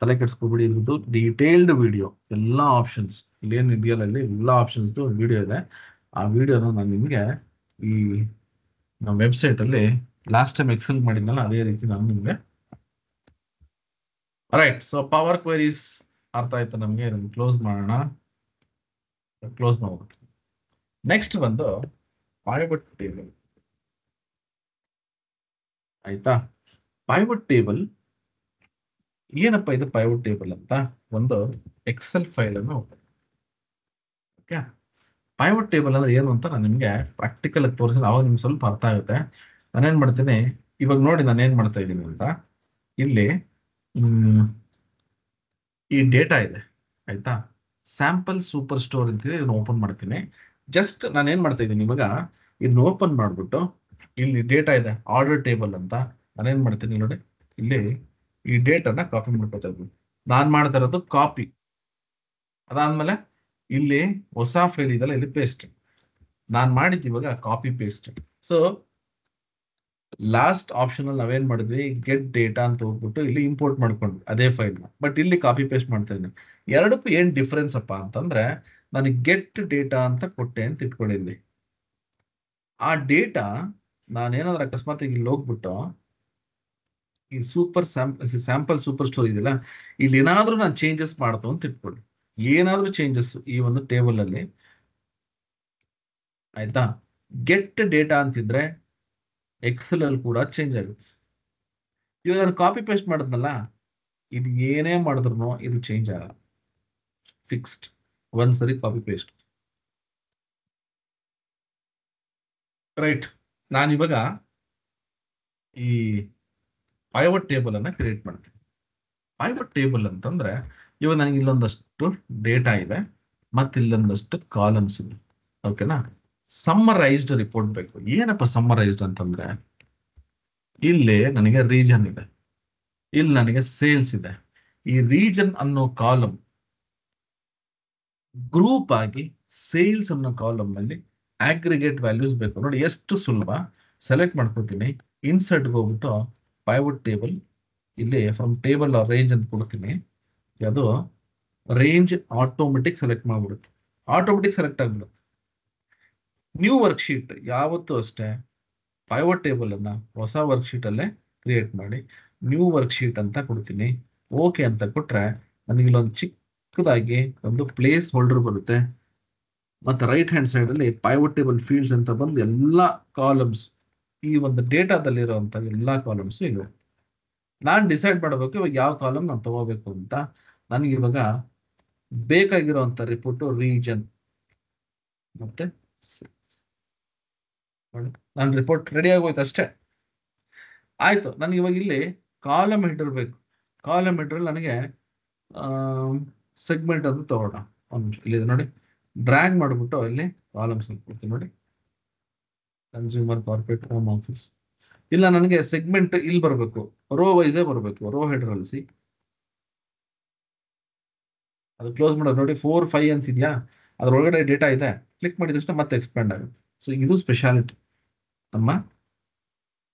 ತಲೆ ಕೆಡಿಸ್ಕೊಬಿಡಿ. ಇದ್ದು ಡೀಟೇಲ್ಡ್ ವಿಡಿಯೋ, ಎಲ್ಲ ಆಪ್ಷನ್ಸ್ ಇಲ್ಲೇನು ಇದೆಯಲ್ಲ, ಇಲ್ಲಿ ಎಲ್ಲ ಆಪ್ಷನ್ಸ್ ವಿಡಿಯೋ ಇದೆ. ಆ ವಿಡಿಯೋನ ನಾನು ನಿಮ್ಗೆ ಈ ನಮ್ಮ ವೆಬ್ಸೈಟ್ ಅಲ್ಲಿ ಲಾಸ್ಟ್ ಟೈಮ್ ಎಕ್ಸೆಲ್ ಮಾಡಿದ್ನಲ್ಲ, ಅದೇ ರೀತಿ ನಾನು ನಿಮ್ಗೆ. ರೈಟ್, ಸೊ ಪವರ್ ಕ್ವೆರೀಸ್ ಅರ್ಥ ಆಯ್ತು ನಮ್ಗೆ. ಇದನ್ನು ಕ್ಲೋಸ್ ಮಾಡೋಣ. ಕ್ಲೋಸ್ ಮಾಡ್ಬೋದು. ನೆಕ್ಸ್ಟ್ ಬಂದು ಪೈವಟ್ ಟೇಬಲ್. ಆಯ್ತಾ? ಪೈವಟ್ ಟೇಬಲ್ ಏನಪ್ಪ ಇದು? ಪೈವಟ್ ಟೇಬಲ್ ಅಂತ ಒಂದು ಎಕ್ಸೆಲ್ ಫೈಲ್ ಅನ್ನು ಓಕೆ. ಪೈವಟ್ ಟೇಬಲ್ ಅಂದ್ರೆ ಏನು ಅಂತ ನಾನು ನಿಮ್ಗೆ ಪ್ರಾಕ್ಟಿಕಲ್ ಆಗಿ ತೋರಿಸಿದ್ರೆ ಅವಾಗ ನಿಮ್ಗೆ ಸ್ವಲ್ಪ ಅರ್ಥ ಆಗುತ್ತೆ. ನಾನೇನ್ ಮಾಡ್ತೀನಿ, ಇವಾಗ ನೋಡಿ ನಾನು ಏನ್ ಮಾಡ್ತಾ ಇದ್ದೀನಿ ಅಂತ. ಇಲ್ಲಿ ಈ ಡೇಟಾ ಇದೆ, ಆಯ್ತಾ? ಸ್ಯಾಂಪಲ್ ಸೂಪರ್ ಸ್ಟೋರ್ ಅಂತಿದೆ, ಇದನ್ನ ಓಪನ್ ಮಾಡ್ತೀನಿ. ಜಸ್ಟ್ ನಾನು ಏನ್ ಮಾಡ್ತಾ ಇದ್ದೀನಿ, ಇವಾಗ ಇದನ್ನ ಓಪನ್ ಮಾಡ್ಬಿಟ್ಟು ಇಲ್ಲಿ ಡೇಟಾ ಇದೆ ಆರ್ಡರ್ ಟೇಬಲ್ ಅಂತ. ನಾನೇನ್ ಮಾಡ್ತೀನಿ ನೋಡಿ, ಇಲ್ಲಿ ಈ ಡೇಟಾನ ಕಾಪಿ ಮಾಡ್ಕೊತಾ ಇದ್ದೀನಿ. ನಾನ್ ಮಾಡ್ತಾ ಇರೋದು ಕಾಪಿ. ಅದಾದ್ಮೇಲೆ ಇಲ್ಲಿ ಹೊಸ ಫೈಲ್ ಇದೆಲ್ಲ ಇಲ್ಲಿ ಪೇಸ್ಟ್. ನಾನ್ ಮಾಡಿದ್ದು ಇವಾಗ copy paste. So last option ಅಲ್ಲಿ ನಾವೇನ್ ಮಾಡಿದ್ವಿ, ಗೆಟ್ ಡೇಟಾ ಅಂತ ಹೋಗ್ಬಿಟ್ಟು ಇಲ್ಲಿ ಇಂಪೋರ್ಟ್ ಮಾಡ್ಕೊಂಡ್ವಿ ಅದೇ ಫೈಲ್ನ. ಬಟ್ ಇಲ್ಲಿ ಕಾಪಿ ಪೇಸ್ಟ್ ಮಾಡ್ತಾ ಇದ್ದೀನಿ. ಎರಡಕ್ಕೂ ಏನ್ ಡಿಫ್ರೆನ್ಸ್ ಅಪ್ಪ ಅಂತಂದ್ರೆ, ನನಗೆ ಗೆಟ್ ಡೇಟಾ ಅಂತ ಕೊಟ್ಟೆ ಅಂತ ಇಟ್ಕೊಂಡಿದ್ವಿ. ಆ ಡೇಟಾ ನಾನೇನಾದ್ರೂ ಅಕಸ್ಮಾತ್ ಇಲ್ಲಿ ಹೋಗ್ಬಿಟ್ಟು ಈ ಸ್ಯಾಂಪಲ್ ಸೂಪರ್ ಸ್ಟೋರ್ ಇದೆಯಲ್ಲ, ಇಲ್ಲಿ ಏನಾದ್ರೂ ನಾನು ಚೇಂಜಸ್ ಮಾಡ್ತು ಅಂತ ಇಟ್ಕೊಳ್ಳಿ. ಏನಾದ್ರೂ ಚೇಂಜಸ್ ಈ ಒಂದು ಟೇಬಲ್ ಅಲ್ಲಿ ಆಯ್ತಾ. ಗೆಟ್ ಡೇಟಾ ಅಂತಿದ್ರೆ ಎಕ್ಸೆಲ್ ಅಲ್ಲಿ ಕೂಡ ಚೇಂಜ್ ಆಗುತ್ತೆ. ಇವಾಗ ನಾನು ಕಾಪಿ ಪೇಸ್ಟ್ ಮಾಡಿದ್ನಲ್ಲ, ಇದು ಏನೇ ಮಾಡಿದ್ರು ಇದು ಚೇಂಜ್ ಆಗಲ್ಲ, ಫಿಕ್ಸ್ಡ್. ಒಂದ್ಸರಿ ಕಾಪಿ ಪೇಸ್ಟ್. ರೈಟ್. ನಾನಿವಾಗ ಈ ಪೈವಟ್ ಟೇಬಲ್ ಅನ್ನ ಕ್ರಿಯೇಟ್ ಮಾಡ್ತೀನಿ. ಪೈವಟ್ ಟೇಬಲ್ ಅಂತಂದ್ರೆ ಇವಾಗ ನನಗೆ ಇಲ್ಲೊಂದಷ್ಟು ಡೇಟಾ ಇದೆ ಮತ್ತೆ ಇಲ್ಲೊಂದಷ್ಟು ಕಾಲಮ್ಸ್ ಇದೆ. ಓಕೆನಾ. ಸಮ್ಮರೈಸ್ಡ್ ರಿಪೋರ್ಟ್ ಬೇಕು. ಏನಪ್ಪ ಸಮ್ಮರೈಸ್ಡ್ ಅಂತಂದ್ರೆ, ಇಲ್ಲಿ ನನಗೆ ರೀಜನ್ ಇದೆ, ಇಲ್ಲಿ ನನಗೆ ಸೇಲ್ಸ್ ಇದೆ. ಈ ರೀಜನ್ ಅನ್ನೋ ಕಾಲಮ್ ಗ್ರೂಪ್ ಆಗಿ ಸೇಲ್ಸ್ ಅನ್ನೋ ಕಾಲಮ್ ನಲ್ಲಿ ಆಗ್ರಿಗೇಟ್ ವ್ಯಾಲ್ಯೂಸ್ ಬೇಕು. ನೋಡಿ ಎಷ್ಟು ಸುಲಭ. ಸೆಲೆಕ್ಟ್ ಮಾಡ್ಕೊತೀನಿ, ಇನ್ಸರ್ಟ್ ಹೋಗ್ಬಿಟ್ಟು ಪೈವಟ್ ಟೇಬಲ್, ಇಲ್ಲಿ ಫ್ರಮ್ ಟೇಬಲ್ ಆರ್ ರೇಂಜ್ ಅಂತ ಕೊಡ್ತೀನಿ. ಅದು ರೇಂಜ್ ಆಟೋಮೆಟಿಕ್ ಸೆಲೆಕ್ಟ್ ಮಾಡ್ಬಿಡುತ್ತೆ, ಆಟೋಮೆಟಿಕ್ ಸೆಲೆಕ್ಟ್ ಆಗ್ಬಿಡುತ್ತೆ. ನ್ಯೂ ವರ್ಕ್ಶೀಟ್ ಯಾವತ್ತೂ ಅಷ್ಟೇ ಪೈವಟ್ ಟೇಬಲ್ ಅನ್ನ ಹೊಸ ವರ್ಕ್ಶೀಟ್ ಅಲ್ಲೇ ಕ್ರಿಯೇಟ್ ಮಾಡಿ ನ್ಯೂ ವರ್ಕ್ಶೀಟ್ ಅಂತ ಕೊಡ್ತೀನಿ. ಓಕೆ ಅಂತ ಕೊಟ್ರೆ ನನಗೆ ಇಲ್ಲೊಂದು ಚಿಕ್ಕದಾಗಿ ಒಂದು ಪ್ಲೇಸ್ ಹೋಲ್ಡರ್ ಬರುತ್ತೆ. ಮತ್ತೆ ರೈಟ್ ಹ್ಯಾಂಡ್ ಸೈಡ್ ಅಲ್ಲಿ ಪೈವಟ್ ಟೇಬಲ್ ಫೀಲ್ಡ್ಸ್ ಅಂತ ಬಂದು ಎಲ್ಲಾ ಕಾಲಮ್ಸ್, ಈ ಒಂದು ಡೇಟಾದಲ್ಲಿ ಇರುವಂತ ಎಲ್ಲಾ ಕಾಲಮ್ಸ್ ಇವೆ. ನಾನು ಡಿಸೈಡ್ ಮಾಡಬೇಕು ಇವಾಗ ಯಾವ ಕಾಲಮ್ ನಾನು ತಗೋಬೇಕು ಅಂತ. ನನಗೆ ಇವಾಗ ಬೇಕಾಗಿರುವಂತ ರಿಪೋರ್ಟ್ ರೀಜನ್ ಮತ್ತೆ ನನ್ನ ರಿಪೋರ್ಟ್ ರೆಡಿ ಆಗೋಯ್ತು ಅಷ್ಟೇ. ಆಯ್ತು. ನನಗೆ ಇವಾಗ ಇಲ್ಲಿ ಕಾಲಮ್ ಹೆಡರ್ ಬೇಕು. ಕಾಲಮ್ ಹೆಡರ್ ನನಗೆ ಸೆಗ್ಮೆಂಟ್ ಅಂತ ತಗೋಣ. ಇಲ್ಲಿ ನೋಡಿ, ಡ್ರ್ಯಾಗ್ ಮಾಡಿಬಿಟ್ಟು ಇಲ್ಲಿ ಕಾಲಮ್ಸ್ ಕೊಡ್ತೀನಿ. ನೋಡಿ, ಕನ್ಸ್ಯೂಮರ್, ಕಾರ್ಪೊರೇಟ್, ಹೋಮ್ ಆಫೀಸ್. ಇಲ್ಲ ನನಗೆ ಸೆಗ್ಮೆಂಟ್ ಇಲ್ಲಿ ಬರಬೇಕು, ರೋ ವೈಸೇ ಬರಬೇಕು. ರೋ ಹೆಡರ್ ಅಳಿಸಿ ಅದು ಕ್ಲೋಸ್ ಮಾಡೋದು. ನೋಡಿ 4, 5 ಅಂತಿದ್ಯಾ, ಅದ್ರೊಳಗಡೆ ಡೇಟಾ ಇದೆ. ಕ್ಲಿಕ್ ಮಾಡಿದಷ್ಟು ಮತ್ತೆ ಎಕ್ಸ್ಪ್ಯಾಂಡ್ ಆಗುತ್ತೆ. ಸೊ ಇದು ಸ್ಪೆಷಾಲಿಟಿ ನಮ್ಮ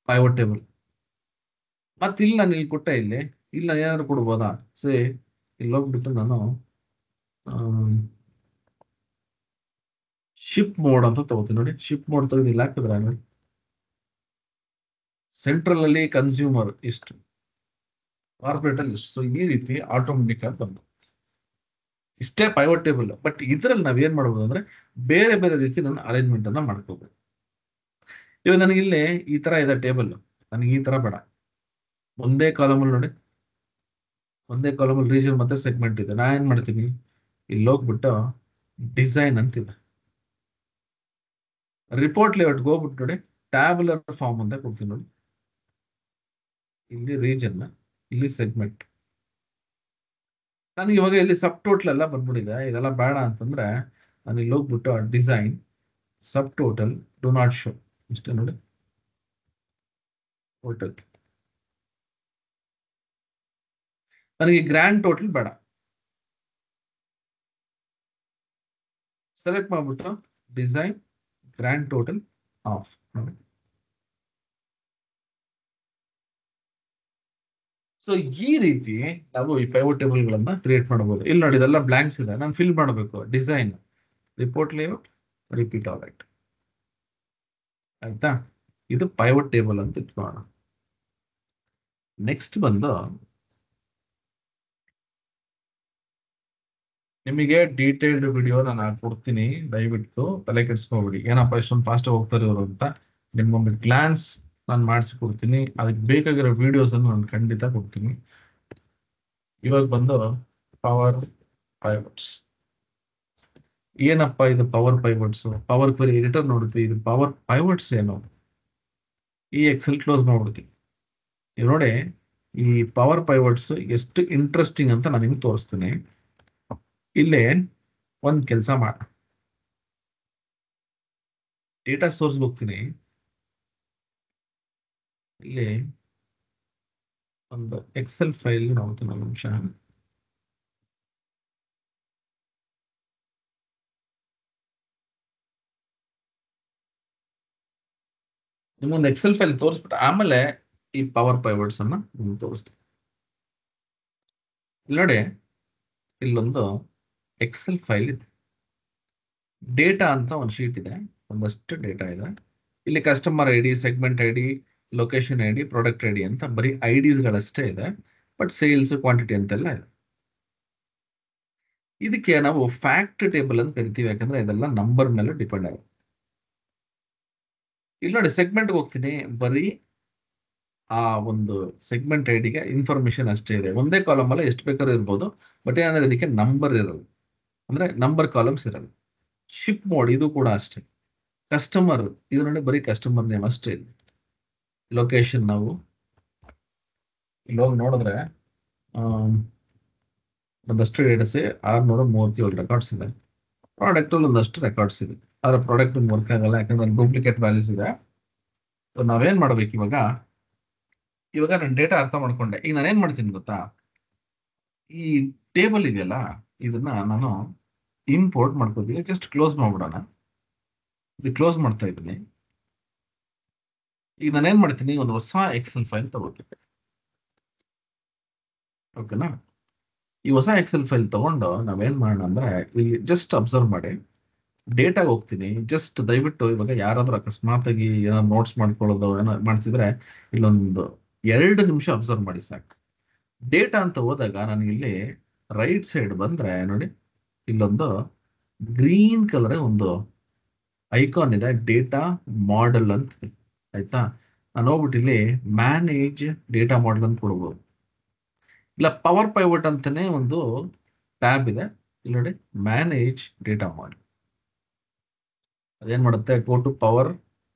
ಪೈವಟ್ ಟೇಬಲ್. ಮತ್ತೆ ಇಲ್ಲಿ ನಾನು ಇಲ್ಲಿ ಕೊಟ್ಟೆ, ಇಲ್ಲಿ ನಾನು ಏನಾದ್ರು ಕೊಡ್ಬೋದಾ? ಸೇ ಇಲ್ಲಿ ಹೋಗ್ಬಿಟ್ಟು ನಾನು ಶಿಪ್ ಮೋಡ್ ಅಂತ ತಗೋತೀನಿ. ನೋಡಿ, ಶಿಪ್ ಮೋಡ್ ತೆಗೆದು ಇಲ್ಲಿ ಹಾಕಿದ್ರೆ ನೋಡಿ, ಸೆಂಟ್ರಲ್ ಅಲ್ಲಿ ಕನ್ಸ್ಯೂಮರ್ ಇಷ್ಟು, ಕಾರ್ಪೊರೇಟ್ ಅಲ್ಲಿ ಇಷ್ಟು. ಸೊ ಈ ರೀತಿ ಆಟೋಮೆಟಿಕ್ ಆಗಿ ಬಂದು ಇಷ್ಟೇ ಪೈವಟ್ ಟೇಬಲ್. ಬಟ್ ಇದ್ರಲ್ಲಿ ನಾವ್ ಏನ್ ಮಾಡ್ಬೋದು ಅಂದ್ರೆ ಬೇರೆ ಬೇರೆ ರೀತಿ ನಾನು ಅರೇಂಜ್ಮೆಂಟ್ ಅನ್ನ ಮಾಡ್ಕೋಬೇಕು. ಇವಾಗ ನನಗೆ ಇಲ್ಲಿ ಈ ತರ ಇದೆ ಟೇಬಲ್, ನನಗೆ ಈ ತರ ಬೇಡ. ಒಂದೇ ಕಾಲಮ್ ಅಲ್ಲಿ ನೋಡಿ, ಒಂದೇ ಕಾಲಮ್ ಅಲ್ಲಿ ರೀಜನ್ ಮತ್ತೆ ಸೆಗ್ಮೆಂಟ್ ಇದೆ. ನಾ ಏನ್ ಮಾಡ್ತೀನಿ, ಇಲ್ಲಿ ಹೋಗ್ಬಿಟ್ಟು ಡಿಸೈನ್ ಅಂತಿದೆ, ರಿಪೋರ್ಟ್ ಲೇಔಟ್ಗೆ ಹೋಗ್ಬಿಟ್ಟು ನೋಡಿ, ಟ್ಯಾಬುಲರ್ ಫಾರ್ಮ್ ಅಂತ ಕೊಡ್ತೀನಿ. ನೋಡಿ, ಇಲ್ಲಿ ರೀಜನ್, ಇಲ್ಲಿ ಸೆಗ್ಮೆಂಟ್. ನನಗೆ ಇವಾಗ ಇಲ್ಲಿ ಸಬ್ ಟೋಟಲ್ ಎಲ್ಲ ಬಂದ್ಬಿಟ್ಟಿದೆ. ಇದೆಲ್ಲ ಬೇಡ ಅಂತಂದ್ರೆ ನಾನು ಇಲ್ಲಿ ಹೋಗ್ಬಿಟ್ಟು design, sub total, do not show ಇಷ್ಟೇ. ನೋಡಿ, ಟೋಟಲ್. ನನಗೆ ಗ್ರ್ಯಾಂಡ್ ಟೋಟಲ್ ಬೇಡ. ಸೆಲೆಕ್ಟ್ ಮಾಡ್ಬಿಟ್ಟು ಡಿಸೈನ್, ಗ್ರ್ಯಾಂಡ್ ಟೋಟಲ್ ಆಫ್. ನೋಡಿ, ಸೊ ಈ ರೀತಿ ನಾವು ಈ ಪೈವಟ್ ಟೇಬಲ್ ಗಳನ್ನ ಕ್ರಿಯೇಟ್ ಮಾಡಬಹುದು. ಇಲ್ಲಿ ನೋಡಿ, ಇದೆಲ್ಲ ಬ್ಲಾಂಕ್ಸ್ ಇದೆ, ನಾನು ಫಿಲ್ ಮಾಡಬೇಕು. Design, report layout, repeat all right. ಆಯ್ತಾ. ಇದು ಪೈವಟ್ ಟೇಬಲ್ ಅಂತ ಇಟ್ಕೋಣ. ನೆಕ್ಸ್ಟ್ ಬಂದು ನಿಮಗೆ ಡೀಟೇಲ್ಡ್ ವಿಡಿಯೋ ನಾನು ಕೊಡ್ತೀನಿ, ದಯವಿಟ್ಟು ತಲೆ ಕೆಡಿಸ್ಕೋಬೇಡಿ. ಏನಪ್ಪ ಇಷ್ಟೊಂದು ಫಾಸ್ಟ್ ಹೋಗ್ತಾರೆ ಇವರು ಅಂತ ನಿಮ್ಗೊಂದು ಗ್ಲಾನ್ಸ್ ನಾನು ಮಾಡಿಸಿ ಕೊಡ್ತೀನಿ. ಅದಕ್ಕೆ ಬೇಕಾಗಿರೋ ವಿಡಿಯೋಸ್ ಅನ್ನು ನಾನು ಖಂಡಿತ ಕೊಡ್ತೀನಿ. ಇವಾಗ ಬಂದು ಪವರ್ ಪೈವಟ್ಸ್. ಏನಪ್ಪ ಇದು ಪವರ್ ಪೈವಟ್ಸ್? ಪವರ್ ಕ್ವೆರಿ ಎಡಿಟರ್ ನೋಡ್ತೀವಿ, ಇದು ಪವರ್ ಪೈವಟ್ಸ್ ಏನು? ಈ ಎಕ್ಸೆಲ್ ಕ್ಲೋಸ್ ಮಾಡ್ಬಿಡ್ತೀವಿ. ನೀವು ನೋಡಿ, ಈ ಪವರ್ ಪೈವಟ್ಸ್ ಎಷ್ಟು ಇಂಟ್ರೆಸ್ಟಿಂಗ್ ಅಂತ ನಾನು ನಿಮ್ಗೆ ತೋರಿಸ್ತೀನಿ. ಇಲ್ಲೇ ಒಂದ್ ಕೆಲಸ ಮಾಡ, ಡೇಟಾ ಸೋರ್ಸ್ ಹೋಗ್ತೀನಿ. ಇಲ್ಲಿ ಒಂದು ಎಕ್ಸೆಲ್ ಫೈಲ್ ನೋಡ್ತೀನಿ, ಒಂದು ನಿಮಿಷ. ನಿಮ್ಮೊಂದು ಎಕ್ಸೆಲ್ ಫೈಲ್ ತೋರಿಸ್ಬಿಟ್ಟು ಆಮೇಲೆ ಈ ಪವರ್ ಪೈವಟ್ಸ್ ಅನ್ನ ನಿಮ್ಗೆ ತೋರಿಸ್ತೀನಿ. ಇಲ್ಲಿ ನೋಡಿ, ಇಲ್ಲೊಂದು ಎಕ್ಸೆಲ್ ಫೈಲ್ ಇದೆ, ಡೇಟಾ ಅಂತ ಒಂದು ಶೀಟ್ ಇದೆ, ಒಂದಷ್ಟು ಡೇಟಾ ಇದೆ. ಇಲ್ಲಿ customer ID, segment ID, location ID, product ID ಅಂತ ಬರೀ ಐಡಿಸ್ ಗಳಷ್ಟೇ ಇದೆ. ಬಟ್ ಸೇಲ್ಸ್, ಕ್ವಾಂಟಿಟಿ ಅಂತೆಲ್ಲ ಇದೆ. ಇದಕ್ಕೆ ನಾವು ಫ್ಯಾಕ್ಟ್ ಟೇಬಲ್ ಅಂತ ಕರಿತೀವಿ, ಯಾಕಂದ್ರೆ ಇದೆಲ್ಲ ನಂಬರ್ ಮೇಲೆ ಡಿಪೆಂಡ್ ಆಗುತ್ತೆ. ಇಲ್ಲಿ ನೋಡಿ ಸೆಗ್ಮೆಂಟ್ಗೆ ಹೋಗ್ತೀನಿ, ಬರೀ ಆ ಒಂದು ಸೆಗ್ಮೆಂಟ್ ಐಡಿಗೆ ಇನ್ಫಾರ್ಮೇಶನ್ ಅಷ್ಟೇ ಇದೆ. ಒಂದೇ ಕಾಲಮ್ ಅಲ್ಲ, ಎಷ್ಟು ಬೇಕಾದ್ರೂ ಇರ್ಬೋದು. ಬಟ್ ಏನಂದ್ರೆ ಇದಕ್ಕೆ ನಂಬರ್ ಇರಲ್ಲ, ಅಂದ್ರೆ ನಂಬರ್ ಕಾಲಮ್ಸ್ ಇರಲ್ಲ. ಶಿಪ್ ಮೋಡ್ ಇದು ಕೂಡ ಅಷ್ಟೇ. ಕಸ್ಟಮರ್ ಇದು ನೋಡಿ ಬರೀ ಕಸ್ಟಮರ್ ನೇಮ್ ಅಷ್ಟೇ ಇದೆ. ಲೊಕೇಶನ್ ನಾವು ಇಲ್ಲಿ ಹೋಗಿ ನೋಡಿದ್ರೆ ಒಂದಷ್ಟು ಡೇಟಾಸ್ 637 ರೆಕಾರ್ಡ್ಸ್ ಇದೆ. ಪ್ರಾಡಕ್ಟ್ ಅಲ್ಲಿ ಒಂದಷ್ಟು ರೆಕಾರ್ಡ್ಸ್ ಇದೆ, ಆದ್ರೆ ಪ್ರಾಡಕ್ಟ್ ವರ್ಕ್ ಆಗಲ್ಲ, ಯಾಕಂದ್ರೆ ಡೂಪ್ಲಿಕೇಟ್ ವ್ಯಾಲ್ಯೂಸ್ ಇದೆ. ಸೊ ನಾವೇನ್ ಮಾಡ್ಬೇಕು ಇವಾಗ ನಾನು ಡೇಟಾ ಅರ್ಥ ಮಾಡ್ಕೊಂಡೆ. ಈಗ ನಾನು ಏನ್ ಮಾಡ್ತೀನಿ ಗೊತ್ತಾ, ಈ ಟೇಬಲ್ ಇದೆಯಲ್ಲ, ಇದನ್ನ ನಾನು ಇಂಪೋರ್ಟ್ ಮಾಡ್ಕೋತೀನಿ. ಜಸ್ಟ್ ಕ್ಲೋಸ್ ಮಾಡ್ಬಿಡೋಣ. ಇದು ಕ್ಲೋಸ್ ಮಾಡ್ತಾ ಇದ್ದೀನಿ. ಈಗ ನಾನು ಏನ್ ಮಾಡ್ತೀನಿ, ಒಂದು ಹೊಸ ಎಕ್ಸೆಲ್ ಫೈಲ್ ತಗೋತೀನಿ. ಓಕೆನಾ? ಈ ಹೊಸ ಎಕ್ಸೆಲ್ ಫೈಲ್ ತಗೊಂಡು ನಾವೇನ್ ಮಾಡೋಣ ಅಂದ್ರೆ, ಇಲ್ಲಿ ಜಸ್ಟ್ ಅಬ್ಸರ್ವ್ ಮಾಡಿ, ಡೇಟಾಗೆ ಹೋಗ್ತೀನಿ. ಜಸ್ಟ್ ದಯವಿಟ್ಟು ಇವಾಗ ಯಾರಾದ್ರೂ ಅಕಸ್ಮಾತ್ ಆಗಿ ಏನೋ ನೋಟ್ಸ್ ಮಾಡ್ಕೊಳ್ಳೋದು ಏನೋ ಮಾಡ್ತಿದ್ರೆ ಇಲ್ಲೊಂದು 2 ನಿಮಿಷ ಅಬ್ಸರ್ವ್ ಮಾಡಿ ಸಾಕು. ಡೇಟಾ ಅಂತ ಹೋದಾಗ ನನಗೆ ಇಲ್ಲಿ ರೈಟ್ ಸೈಡ್ ಬಂದ್ರೆ ನೋಡಿ, ಇಲ್ಲೊಂದು ಗ್ರೀನ್ ಕಲರ್ ಒಂದು ಐಕಾನ್ ಇದೆ, ಡೇಟಾ ಮಾಡೆಲ್ ಅಂತ. ಆಯ್ತಾ? ನಾನು ಹೋಗ್ಬಿಟ್ಟು ಇಲ್ಲಿ ಮ್ಯಾನೇಜ್ ಡೇಟಾ ಮಾಡೆಲ್ ಅಂತ ಕೊಡ್ಬೋದು. ಇಲ್ಲ ಪವರ್ ಪೈವಟ್ ಅಂತಾನೆ ಒಂದು ಟ್ಯಾಬ್ ಇದೆ, ಇಲ್ಲಿ ನೋಡಿ ಮ್ಯಾನೇಜ್ ಡೇಟಾ ಮಾಡೆಲ್. ಅದೇನ್ ಮಾಡುತ್ತೆ, ಗೋ ಟು ಪವರ್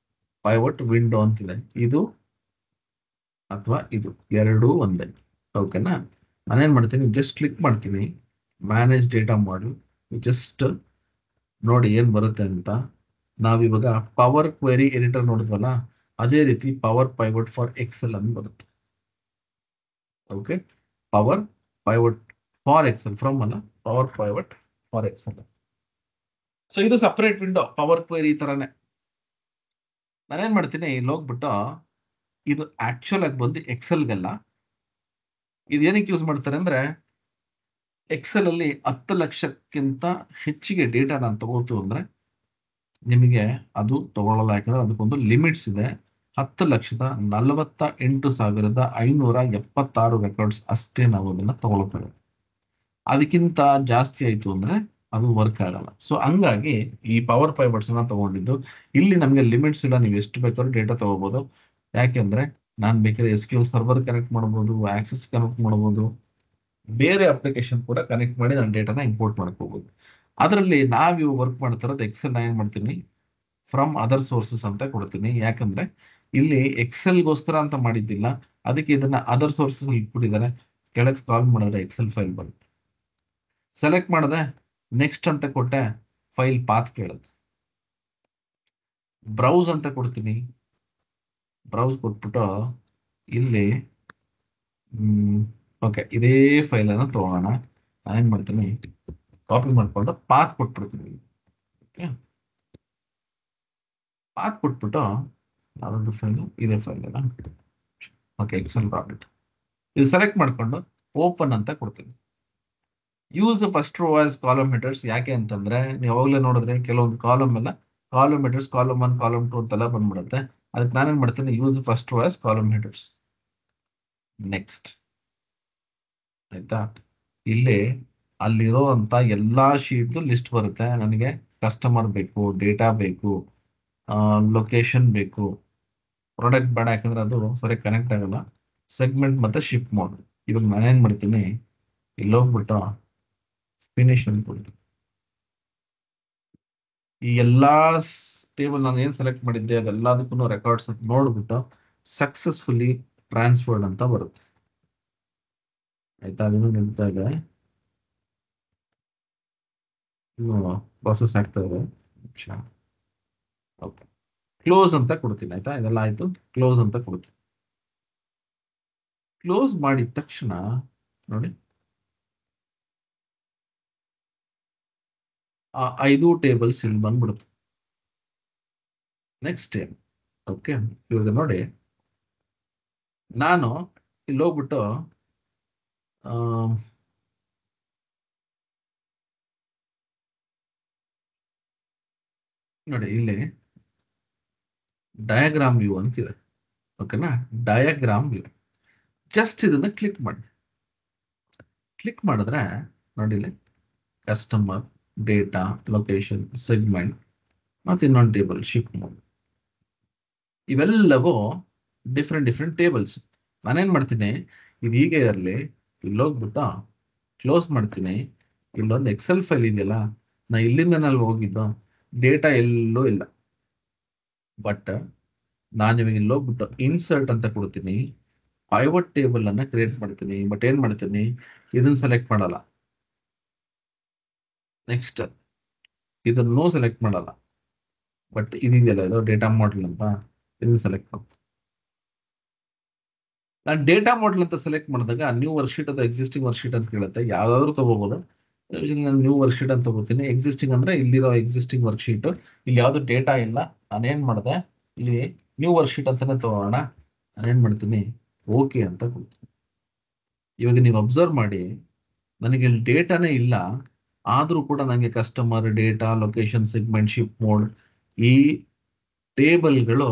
ಪೈವಟ್ ವಿಂಡೋ ಅಂತಿದೆ. ಇದು ಅಥವಾ ಇದು ಎರಡೂ ಒಂದೇ. ಓಕೆನಾ? ನಾನೇನ್ ಮಾಡ್ತೀನಿ, ಜಸ್ಟ್ ಕ್ಲಿಕ್ ಮಾಡ್ತೀನಿ ಮ್ಯಾನೇಜ್ ಡೇಟಾ ಮಾಡೆಲ್. ಜಸ್ಟ್ ನೋಡಿ ಏನ್ ಬರುತ್ತೆ ಅಂತ. ನಾವಿವಾಗ ಪವರ್ ಕ್ವೆರಿ ಎಡಿಟರ್ ನೋಡಿದ್ವಲ್ಲ, ಅದೇ ರೀತಿ ಪವರ್ ಪೈವಟ್ ಫಾರ್ ಎಕ್ಸೆಲ್ ಅಂತ ಬರುತ್ತೆ. Okay, power pivot for Excel, from ಅಲ್ಲ, power pivot for Excel. So ಇದು ಸಪರೇಟ್ ವಿಂಡೋ, ಪವರ್ ಕ್ವೆರಿ ತರಾನೇ. ನಾನೇನ್ ಮಾಡ್ತೀನಿ, ಇಲ್ಲಿ ಹೋಗ್ಬಿಟ್ಟು ಇದು ಆಕ್ಚುಲ್ ಆಗಿ ಬಂದು ಎಕ್ಸೆಲ್ಗೆಲ್ಲ ಇದು ಏನಕ್ಕೆ ಯೂಸ್ ಮಾಡ್ತಾರೆ ಅಂದ್ರೆ, ಎಕ್ಸೆಲ್ ಅಲ್ಲಿ 10 ಲಕ್ಷಕ್ಕಿಂತ ಹೆಚ್ಚಿಗೆ ಡೇಟಾ ನಾನು ತಗೋತು ಅಂದ್ರೆ ನಿಮಗೆ ಅದು ತಗೊಳ್ಳಲ್ಲ. ಯಾಕಂದ್ರೆ ಅದಕ್ಕೊಂದು ಲಿಮಿಟ್ಸ್ ಇದೆ. 10,48,576 ರೆಕಾರ್ಡ್ಸ್ ಅಷ್ಟೇ ನಾವು ಅದನ್ನ ತಗೊಳ್ತೇವೆ. ಅದಕ್ಕಿಂತ ಜಾಸ್ತಿ ಆಯ್ತು ಅಂದ್ರೆ ಅದು ವರ್ಕ್ ಆಗಲ್ಲ. ಸೊ ಹಂಗಾಗಿ ಈ ಪವರ್ ಪೈವಟ್ಸ್ ನ ತಗೊಂಡಿದ್ದು. ಇಲ್ಲಿ ನಮಗೆ ಲಿಮಿಟ್ಸ್ ಇಲ್ಲ, ನೀವು ಎಷ್ಟು ಬೇಕಾದ್ರೂ ಡೇಟಾ ತಗೋಬಹುದು. ಯಾಕೆಂದ್ರೆ ನಾನು ಬೇಕಾದ್ರೆ SQL ಸರ್ವರ್ ಕನೆಕ್ಟ್ ಮಾಡಬಹುದು, ಆಕ್ಸೆಸ್ ಕನೆಕ್ಟ್ ಮಾಡಬಹುದು, ಬೇರೆ ಅಪ್ಲಿಕೇಶನ್ ಕೂಡ ಕನೆಕ್ಟ್ ಮಾಡಿ ನಾನು ಡೇಟಾನ ಇಂಪೋರ್ಟ್ ಮಾಡ್ಕೋಬಹುದು. ಅದರಲ್ಲಿ ನಾವು ವರ್ಕ್ ಮಾಡ್ತಾ ಇರೋದು ಎಕ್ಸೆಲ್ ನ ಏನ್ ಮಾಡ್ತೀನಿ, ಫ್ರಮ್ ಅದರ್ ಸೋರ್ಸಸ್ ಅಂತ ಕೊಡ್ತೀನಿ. ಯಾಕಂದ್ರೆ ಇಲ್ಲಿ ಎಕ್ಸೆಲ್ಗೋಸ್ಕರ ಅಂತ ಮಾಡಿದ್ದಿಲ್ಲ, ಅದಕ್ಕೆ ಇದನ್ನ ಅದರ್ ಸೋರ್ಸಸ್ ಇಟ್ಬಿಟ್ಟಿದ್ದಾರೆ. ಕೆಳಗೆ ಸ್ಕ್ರಾಲ್ ಮಾಡಿದ್ರೆ ಎಕ್ಸೆಲ್ ಫೈಲ್ ಬರುತ್ತೆ. ಸೆಲೆಕ್ಟ್ ಮಾಡಿದೆ, ನೆಕ್ಸ್ಟ್ ಅಂತ ಕೊಟ್ಟೆ, ಫೈಲ್ ಪಾತ್ ಕೇಳುತ್ತೆ. ಬ್ರೌಸ್ ಅಂತ ಕೊಡ್ತೀನಿ. ಬ್ರೌಸ್ ಕೊಟ್ಬಿಟ್ಟು ಇಲ್ಲಿ ಓಕೆ, ಇದೇ ಫೈಲ್ ಅನ್ನ ತಗೋಣ. ನಾನೇನ್ ಮಾಡ್ತೀನಿ, ಕಾಪಿ ಮಾಡ್ಕೊಂಡು ಪಾತ್ ಕೊಟ್ಬಿಡ್ತೀನಿ. ಓಕೆ, ಪಾತ್ ಕೊಟ್ಬಿಟ್ಟು ಯಾವ್ದು ಫೈಲ್, ಇದೇ ಫೈಲ್ ಅಲ್ಲ. ಓಕೆ, ಎಕ್ಸೆಲ್ ಪ್ರಾಜೆಕ್ಟ್ ಇದು ಸೆಲೆಕ್ಟ್ ಮಾಡ್ಕೊಂಡು ಓಪನ್ ಅಂತ ಕೊಡ್ತೀನಿ. Use first row as column headers. ಯಾಕೆ ಅಂತಂದ್ರೆ ನೀವು ಅವಾಗಲೇ ನೋಡಿದ್ರೆ ಕೆಲವೊಂದು ಕಾಲಮ್ ಎಲ್ಲ ಕಾಲಮ್ ಹೆಡರ್ಸ್, ಕಾಲಮ್ 1 ಕಾಲಮ್ 2 ಅಂತೆಲ್ಲ ಬಂದ್ಬಿಡುತ್ತೆ. ಅದಕ್ಕೆ ನಾನೇನ್ ಮಾಡ್ತೀನಿ, use first row as column headers. Next. ಆಯ್ತಾ? ಇಲ್ಲಿ ಅಲ್ಲಿರೋ ಅಂತ ಎಲ್ಲಾ ಶೀಟ್ ಲಿಸ್ಟ್ ಬರುತ್ತೆ. ನನಗೆ ಕಸ್ಟಮರ್ ಬೇಕು, ಡೇಟಾ ಬೇಕು, ಲೊಕೇಶನ್ ಬೇಕು, ಪ್ರಾಡಕ್ಟ್ ಬೇಡ, ಯಾಕಂದ್ರೆ ಅದು ಸರಿ ಕನೆಕ್ಟ್ ಆಗಲ್ಲ. ಸೆಗ್ಮೆಂಟ್ ಮತ್ತೆ ಶಿಪ್ ಮೋಡ್. ಇವಾಗ ನಾನೇನ್ ಮಾಡ್ತೀನಿ, ಇಲ್ಲಿ ಹೋಗ್ಬಿಟ್ಟು ಫಿನಿಶ್ ಅನ್ಕೊಳ್ತೀನಿ. ಈ ಎಲ್ಲಾ ಟೇಬಲ್ ನಾನು ಏನ್ ಸೆಲೆಕ್ಟ್ ಮಾಡಿದ್ದೆ ಅದೆಲ್ಲದಕ್ಕೂ ರೆಕಾರ್ಡ್ಸ್ ನೋಡ್ಬಿಟ್ಟು ಸಕ್ಸಸ್ಫುಲಿ ಟ್ರಾನ್ಸ್ಫರ್ಡ್ ಅಂತ ಬರುತ್ತೆ. ಆಯ್ತಾ? ಅದನ್ನು ನಿಲ್ತಾ ಇದೆ, ಇನ್ನು ಪ್ರಾಸೆಸ್ ಆಗ್ತಾ ಇದೆ. ಓಕೆ, ಕ್ಲೋಸ್ ಅಂತ ಕೊಡ್ತೀನಿ. ಆಯ್ತಾ? ಇದೆಲ್ಲ ಆಯ್ತು, ಕ್ಲೋಸ್ ಅಂತ ಕೊಡ್ತೀನಿ. ಕ್ಲೋಸ್ ಮಾಡಿದ ತಕ್ಷಣ ನೋಡಿ ಆ 5 ಟೇಬಲ್ಸ್ ಇಲ್ಲಿ ಬಂದ್ಬಿಡುತ್ತೆ. Next time. ಓಕೆ, ಇವಾಗ ನೋಡಿ ನಾನು ಇಲ್ಲಿ ಹೋಗ್ಬಿಟ್ಟು ನೋಡಿ ಇಲ್ಲಿ ಡಯಾಗ್ರಾಮ್ ವ್ಯೂ ಅಂತಿದೆ. ಓಕೆನಾ? Diagram view. ಜಸ್ಟ್ ಇದನ್ನ ಕ್ಲಿಕ್ ಮಾಡಿ. ಕ್ಲಿಕ್ ಮಾಡಿದ್ರೆ ನೋಡಿ ಇಲ್ಲಿ ಕಸ್ಟಮರ್, ಡೇಟಾ, ಲೊಕೇಶನ್, ಸೆಗ್ಮೆಂಟ್, ಮತ್ತೆ ಇನ್ನೊಂದು ಟೇಬಲ್ ಶಿಫ್ಟ್ ಮಾಡಿ. ಇವೆಲ್ಲವೂ ಡಿಫ್ರೆಂಟ್ ಟೇಬಲ್ಸ್. ನಾನೇನ್ ಮಾಡ್ತೀನಿ, ಇದು ಹೀಗೆ ಇರಲಿ, ಇಲ್ಲೋಗ್ಬಿಟ್ಟು ಕ್ಲೋಸ್ ಮಾಡ್ತೀನಿ. ಇಲ್ಲೊಂದು ಎಕ್ಸೆಲ್ ಫೈಲ್ ಇದೆಯಲ್ಲ, ನಾ ಇಲ್ಲಿಂದ ನಲ್ಲಿ ಹೋಗಿದ್ದು ಡೇಟಾ ಎಲ್ಲೂ ಇಲ್ಲ. ಬಟ್ ನಾನು ಇವಾಗ ಇಲ್ಲಿ ಹೋಗ್ಬಿಟ್ಟು ಇನ್ಸರ್ಟ್ ಅಂತ ಕೊಡ್ತೀನಿ, ಪೈವಟ್ ಟೇಬಲ್ ಅನ್ನ ಕ್ರಿಯೇಟ್ ಮಾಡ್ತೀನಿ. ಬಟ್ ಏನ್ ಮಾಡ್ತೀನಿ, ಇದನ್ನ ಸೆಲೆಕ್ಟ್ ಮಾಡಲ್ಲ. ನೆಕ್ಸ್ಟ್ ಇದನ್ನು ಸೆಲೆಕ್ಟ್ ಮಾಡಲ್ಲ. ಬಟ್ ಇದೆಯಲ್ಲ, ಇದು ಡೇಟಾ ಮಾಡೆಲ್ ಅಂತ, ಇದನ್ನ ಸೆಲೆಕ್ಟ್ ಮಾಡ್ತೀನಿ. ನಾನು ಡೇಟಾ ಮಾಡೆಲ್ ಅಂತ ಸೆಲೆಕ್ಟ್ ಮಾಡಿದಾಗ ನ್ಯೂ ವರ್ಕ್ಶೀಟ್ ಅಥವಾ ಎಕ್ಸಿಸ್ಟಿಂಗ್ ವರ್ಕ್ಶೀಟ್ ಅಂತ ಕೇಳುತ್ತೆ. ಯಾವ್ದಾದ್ರು ತಗೋಬಹುದು. ನಾನು ನ್ಯೂ ವರ್ಕ್ಶೀಟ್ ಅಂತ ತಗೋತೀನಿ. ಎಕ್ಸಿಸ್ಟಿಂಗ್ ಅಂದ್ರೆ ಇಲ್ಲಿರೋ ಎಕ್ಸಿಸ್ಟಿಂಗ್ ವರ್ಕ್ಶೀಟ್, ಇಲ್ಲಿ ಯಾವ್ದು ಡೇಟಾ ಇಲ್ಲ. ನಾನೇನ್ ಮಾಡಿದೆ, ಇಲ್ಲಿ ನ್ಯೂ ವರ್ಕ್ಶೀಟ್ ಅಂತಾನೆ ತಗೋಣ. ನಾನೇನ್ ಮಾಡ್ತೀನಿ, ಓಕೆ ಅಂತ ಕೊಡ್ತೀನಿ. ಇವಾಗ ನೀವು ಅಬ್ಸರ್ವ್ ಮಾಡಿ, ನನಗೆ ಇಲ್ಲಿ ಡೇಟಾನೇ ಇಲ್ಲ, ಆದ್ರೂ ಕೂಡ ನನಗೆ customer, data, location, segment, ship mode, ಈ ಟೇಬಲ್ಗಳು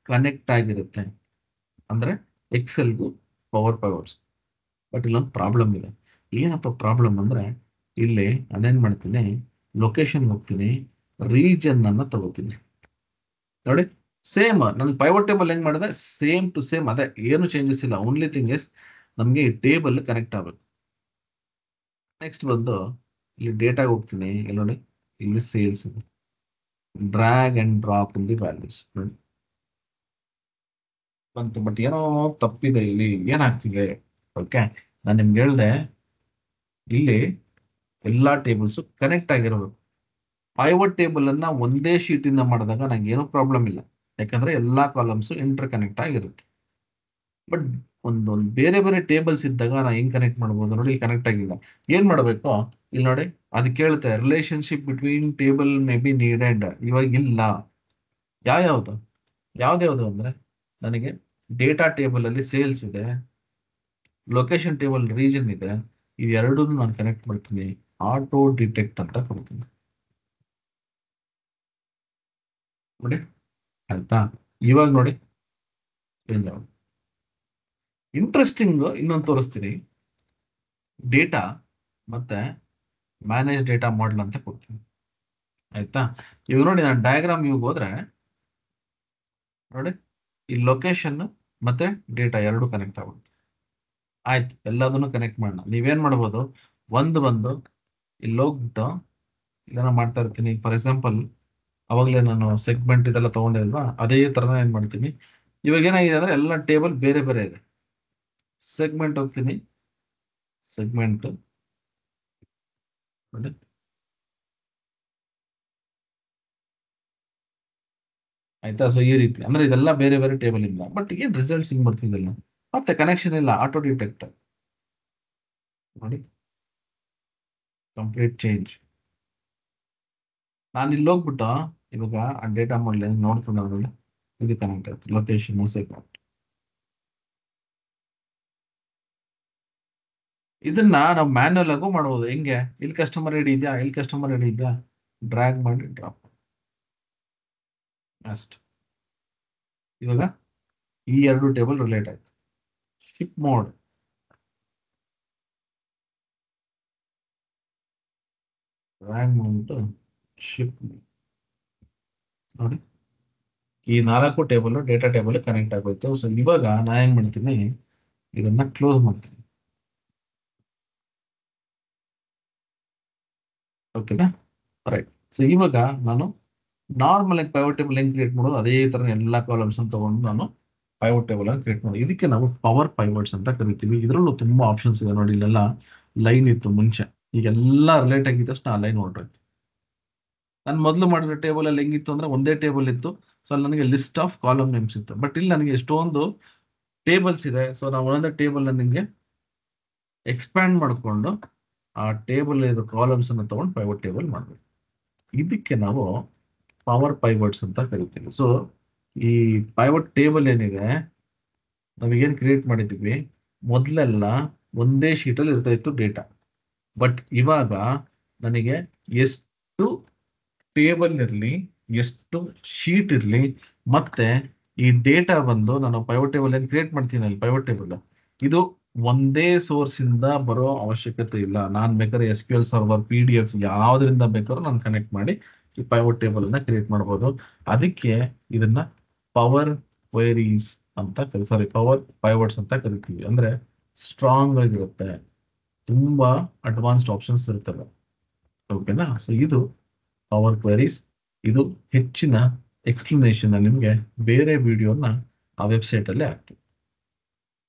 ಕನೆಕ್ಟ್ ಆಗಿರುತ್ತೆ. ಅಂದ್ರೆ ಎಕ್ಸೆಲ್ಗೂ ಪವರ್ ಪಾಯಿಂಟ್ಸ್. ಬಟ್ ಇಲ್ಲೊಂದು ಪ್ರಾಬ್ಲಮ್ ಇದೆ. ಏನಪ್ಪ ಪ್ರಾಬ್ಲಮ್ ಅಂದ್ರೆ, ಇಲ್ಲಿ ನಾನೇನ್ ಮಾಡ್ತೀನಿ, ಲೊಕೇಶನ್ ಹೋಗ್ತೀನಿ, ರೀಜನ್ ಅನ್ನ ತಗೋತೀನಿ. ನೋಡಿ, ಸೇಮ್ ನನ್ ಪೈವಟ್ ಟೇಬಲ್ ಹೆಂಗ್ ಮಾಡಿದೆ, ಸೇಮ್ ಟು ಸೇಮ್ ಅದೇ, ಏನು ಚೇಂಜಸ್ ಇಲ್ಲ. ಓನ್ಲಿ ಥಿಂಗ್ ಇಸ್ ನಮ್ಗೆ ಈ ಟೇಬಲ್ ಕನೆಕ್ಟ್ ಆಗ್ಬೇಕು. ನೆಕ್ಸ್ಟ್ ಬಂದು ಇಲ್ಲಿ ಡೇಟಾಗೆ ಹೋಗ್ತೀನಿ. ಇಲ್ಲಿ ನೋಡಿ, ಇಲ್ಲಿ ಸೇಲ್ಸ್ ಇದೆ. Drag and drop in the values ಬಂತು. ಬಟ್ ಏನೋ ತಪ್ಪಿದೆ, ಇಲ್ಲಿ ಏನಾಗ್ತಿದೆ. ಓಕೆ, ನಾನು ನಿಮ್ಗೆ ಹೇಳ್ದೆ, ಇಲ್ಲಿ ಎಲ್ಲಾ ಟೇಬಲ್ಸ್ ಕನೆಕ್ಟ್ ಆಗಿರಬೇಕು. ಪೈವಟ್ ಟೇಬಲ್ ಅನ್ನ ಒಂದೇ ಶೀಟ್ ಇಂದ ಮಾಡಿದಾಗ ನಂಗೆ ಏನೂ ಪ್ರಾಬ್ಲಮ್ ಇಲ್ಲ, ಯಾಕಂದ್ರೆ ಎಲ್ಲಾ ಕಾಲಮ್ಸ್ ಇಂಟರ್ ಕನೆಕ್ಟ್ ಆಗಿರುತ್ತೆ. ಬಟ್ ಒಂದೊಂದು ಬೇರೆ ಬೇರೆ ಟೇಬಲ್ಸ್ ಇದ್ದಾಗ ನಾ ಹೆಂಗ್ ಕನೆಕ್ಟ್ ಮಾಡ್ಬೋದು ನೋಡಿ, ಇಲ್ಲಿ ಕನೆಕ್ಟ್ ಆಗಿಲ್ಲ. ಏನ್ ಮಾಡ್ಬೇಕು, ಇಲ್ಲಿ ನೋಡಿ, ಅದು ಕೇಳುತ್ತೆ relationship between table may be needed. ಇವಾಗ ಇಲ್ಲ. ಯಾವ್ಯಾವ್ದು ಯಾವ್ದ್ಯಾವ್ದು ಅಂದ್ರೆ, ನನಗೆ ಡೇಟಾ ಟೇಬಲ್ ಅಲ್ಲಿ ಸೇಲ್ಸ್ ಇದೆ, ಲೊಕೇಶನ್ ಟೇಬಲ್ ರೀಜನ್ ಇದೆ. ಇವೆರಡೂ ನಾನು ಕನೆಕ್ಟ್ ಮಾಡ್ತೀನಿ, ಆಟೋ ಡಿಟೆಕ್ಟ್ ಅಂತ ಕೊಡ್ತೀನಿ. ನೋಡಿ ಆಯ್ತಾ. ಇವಾಗ ನೋಡಿ, ಇಂಟ್ರೆಸ್ಟಿಂಗ್ ಇನ್ನೊಂದು ತೋರಿಸ್ತೀನಿ. ಡೇಟಾ ಮತ್ತೆ ಮ್ಯಾನೇಜ್ ಡೇಟಾ ಮಾಡೆಲ್ ಅಂತ ಕೊಡ್ತೀನಿ. ಆಯ್ತಾ. ಇವಾಗ ನೋಡಿ, ನಾನು ಡಯಾಗ್ರಾಮ್ ಇವಾಗ ಹೋದ್ರೆ ನೋಡಿ, ಈ ಲೊಕೇಶನ್ ಮತ್ತೆ ಡೇಟಾ ಎರಡು ಕನೆಕ್ಟ್ ಆಗುತ್ತೆ. ಆಯ್ತು, ಎಲ್ಲದನ್ನು ಕನೆಕ್ಟ್ ಮಾಡೋಣ. ನೀವೇನ್ ಮಾಡ್ಬೋದು, ಬಂದು ಇಲ್ಲಿ ಹೋಗ್ಬಿಟ್ಟು ಇದನ್ನ ಮಾಡ್ತಾ ಇರ್ತೀನಿ. ಫಾರ್ ಎಕ್ಸಾಂಪಲ್, ಅವಾಗಲೇ ನಾನು ಸೆಗ್ಮೆಂಟ್ ಇದೆಲ್ಲ ತಗೊಂಡಿಲ್ವಾ, ಅದೇ ತರ ಏನ್ ಮಾಡ್ತೀನಿ. ಇವಾಗ ಏನಾಗಿದೆ ಅಂದ್ರೆ, ಎಲ್ಲ ಟೇಬಲ್ ಬೇರೆ ಬೇರೆ ಇದೆ. ಸೆಗ್ಮೆಂಟ್ ಹೋಗ್ತೀನಿ, ಸೆಗ್ಮೆಂಟ್ ನೋಡಿ, ಆಯ್ತಾ. ಸೊ ಈ ರೀತಿ ಅಂದ್ರೆ ಇದೆಲ್ಲ ಬೇರೆ ಬೇರೆ ಟೇಬಲ್ ಇಂದ. ಬಟ್ ಏನ್ ರಿಸಲ್ಟ್ಸ್ ಹಿಂಗ್ ಬರ್ತಿದಿಲ್ಲ, ಮತ್ತೆ ಕನೆಕ್ಷನ್ ಇಲ್ಲ, ಆಟೋ ಡಿಟೆಕ್ಟ್ ನೋಡಿ, ಕಂಪ್ಲೀಟ್ ಚೇಂಜ್. ನಾನು ಇಲ್ಲಿ ಹೋಗ್ಬಿಟ್ಟು ಇವಾಗ ಆ ಡೇಟಾ ಮಾಡಲ್ ನೋಡ್ತೀನಿ, ಅವರಲ್ಲಿ ಇದು ಕನೆಕ್ಟ್ ಆಯ್ತು, ಲೊಕೇಶನ್ ಸೆಗ್ಮೆಂಟ್. ಇದನ್ನ ನಾವು ಮ್ಯಾನ್ಯಲ್ ಆಗು ಮಾಡಬಹುದು. ಹೆಂಗೆ, ಇಲ್ಲಿ ಕಸ್ಟಮರ್ ಐಡಿ ಇದೆಯಾ, ಇಲ್ಲಿ ಕಸ್ಟಮರ್ ಐಡಿ ಇದೆಯಾ, ಡ್ರ್ಯಾಗ್ ಮಾಡಿ ಡ್ರಾಪ್ ಅಷ್ಟು. ಇವಾಗ ಈ ಎರಡು ಟೇಬಲ್ ರಿಲೇಟ್ ಆಯ್ತು. ಶಿಪ್ ಮೋಡ್, ಡ್ರ್ಯಾಗ್ ಮಾಡ್ಬಿಟ್ಟು ಶಿಪ್ ನೋಡಿ, ಈ 4 ಟೇಬಲ್ ಡೇಟಾ ಟೇಬಲ್ ಕನೆಕ್ಟ್ ಆಗೋಯ್ತು. ಸೊ ಇವಾಗ ನಾ ಏನ್ ಮಾಡ್ತೀನಿ, ಇದನ್ನ ಕ್ಲೋಸ್ ಮಾಡ್ತೀನಿ. ಓಕೆನಾ, ರೈಟ್. ಸೊ ಇವಾಗ ನಾನು ನಾರ್ಮಲ್ ಆಗಿ ಪೈವಟ್ ಟೇಬಲ್ ಹೆಂಗ್ ಕ್ರಿಯೇಟ್ ಮಾಡೋದು, ಅದೇ ತರ ಎಲ್ಲಾ ಕಾಲಮ್ಸ್ ತಗೊಂಡು ನಾನು ಪೈವಟ್ ಟೇಬಲ್ ಅನ್ನು ಕ್ರಿಯೇಟ್ ಮಾಡೋದು. ಇದಕ್ಕೆ ನಾವು ಪವರ್ ಪೈವಟ್ಸ್ ಅಂತ ಕರಿತೀವಿ. ಇದರಲ್ಲೂ ತುಂಬಾ ಆಪ್ಷನ್ಸ್ ಇದೆ ನೋಡಿ. ಇಲ್ಲೆಲ್ಲ ಲೈನ್ ಇತ್ತು ಮುಂಚೆ, ಈಗೆಲ್ಲ ರಿಲೇಟ್ ಆಗಿದ್ದ ತಕ್ಷಣ ಆ ಲೈನ್ ಹೊರಟೋಯ್ತು. ನಾನು ಮೊದಲು ಮಾಡಿರೋ ಟೇಬಲ್ ಅಲ್ಲಿ ಹೆಂಗಿತ್ತು ಅಂದ್ರೆ, ಒಂದೇ ಟೇಬಲ್ ಇತ್ತು. ಸೊ ಅಲ್ಲಿ ನನಗೆ ಲಿಸ್ಟ್ ಆಫ್ ಕಾಲಮ್ ನೇಮ್ಸ್ ಇತ್ತು. ಬಟ್ ಇಲ್ಲಿ ನನಗೆ ಎಷ್ಟೊಂದು ಟೇಬಲ್ಸ್ ಇದೆ. ಸೊ ನಾವು ಒಂದೊಂದೇ ಟೇಬಲ್ ನಿಮಗೆ ಎಕ್ಸ್ಪ್ಯಾಂಡ್ ಮಾಡಿಕೊಂಡು ಆ ಟೇಬಲ್ ಇರೋ ಕಾಲಮ್ಸ್ ಅನ್ನು ತಗೊಂಡು ಪೈವಟ್ ಟೇಬಲ್ ಮಾಡಬೇಕು. ಇದಕ್ಕೆ ನಾವು ಪವರ್ ಪೈವಟ್ಸ್ ಅಂತ ಕರಿತೀವಿ. ಸೊ ಈ ಪೈವಟ್ ಟೇಬಲ್ ಏನಿದೆ, ನಾವೇನ್ ಕ್ರಿಯೇಟ್ ಮಾಡಿದ್ವಿ, ಮೊದಲೆಲ್ಲ ಒಂದೇ ಶೀಟ್ ಅಲ್ಲಿ ಇರ್ತಾ ಇತ್ತು ಡೇಟಾ. ಬಟ್ ಇವಾಗ ನನಗೆ ಎಷ್ಟು ಟೇಬಲ್ ಇರಲಿ, ಎಷ್ಟು ಶೀಟ್ ಇರಲಿ, ಮತ್ತೆ ಈ ಡೇಟಾ ಬಂದು ನಾನು ಪೈವಟ್ ಟೇಬಲ್ ಏನ್ ಕ್ರಿಯೇಟ್ ಮಾಡ್ತೀನಿ, ಅಲ್ಲಿ ಪೈವಟ್ ಟೇಬಲ್ ಇದು ಒಂದೇ ಸೋರ್ಸ್ ಇಂದ ಬರೋ ಅವಶ್ಯಕತೆ ಇಲ್ಲ. ನಾನ್ ಬೇಕಾದ್ರೆ SQL ಸರ್ವರ್, PDF ಯಾವ್ದ್ರಿಂದ ಬೇಕಾದ್ರೂ ನಾನು ಕನೆಕ್ಟ್ ಮಾಡಿ ಈ ಪೈವಟ್ ಟೇಬಲ್ ಅನ್ನ ಕ್ರಿಯೇಟ್ ಮಾಡಬಹುದು. ಅದಕ್ಕೆ ಇದನ್ನ ಪವರ್ ಕ್ವೆರೀಸ್ ಅಂತ ಸಾರಿ ಪವರ್ ಪೈವಟ್ಸ್ ಅಂತ ಕರಿತೀವಿ. ಅಂದ್ರೆ ಸ್ಟ್ರಾಂಗ್ ಆಗಿರುತ್ತೆ, ತುಂಬಾ ಅಡ್ವಾನ್ಸ್ಡ್ ಆಪ್ಷನ್ಸ್ ಇರ್ತವೆ. ಓಕೆನಾ? ಸೊ ಇದು ಪವರ್ ಕ್ವೆರೀಸ್. ಇದು ಹೆಚ್ಚಿನ ಎಕ್ಸ್ಪ್ಲನೇಷನ್ ನಿಮಗೆ ಬೇರೆ ವಿಡಿಯೋನ ಆ ವೆಬ್ಸೈಟ್ ಅಲ್ಲೇ ಹಾಕ್ತೀವಿ.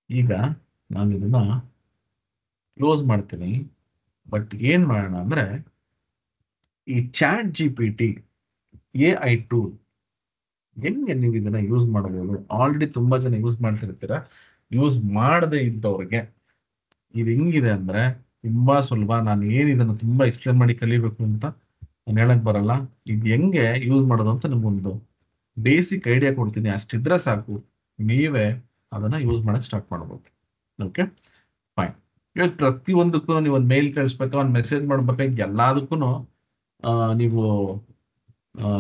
ಈಗ ನಾನು ಇದನ್ನ ಕ್ಲೋಸ್ ಮಾಡ್ತೀನಿ. ಬಟ್ ಏನ್ ಮಾಡೋಣ ಅಂದ್ರೆ, ಈ ಚಾಟ್ GPT AI ಟೂಲ್ ಹೆಂಗೆ ನೀವು ಇದನ್ನ ಯೂಸ್ ಮಾಡಬಹುದು? ಆಲ್ರೆಡಿ ತುಂಬಾ ಜನ ಯೂಸ್ ಮಾಡ್ತಿರ್ತೀರ. ಯೂಸ್ ಮಾಡದೇ ಇದ್ದವ್ರಿಗೆ ಇದು ಹೆಂಗಿದೆ ಅಂದ್ರೆ ತುಂಬಾ ಸುಲಭ. ನಾನು ಏನ್ ಇದನ್ನ ತುಂಬಾ ಎಕ್ಸ್ಪ್ಲೇನ್ ಮಾಡಿ ಕಲಿಬೇಕು ಅಂತ ನಾನು ಹೇಳಕ್ ಬರಲ್ಲ. ಇದು ಹೆಂಗೆ ಯೂಸ್ ಮಾಡೋದು ಅಂತ ನಿಮ್ಗೊಂದು ಬೇಸಿಕ್ ಐಡಿಯಾ ಕೊಡ್ತೀನಿ. ಅಷ್ಟಿದ್ರೆ ಸಾಕು, ನೀವೇ ಅದನ್ನ ಯೂಸ್ ಮಾಡಕ್ ಸ್ಟಾರ್ಟ್ ಮಾಡ್ಬೋದು. Okay, fine. ಇವಾಗ ಪ್ರತಿಯೊಂದಕ್ಕೂ ನೀವು ಒಂದು ಮೇಲ್ ಕಳಿಸ್ಬೇಕು, ಒಂದು ಮೆಸೇಜ್ ಮಾಡ್ಬೇಕಾಗಿ ಎಲ್ಲದಕ್ಕೂ ನೀವು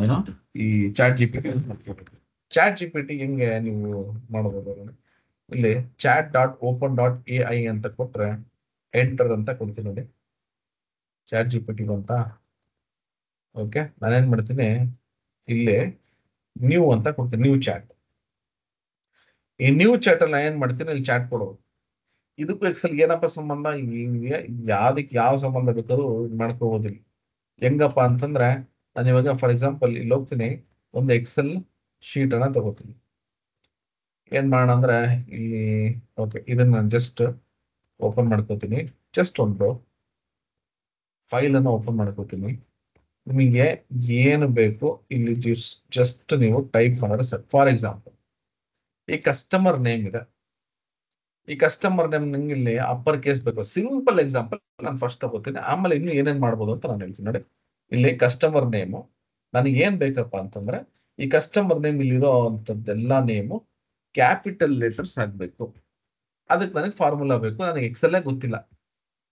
ಏನೋ ಈ ಚಾಟ್ GPT ಮಾಡ್ಕೋಬೇಕು. ಚಾಟ್ GPT ಹೆಂಗೆ ನೀವು ಮಾಡಬಹುದು? ಇಲ್ಲಿ chat.open.ai ಅಂತ ಕೊಟ್ರೆ ಎಂಟರ್ ಅಂತ ಕೊಡ್ತೀನಿ ನೋಡಿ. ಚಾಟ್ GPT ಅಂತ. ಓಕೆ, ನಾನೇನ್ ಮಾಡ್ತೀನಿ, ಇಲ್ಲಿ ನ್ಯೂ ಅಂತ ಕೊಡ್ತೀನಿ, ನ್ಯೂ ಚಾಟ್. ಈ ನ್ಯೂ ಚಾಟ್ ಅಲ್ಲಿ ಏನ್ ಮಾಡ್ತೀನಿ, ಇಲ್ಲಿ ಚಾಟ್ ಕೊಡೋದು. ಇದಕ್ಕೂ ಎಕ್ಸೆಲ್ ಏನಪ್ಪ ಸಂಬಂಧ? ಯಾವ್ದಕ್ಕೆ ಯಾವ ಸಂಬಂಧ ಬೇಕಾದ್ರೂ ಮಾಡ್ಕೋಬೋದಿಲ್ಲ. ಹೆಂಗಪ್ಪ ಅಂತಂದ್ರೆ, ನಾನು ಇವಾಗ ಫಾರ್ ಎಕ್ಸಾಂಪಲ್ ಇಲ್ಲಿ ಹೋಗ್ತೀನಿ, ಒಂದು ಎಕ್ಸೆಲ್ ಶೀಟ್ ಅನ್ನ ತಗೋತೀನಿ. ಏನ್ ಮಾಡೋಣ ಅಂದ್ರೆ ಇಲ್ಲಿ ಓಕೆ, ಇದನ್ನ ನಾನು ಜಸ್ಟ್ ಓಪನ್ ಮಾಡ್ಕೋತೀನಿ. ಜಸ್ಟ್ ಒಂದು ಫೈಲ್ ಅನ್ನು ಓಪನ್ ಮಾಡ್ಕೋತೀನಿ. ನಿಮಗೆ ಏನು ಬೇಕು ಇಲ್ಲಿ ಜಸ್ಟ್ ನೀವು ಟೈಪ್ ಮಾಡಿದ್ರೆ ಸರ್. ಫಾರ್ ಎಕ್ಸಾಂಪಲ್ ಈ ಕಸ್ಟಮರ್ ನೇಮ್ ಇದೆ. ಈ ಕಸ್ಟಮರ್ ನೇಮ್ ನಂಗೆ ಇಲ್ಲಿ ಅಪ್ಪರ್ ಕೇಸ್ ಬೇಕು. ಸಿಂಪಲ್ ಎಕ್ಸಾಂಪಲ್ ನಾನು ಫಸ್ಟ್ ತಗೋತೀನಿ, ಆಮೇಲೆ ಇನ್ನು ಏನೇನ್ ಮಾಡ್ಬೋದು ಅಂತ ನಾನು ಹೇಳ್ತೀನಿ ನೋಡಿ. ಇಲ್ಲಿ ಕಸ್ಟಮರ್ ನೇಮು ನನಗೆ ಏನ್ ಬೇಕಪ್ಪ ಅಂತಂದ್ರೆ, ಈ ಕಸ್ಟಮರ್ ನೇಮ್ ಇಲ್ಲಿರೋ ಅಂತದ್ದೆಲ್ಲ ನೇಮು ಕ್ಯಾಪಿಟಲ್ ಲೆಟರ್ಸ್ ಆಗ್ಬೇಕು. ಅದಕ್ಕೆ ನನಗೆ ಫಾರ್ಮುಲಾ ಬೇಕು. ನನಗೆ ಎಕ್ಸೆಲ್ ಗೊತ್ತಿಲ್ಲ.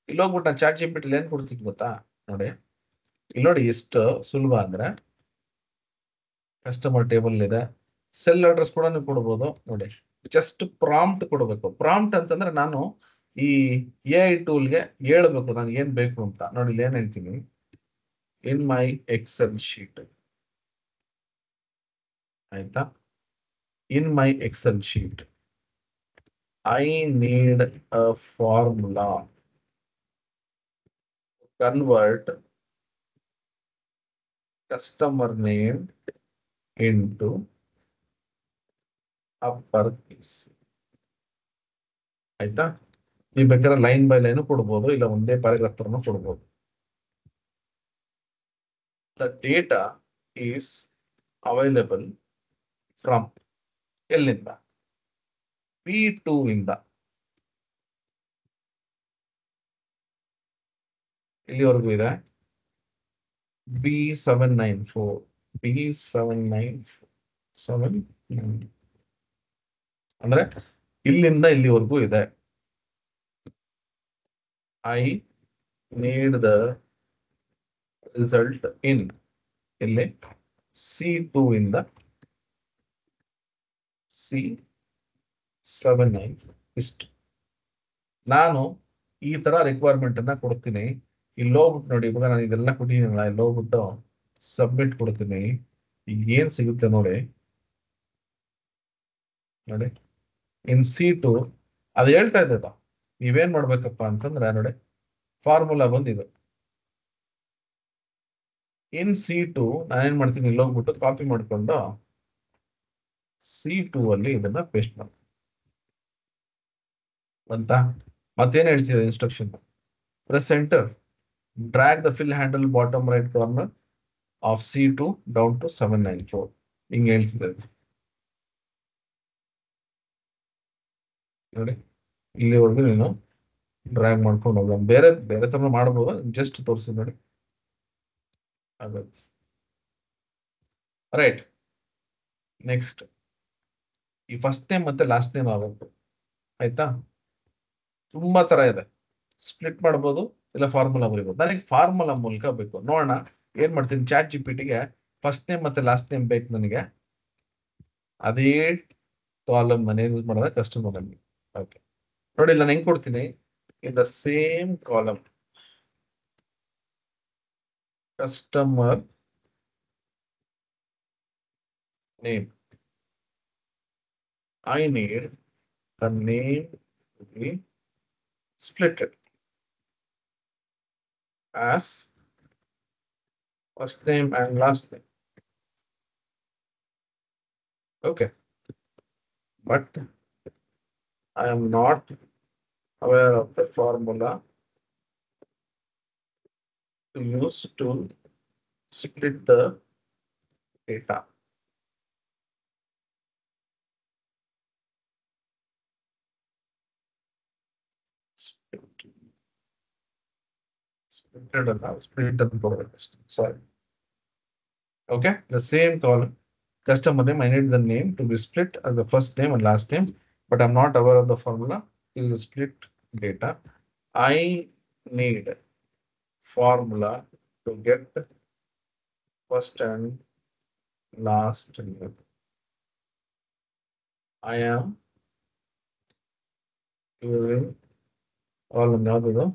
ಇಲ್ಲಿ ಹೋಗ್ಬಿಟ್ಟು ನಾನು ಚಾಟ್ GPT ಏನ್ ಕೊಡ್ತೀನಿ ಗೊತ್ತಾ ನೋಡಿ. ಇಲ್ಲಿ ನೋಡಿ ಎಷ್ಟು ಸುಲಭ ಅಂದ್ರೆ, ಕಸ್ಟಮರ್ ಟೇಬಲ್ ಇದೆ, ಸೆಲ್ ಅಡ್ರೆಸ್ ಕೂಡ ನೀವು ಕೊಡ್ಬೋದು ನೋಡಿ. ಜಸ್ಟ್ ಪ್ರಾಂಪ್ಟ್ ಕೊಡಬೇಕು. ಪ್ರಾಂಪ್ಟ್ ಅಂತಂದ್ರೆ ನಾನು ಈ AI ಟೂಲ್ಗೆ ಹೇಳ್ಬೇಕು ನಾನು ಏನ್ ಬೇಕು ಅಂತ. ನೋಡಿ ಇಲ್ಲಿ ಏನ್ ಹೇಳ್ತೀನಿ, ಇನ್ ಮೈ ಎಕ್ಸೆಲ್ ಶೀಟ್, ಆಯ್ತಾ? In my Excel sheet I need a formula convert customer name into upper case. ಆಯ್ತಾ? ನೀವು ಬೇಕಾದ್ರೆ ಲೈನ್ ಬೈ ಲೈನ್ ಕೊಡ್ಬೋದು, ಇಲ್ಲ ಒಂದೇ ಪ್ಯಾರಾಗ್ರಾಫ್ ತರನು ಕೊಡ್ಬೋದು. The data is available from ಎಲ್ಲಿಂದ? P2 ಇಂದ ಇಲ್ಲಿವರೆಗೂ ಇದೆ. B794 ಅಂದ್ರೆ ಇಲ್ಲಿಂದ ಇಲ್ಲಿವರೆಗೂ ಇದೆ. I need the result in ಇಲ್ಲಿ C2 ಇಂದ C794 ಇಷ್ಟು. ನಾನು ಈ ತರ ರಿಕ್ವೈರ್ಮೆಂಟ್ ಅನ್ನ ಕೊಡ್ತೀನಿ. ಇಲ್ಲಿ ಹೋಗ್ಬಿಟ್ಟು ನೋಡಿ, ಇವಾಗ ನಾನು ಇದೆಲ್ಲ ಕೊಟ್ಟಿದ್ದೀನಲ್ಲ, ಇಲ್ಲಿ ಹೋಗ್ಬಿಟ್ಟು ಸಬ್ಮಿಟ್ ಕೊಡ್ತೀನಿ. ಈಗ ಏನ್ ಸಿಗುತ್ತೆ ನೋಡಿ. ನೋಡಿ ಇನ್ C2 ಅದು ಹೇಳ್ತಾ ಇದ್ದ ನೀವೇನ್ ಮಾಡ್ಬೇಕಪ್ಪ ಅಂತಂದ್ರೆ ನೋಡಿ, ಫಾರ್ಮುಲಾ ಬಂದಿದೆ. ಇನ್ C2 ನಾನೇನ್ ಮಾಡ್ತೀನಿ, ಇಲ್ಲಿ ಹೋಗ್ಬಿಟ್ಟು ಕಾಪಿ ಮಾಡ್ಕೊಂಡು C2 ಅಲ್ಲಿ ಇದನ್ನ ಪೇಸ್ಟ್ ಮಾಡಿ ಅಂತ. ಮತ್ತೇನ್ ಹೇಳ್ತಿದೆ instruction? Press enter, drag the fill handle bottom right corner of C2 down to 794. ಹಿಂಗೆ ಹೇಳ್ತಿದೆ ನೋಡಿ. ಇಲ್ಲಿವರೆಗೂ ನೀನು ಡ್ರ್ಯಾಗ್ ಮಾಡ್ಕೊಂಡು ಹೋಗ. ಬೇರೆ ಬೇರೆ ತರ ಮಾಡ್ಬೋದು, ಜಸ್ಟ್ ತೋರಿಸಿ ನೋಡಿ ಆಗತ್ತೆ. ರೈಟ್, ನೆಕ್ಸ್ಟ್ ಈ ಫಸ್ಟ್ ನೇಮ್ ಮತ್ತೆ ಲಾಸ್ಟ್ ನೇಮ್ ಆಗಬೇಕು. ಆಯ್ತಾ? ತುಂಬಾ ತರ ಇದೆ, ಸ್ಪ್ಲಿಟ್ ಮಾಡ್ಬೋದು, ಇಲ್ಲ ಫಾರ್ಮುಲಾ ಬರೀಬೋದು. ನನಗೆ ಫಾರ್ಮುಲಾ ಮೂಲಕ ಬೇಕು. ನೋಡೋಣ ಏನ್ ಮಾಡ್ತೀನಿ, ಚಾಟ್ GPTಗೆ ಫಸ್ಟ್ ನೇಮ್ ಮತ್ತೆ ಲಾಸ್ಟ್ ನೇಮ್ ಬೇಕು ನನಗೆ. ಅದೇ ಕಾಲಮ್ ನಾನು ಯೂಸ್ ಮಾಡಿದ್ರೆ ಕಸ್ಟಮರ್ ಅಲ್ಲಿ. ಓಕೆ, ನೋಡಿ ನಾನು ಹೆಂಗ್ ಕೊಡ್ತೀನಿ, in the same column customer name I need the name to be split as first name and last name. Okay, but I am not aware of the formula to use to split the data. Split the product. Sorry. Okay, the same column. Customer name, I need the name to be split as the first name and last name, but I'm not aware of the formula. Use the split data. I need formula to get first and last name. I am using all another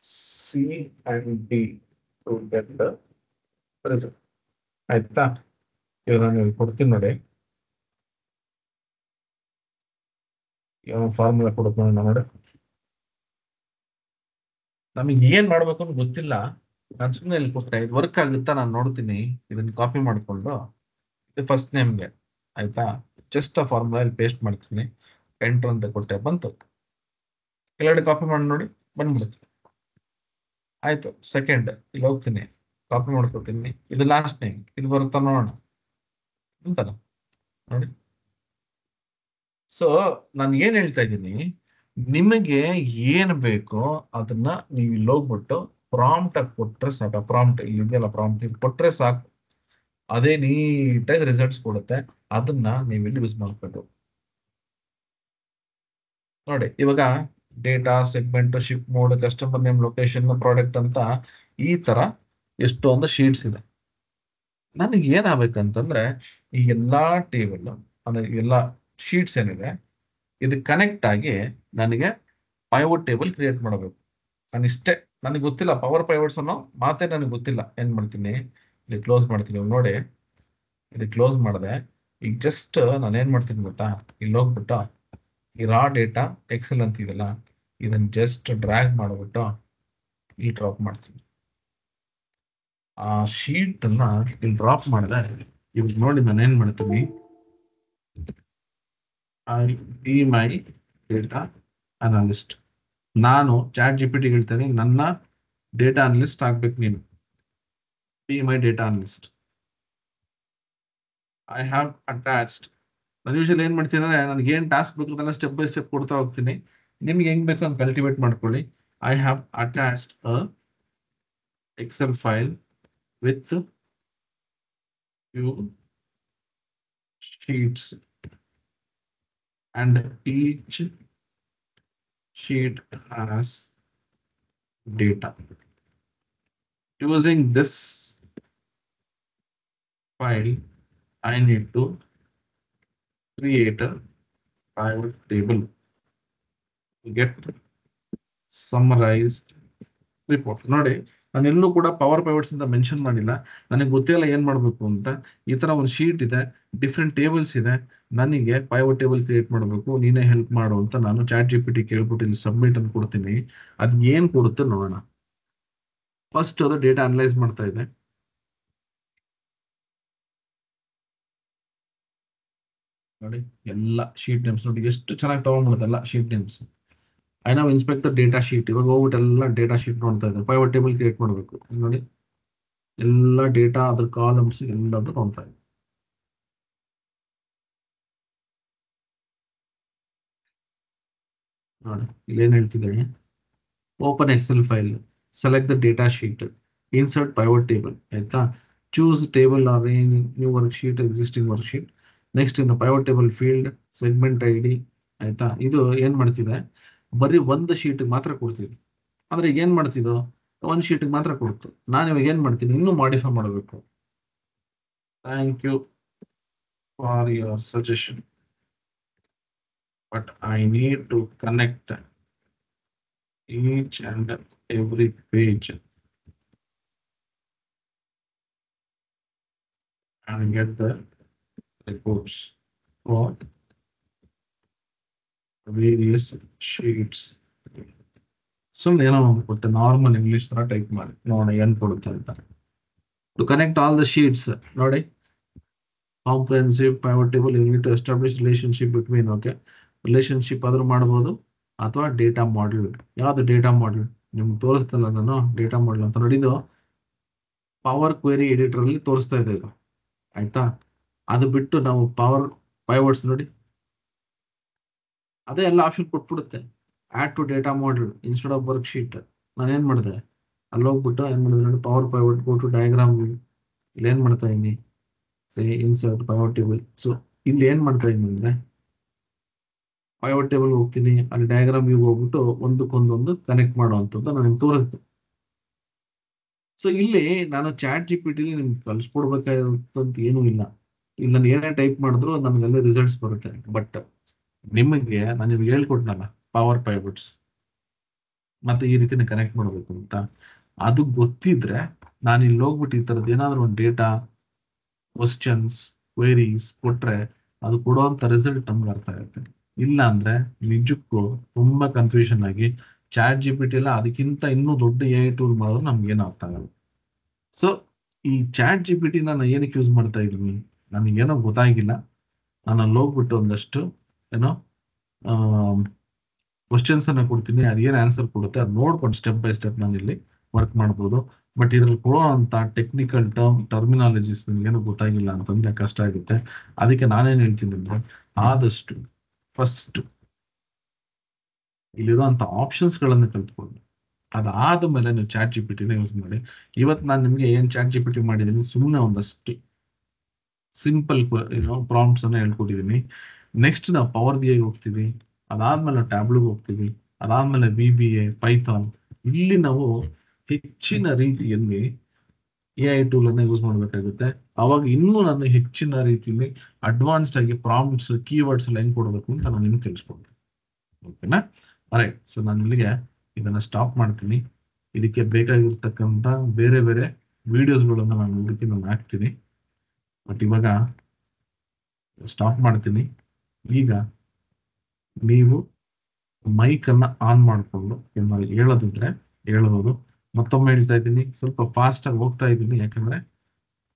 C and D to get the result. ಆಯ್ತಾ ಇವಾಗ ನಾನು ಇಲ್ಲಿ ಕೊಡ್ತೀನಿ ನೋಡಿ ಯಾವ formula ಕೊಡುತ್ತೆ ನೋಡಿ ನಮಗೆ ಏನ್ ಮಾಡ್ಬೇಕು ಅಂತ ಗೊತ್ತಿಲ್ಲ ನಾನು ಸುಮ್ಮನೆ ಇಲ್ಲಿ ಕೊಟ್ಟೆ ಇದು ವರ್ಕ್ ಆಗುತ್ತಾ ನಾನು ನೋಡ್ತೀನಿ ಇದನ್ನ ಕಾಪಿ ಮಾಡ್ಕೊಂಡು ಇದು ಫಸ್ಟ್ ನೇಮ್ಗೆ ಆಯ್ತಾ ಜಸ್ಟ್ ಆ ಫಾರ್ಮುಲಾ ಇಲ್ಲಿ ಪೇಸ್ಟ್ ಮಾಡ್ತೀನಿ ಎಂಟರ್ ಅಂತ ಕೊಟ್ಟೆ ಬಂತು ಕೆಳಗಡೆ ಕಾಪಿ ಮಾಡಿ ನೋಡಿ ಬಂದ್ಬಿಡುತ್ತೆ ಆಯ್ತು ಸೆಕೆಂಡ್ ಇಲ್ಲಿ ಹೋಗ್ತೀನಿ ಕಾಪಿ ಮಾಡ್ಕೊತೀನಿ ಇದು ಲಾಸ್ಟ್ ನೇಮ್ ಇದು ಬರುತ್ತಾ ನೋಡೋಣ ಅಂತಲ್ಲ ನೋಡಿ ಸೊ ನಾನು ಏನ್ ಹೇಳ್ತಾ ಇದ್ದೀನಿ ನಿಮಗೆ ಏನ್ ಬೇಕೋ ಅದನ್ನ ನೀವು ಇಲ್ಲಿ ಹೋಗ್ಬಿಟ್ಟು ಪ್ರಾಂಪ್ಟ್ ಆಗಿ ಕೊಟ್ರೆ ಸಾಕು ಪ್ರಾಂಪ್ಟ್ ಇಲ್ಲಿ ಇದೆಯಲ್ಲ ಪ್ರಾಂಪ್ಟ್ ಇದು ಕೊಟ್ರೆ ಸಾಕು ಅದೇ ನೀಟಾಗಿ ರಿಸಲ್ಟ್ಸ್ ಕೊಡುತ್ತೆ ಅದನ್ನ ನೀವು ಇಲ್ಲಿ ಯೂಸ್ ಮಾಡ್ಬೇಕು ನೋಡಿ ಇವಾಗ data segment ship mode customer name location product ಅಂತ ಈ ತರ ಎಷ್ಟೊಂದು ಶೀಟ್ಸ್ ಇದೆ ನನಗೆ ಏನಾಗಬೇಕಂತಂದ್ರೆ ಈ ಎಲ್ಲಾ ಟೇಬಲ್ ಅಂದ್ರೆ ಎಲ್ಲಾ ಶೀಟ್ಸ್ ಏನಿದೆ ಇದು ಕನೆಕ್ಟ್ ಆಗಿ ನನಗೆ ಪೈವಟ್ ಟೇಬಲ್ ಕ್ರಿಯೇಟ್ ಮಾಡಬೇಕು ನಾನು ಇಷ್ಟೇ ನನಗೆ ಗೊತ್ತಿಲ್ಲ ಪವರ್ ಪೈವಟ್ಸ್ ಅನ್ನೋ ಮಾತೇ ನನಗೆ ಗೊತ್ತಿಲ್ಲ ಏನ್ ಮಾಡ್ತೀನಿ ಇದು ಕ್ಲೋಸ್ ಮಾಡ್ತೀನಿ ಇವಾಗ ನೋಡಿ ಇದು ಕ್ಲೋಸ್ ಮಾಡಿದೆ ಈಗ ಜಸ್ಟ್ ನಾನು ಏನ್ ಮಾಡ್ತೀನಿ ಗೊತ್ತಾ ಇಲ್ಲಿ ಹೋಗ್ಬಿಟ್ಟು ಈ ರಾ ಡೇಟಾ ಎಕ್ಸೆಲ್ ಅಂತಿದೆಲ್ಲ ಇದನ್ನ ಜಸ್ಟ್ ಡ್ರ್ಯಾಗ್ ಮಾಡ್ಬಿಟ್ಟು ಇಲ್ಲಿ ಡ್ರಾಪ್ ಮಾಡ್ತೀನಿ ಆ ಶೀಟ್ ಅನ್ನ ಇಲ್ಲಿ ಡ್ರಾಪ್ ಮಾಡಿದೆ ಇವಾಗ ನೋಡಿ ನಾನು ಏನ್ ಮಾಡ್ತೀನಿ ಈ ಮೈ ಡೇಟಾ ಅನಾಲಿಸ್ಟ್ ನಾನು ಚಾಟ್ ಜಿ ಪಿ ಟಿ ಹೇಳ್ತೇನೆ ನನ್ನ ಡೇಟಾ ಅನಲಿಸ್ಟ್ ಆಗ್ಬೇಕು ನೀನು be my data analyst I have attached ನಾನು ಯೂಶಲಿ ಏನ್ ಮಾಡ್ತೀನಿ ಅಂದ್ರೆ ನನಗೆ ಏನ್ ಟಾಸ್ಕ್ ಬೇಕು ಅದನ್ನ ಸ್ಟೆಪ್ ಬೈ ಸ್ಟೆಪ್ ಕೊಡ್ತಾ ಹೋಗ್ತೀನಿ ನಿಮ್ಗೆ ಹೆಂಗ್ ಬೇಕು ಅಂತ ಕಲ್ಟಿವೇಟ್ ಮಾಡ್ಕೊಳ್ಳಿ I have attached a Excel file with few sheets and each sheet has data. Using this file, I need to create a pivot table to get summarized report. ನೋಡಿ ನಾನು ಎಲ್ಲೂ ಕೂಡ ಪವರ್ ಪೈವಟ್ಸ್ ಅಂತ ಮೆನ್ಷನ್ ಮಾಡಿಲ್ಲ ನನಗೆ ಗೊತ್ತಿಲ್ಲ ಏನ್ ಮಾಡ್ಬೇಕು ಅಂತ ಈ ತರ ಒಂದು ಶೀಟ್ ಇದೆ ಡಿಫ್ರೆಂಟ್ ಟೇಬಲ್ಸ್ ಇದೆ ನನಗೆ ಪೈವಟ್ ಟೇಬಲ್ ಕ್ರಿಯೇಟ್ ಮಾಡಬೇಕು ನೀನೇ ಹೆಲ್ಪ್ ಮಾಡು ಅಂತ ನಾನು ಚಾಟ್ ಜಿ ಪಿ ಟಿ ಕೇಳ್ಬಿಟ್ಟು ಇಲ್ಲಿ ಸಬ್ಮಿಟ್ ಅಂತ ಕೊಡ್ತೀನಿ ಅದ್ ಏನ್ ಕೊಡುತ್ತೆ ನೋಡೋಣ ಫಸ್ಟ್ ಅದು ಡೇಟಾ ಅನಲೈಸ್ ಮಾಡ್ತಾ ಇದೆ ನೋಡಿ ಎಲ್ಲ ಶೀಟ್ ನೇಮ್ಸ್ ನೋಡಿ ಎಷ್ಟು ಚೆನ್ನಾಗಿ ತಗೊಂಡ್ಬಿಡುತ್ತಲ್ಲ ಶೀಟ್ ನೇಮ್ಸ್ ಐ ನಾವು ಇನ್ಸ್ಪೆಕ್ಟರ್ ಡೇಟಾ ಶೀಟ್ ಇವಾಗ ಹೋಗ್ಬಿಟ್ಟು ಎಲ್ಲ ಡೇಟಾ ಶೀಟ್ ನೋಡ್ತಾ ಇದೆ ಪೈವಟ್ ಟೇಬಲ್ ಕ್ರಿಯೇಟ್ ಮಾಡಬೇಕು ನೋಡಿ ಎಲ್ಲ ಡೇಟಾ ಅದ್ರ ಕಾಲಮ್ಸ್ ಎಲ್ಲದೂ ನೋಡ್ತಾ ಇದೆ ನೋಡಿ ಇಲ್ಲೇನ್ ಹೇಳ್ತಿದ್ದೀನಿ open Excel file select the data sheet insert pivot table ಆಯ್ತಾ choose table or new worksheet existing worksheet next in pivot table field segment I D ಆಯ್ತಾ ಇದು ಏನ್ ಮಾಡ್ತಿದೆ ಬರೀ ಒಂದು ಶೀಟ್ ಮಾತ್ರ ಕೊಡ್ತಿದೆ ಅಂದ್ರೆ ಈಗ ಏನ್ ಮಾಡ್ತಿದ್ದು ಒಂದ್ ಶೀಟ್ ಮಾತ್ರ ಕೊಡ್ತು ನಾನು ಇವಾಗ ಏನ್ ಮಾಡ್ತೀನಿ ಇನ್ನೂ ಮಾಡಿಫೈ ಮಾಡಬೇಕು thank you for your suggestion but I need to connect each and every page and get the reports for various sheets. ಸುಮ್ಮನೆ ಏನೋ ಒಂದು ಕೊಟ್ಟೆ, ನಾರ್ಮಲ್ ಇಂಗ್ಲಿಷ್ ತರ ಟೈಪ್ ಮಾಡಿ ನೋಡೋಣ ಏನ್ ಕೊಡುತ್ತೆ ಅಂತ. To connect all the sheets ನೋಡಿ, comprehensive pivot table you need to establish relationship between. Okay, relationship ಆದ್ರೂ ಮಾಡ್ಬೋದು ಅಥವಾ ಡೇಟಾ ಮಾಡೆಲ್. ಯಾವ್ದು ಡೇಟಾ ಮಾಡೆಲ್ ನಿಮ್ಗೆ ತೋರಿಸ್ತಲ್ಲ ನಾನು, ಡೇಟಾ ಮಾಡೆಲ್ ಅಂತ ನೋಡಿದ್ದು ಪವರ್ ಕ್ವೆರಿ ಎಡಿಟರ್ ಅಲ್ಲಿ ತೋರಿಸ್ತಾ ಇದೆ ಇದು, ಆಯ್ತಾ. ಅದು ಬಿಟ್ಟು ನಾವು ಪವರ್ ಪೈವಟ್ಸ್ ನೋಡಿ, ಅದೇ ಎಲ್ಲ ಆಪ್ಷನ್ ಕೊಟ್ಬಿಡುತ್ತೆ. Add to data model instead of worksheet. ನಾನು ಏನ್ ಮಾಡಿದೆ, ಅಲ್ಲಿ ಹೋಗ್ಬಿಟ್ಟು ಏನ್ ಮಾಡಿದೆ ನೋಡಿ, power pivot go to diagram. ಇಲ್ಲಿ ಏನ್ ಮಾಡ್ತಾ ಇದೀನಿ, ಇನ್ಸರ್ಟ್ ಪೈವಟ್ ಟೇಬಲ್. ಸೊ ಇಲ್ಲಿ ಏನ್ ಮಾಡ್ತಾ ಇದೀನಿ ಅಂದ್ರೆ, ಪೈವಟ್ ಟೇಬಲ್ ಹೋಗ್ತೀನಿ, ಅಲ್ಲಿ ಡಯಾಗ್ರಾಮ್ ವ್ಯೂ ಹೋಗ್ಬಿಟ್ಟು ಒಂದಕ್ಕೊಂದೊಂದು ಕನೆಕ್ಟ್ ಮಾಡುವಂಥದ್ದು ನಾನು ನಿಮ್ಗೆ ತೋರಿಸ್ತೀನಿ. ಸೊ ಇಲ್ಲಿ ನಾನು ಚಾಟ್ GPT ನಿಮ್ಗೆ ಕಳ್ಸ್ಕೊಡ್ಬೇಕಾದಂತ ಏನೂ ಇಲ್ಲ. ಇಲ್ಲಿ ನಾನು ಏನೇ ಟೈಪ್ ಮಾಡಿದ್ರು ನನಗೆಲ್ಲ ರಿಸಲ್ಟ್ಸ್ ಬರುತ್ತೆ. ಬಟ್ ನಿಮಗೆ ನಾನು ನಿಮ್ಗೆ ಹೇಳ್ಕೊಟ್ನಲ್ಲ ಪವರ್ ಪೈವಟ್ಸ್ ಮತ್ತೆ ಈ ರೀತಿನ ಕನೆಕ್ಟ್ ಮಾಡಬೇಕು ಅಂತ, ಅದು ಗೊತ್ತಿದ್ರೆ ನಾನು ಇಲ್ಲಿ ಹೋಗ್ಬಿಟ್ಟು ಈ ತರದ್ದು ಏನಾದ್ರು ಒಂದು ಡೇಟಾ ಕ್ವಶನ್ಸ್ ಕ್ವೇರೀಸ್ ಕೊಟ್ರೆ ಅದು ಕೊಡುವಂತ ರಿಸಲ್ಟ್ ನಮ್ಗೆ ಅರ್ಥ ಆಗುತ್ತೆ. ಇಲ್ಲ ಅಂದ್ರೆ ನಿಜಕ್ಕೂ ತುಂಬಾ ಕನ್ಫ್ಯೂಷನ್ ಆಗಿ ಚಾಟ್ GPT ಎಲ್ಲ ಅದಕ್ಕಿಂತ ಇನ್ನೂ ದೊಡ್ಡ AI ಟೂಲ್ ಮಾಡೋದು ನಮ್ಗೆ ಏನು ಅರ್ಥ ಆಗಲ್ಲ. ಸೊ ಈ ಚಾಟ್ GPT ನಾನು ಏನಕ್ಕೆ ಯೂಸ್ ಮಾಡ್ತಾ ಇದ್ದೀನಿ, ನನಗೇನೋ ಗೊತ್ತಾಗಿಲ್ಲ, ನಾನು ಅಲ್ಲಿ ಹೋಗ್ಬಿಟ್ಟು ಒಂದಷ್ಟು ಏನೋ ಕ್ವಶನ್ಸ್ ಅನ್ನ ಕೊಡ್ತೀನಿ, ಅದೇನು ಆನ್ಸರ್ ಕೊಡುತ್ತೆ ಅದು ನೋಡ್ಕೊಂಡು ಸ್ಟೆಪ್ ಬೈ ಸ್ಟೆಪ್ ನಾನು ಇಲ್ಲಿ ವರ್ಕ್ ಮಾಡ್ಬೋದು. ಬಟ್ ಇದ್ರಲ್ಲಿ ಕೊಡುವಂತ ಟೆಕ್ನಿಕಲ್ ಟರ್ಮಿನಾಲಜೀಸ್ ನಿಮ್ಗೇನು ಗೊತ್ತಾಗಿಲ್ಲ ಅಂತಂದ್ರೆ ಕಷ್ಟ ಆಗುತ್ತೆ. ಅದಕ್ಕೆ ನಾನೇನ್ ಹೇಳ್ತೀನಿ ಅಂದ್ರೆ, ಆದಷ್ಟು ಫಸ್ಟ್ ಇಲ್ಲಿರುವಂತ ಆಪ್ಷನ್ಸ್ ಗಳನ್ನ ಕಲ್ತ್ಕೊಂಡು ಅದಾದ ಮೇಲೆ ನೀವು ಚಾಟ್ GPT ಯೂಸ್ ಮಾಡಿ. ಇವತ್ತು ನಾನು ನಿಮ್ಗೆ ಏನ್ ಚಾಟ್ GPT ಮಾಡಿದೀನಿ, ಸುಮ್ಮನೆ ಒಂದಷ್ಟು ಸಿಂಪಲ್ ಪ್ರಾಂಪ್ಟ್ಸ್ ಅನ್ನ ಹೇಳ್ಕೊಟ್ಟಿದ್ದೀನಿ. ನೆಕ್ಸ್ಟ್ ನಾವು ಪವರ್ BI ಹೋಗ್ತೀವಿ, ಅದಾದ್ಮೇಲೆ ಟ್ಯಾಬ್ಲೂಗೆ ಹೋಗ್ತೀವಿ, ಅದಾದ್ಮೇಲೆ VBA ಪೈಥಾನ್. ಇಲ್ಲಿ ನಾವು ಹೆಚ್ಚಿನ ರೀತಿಯಲ್ಲಿ AI ಟೂಲ್ ಅನ್ನ ಯೂಸ್ ಮಾಡಬೇಕಾಗುತ್ತೆ. ಅವಾಗ ಇನ್ನೂ ನಾನು ಹೆಚ್ಚಿನ ರೀತಿಯಲ್ಲಿ ಅಡ್ವಾನ್ಸ್ಡ್ ಆಗಿ ಪ್ರಾಂಪ್ಟ್ಸ್ ಕೀವರ್ಡ್ಸ್ ಎಲ್ಲ ಹೆಂಗ್ ಕೊಡಬೇಕು ಅಂತ ನಾನು ನಿಮ್ಗೆ ತಿಳಿಸ್ಕೊಡ್ತೀನಿ. ಓಕೆನಾ? ರೈಟ್. ಸೊ ನಾನು ಇಲ್ಲಿಗೆ ಇದನ್ನ ಸ್ಟಾಪ್ ಮಾಡ್ತೀನಿ. ಇದಕ್ಕೆ ಬೇಕಾಗಿರ್ತಕ್ಕಂಥ ಬೇರೆ ಬೇರೆ ವಿಡಿಯೋಸ್ಗಳನ್ನ ನಾನು ಹುಡುಕಿ ನಾನು ಹಾಕ್ತೀನಿ. ಬಟ್ ಇವಾಗ ಸ್ಟಾಪ್ ಮಾಡ್ತೀನಿ. ಈಗ ನೀವು ಮೈಕ್ ಅನ್ನ ಆನ್ ಮಾಡಿಕೊಂಡು ಏನಾದ್ರು ಹೇಳೋದಿದ್ರೆ ಹೇಳ್ಬೋದು. ಮತ್ತೊಮ್ಮೆ ಹೇಳ್ತಾ ಇದ್ದೀನಿ, ಸ್ವಲ್ಪ ಫಾಸ್ಟ್ ಆಗಿ ಹೋಗ್ತಾ ಇದ್ದೀನಿ, ಯಾಕಂದ್ರೆ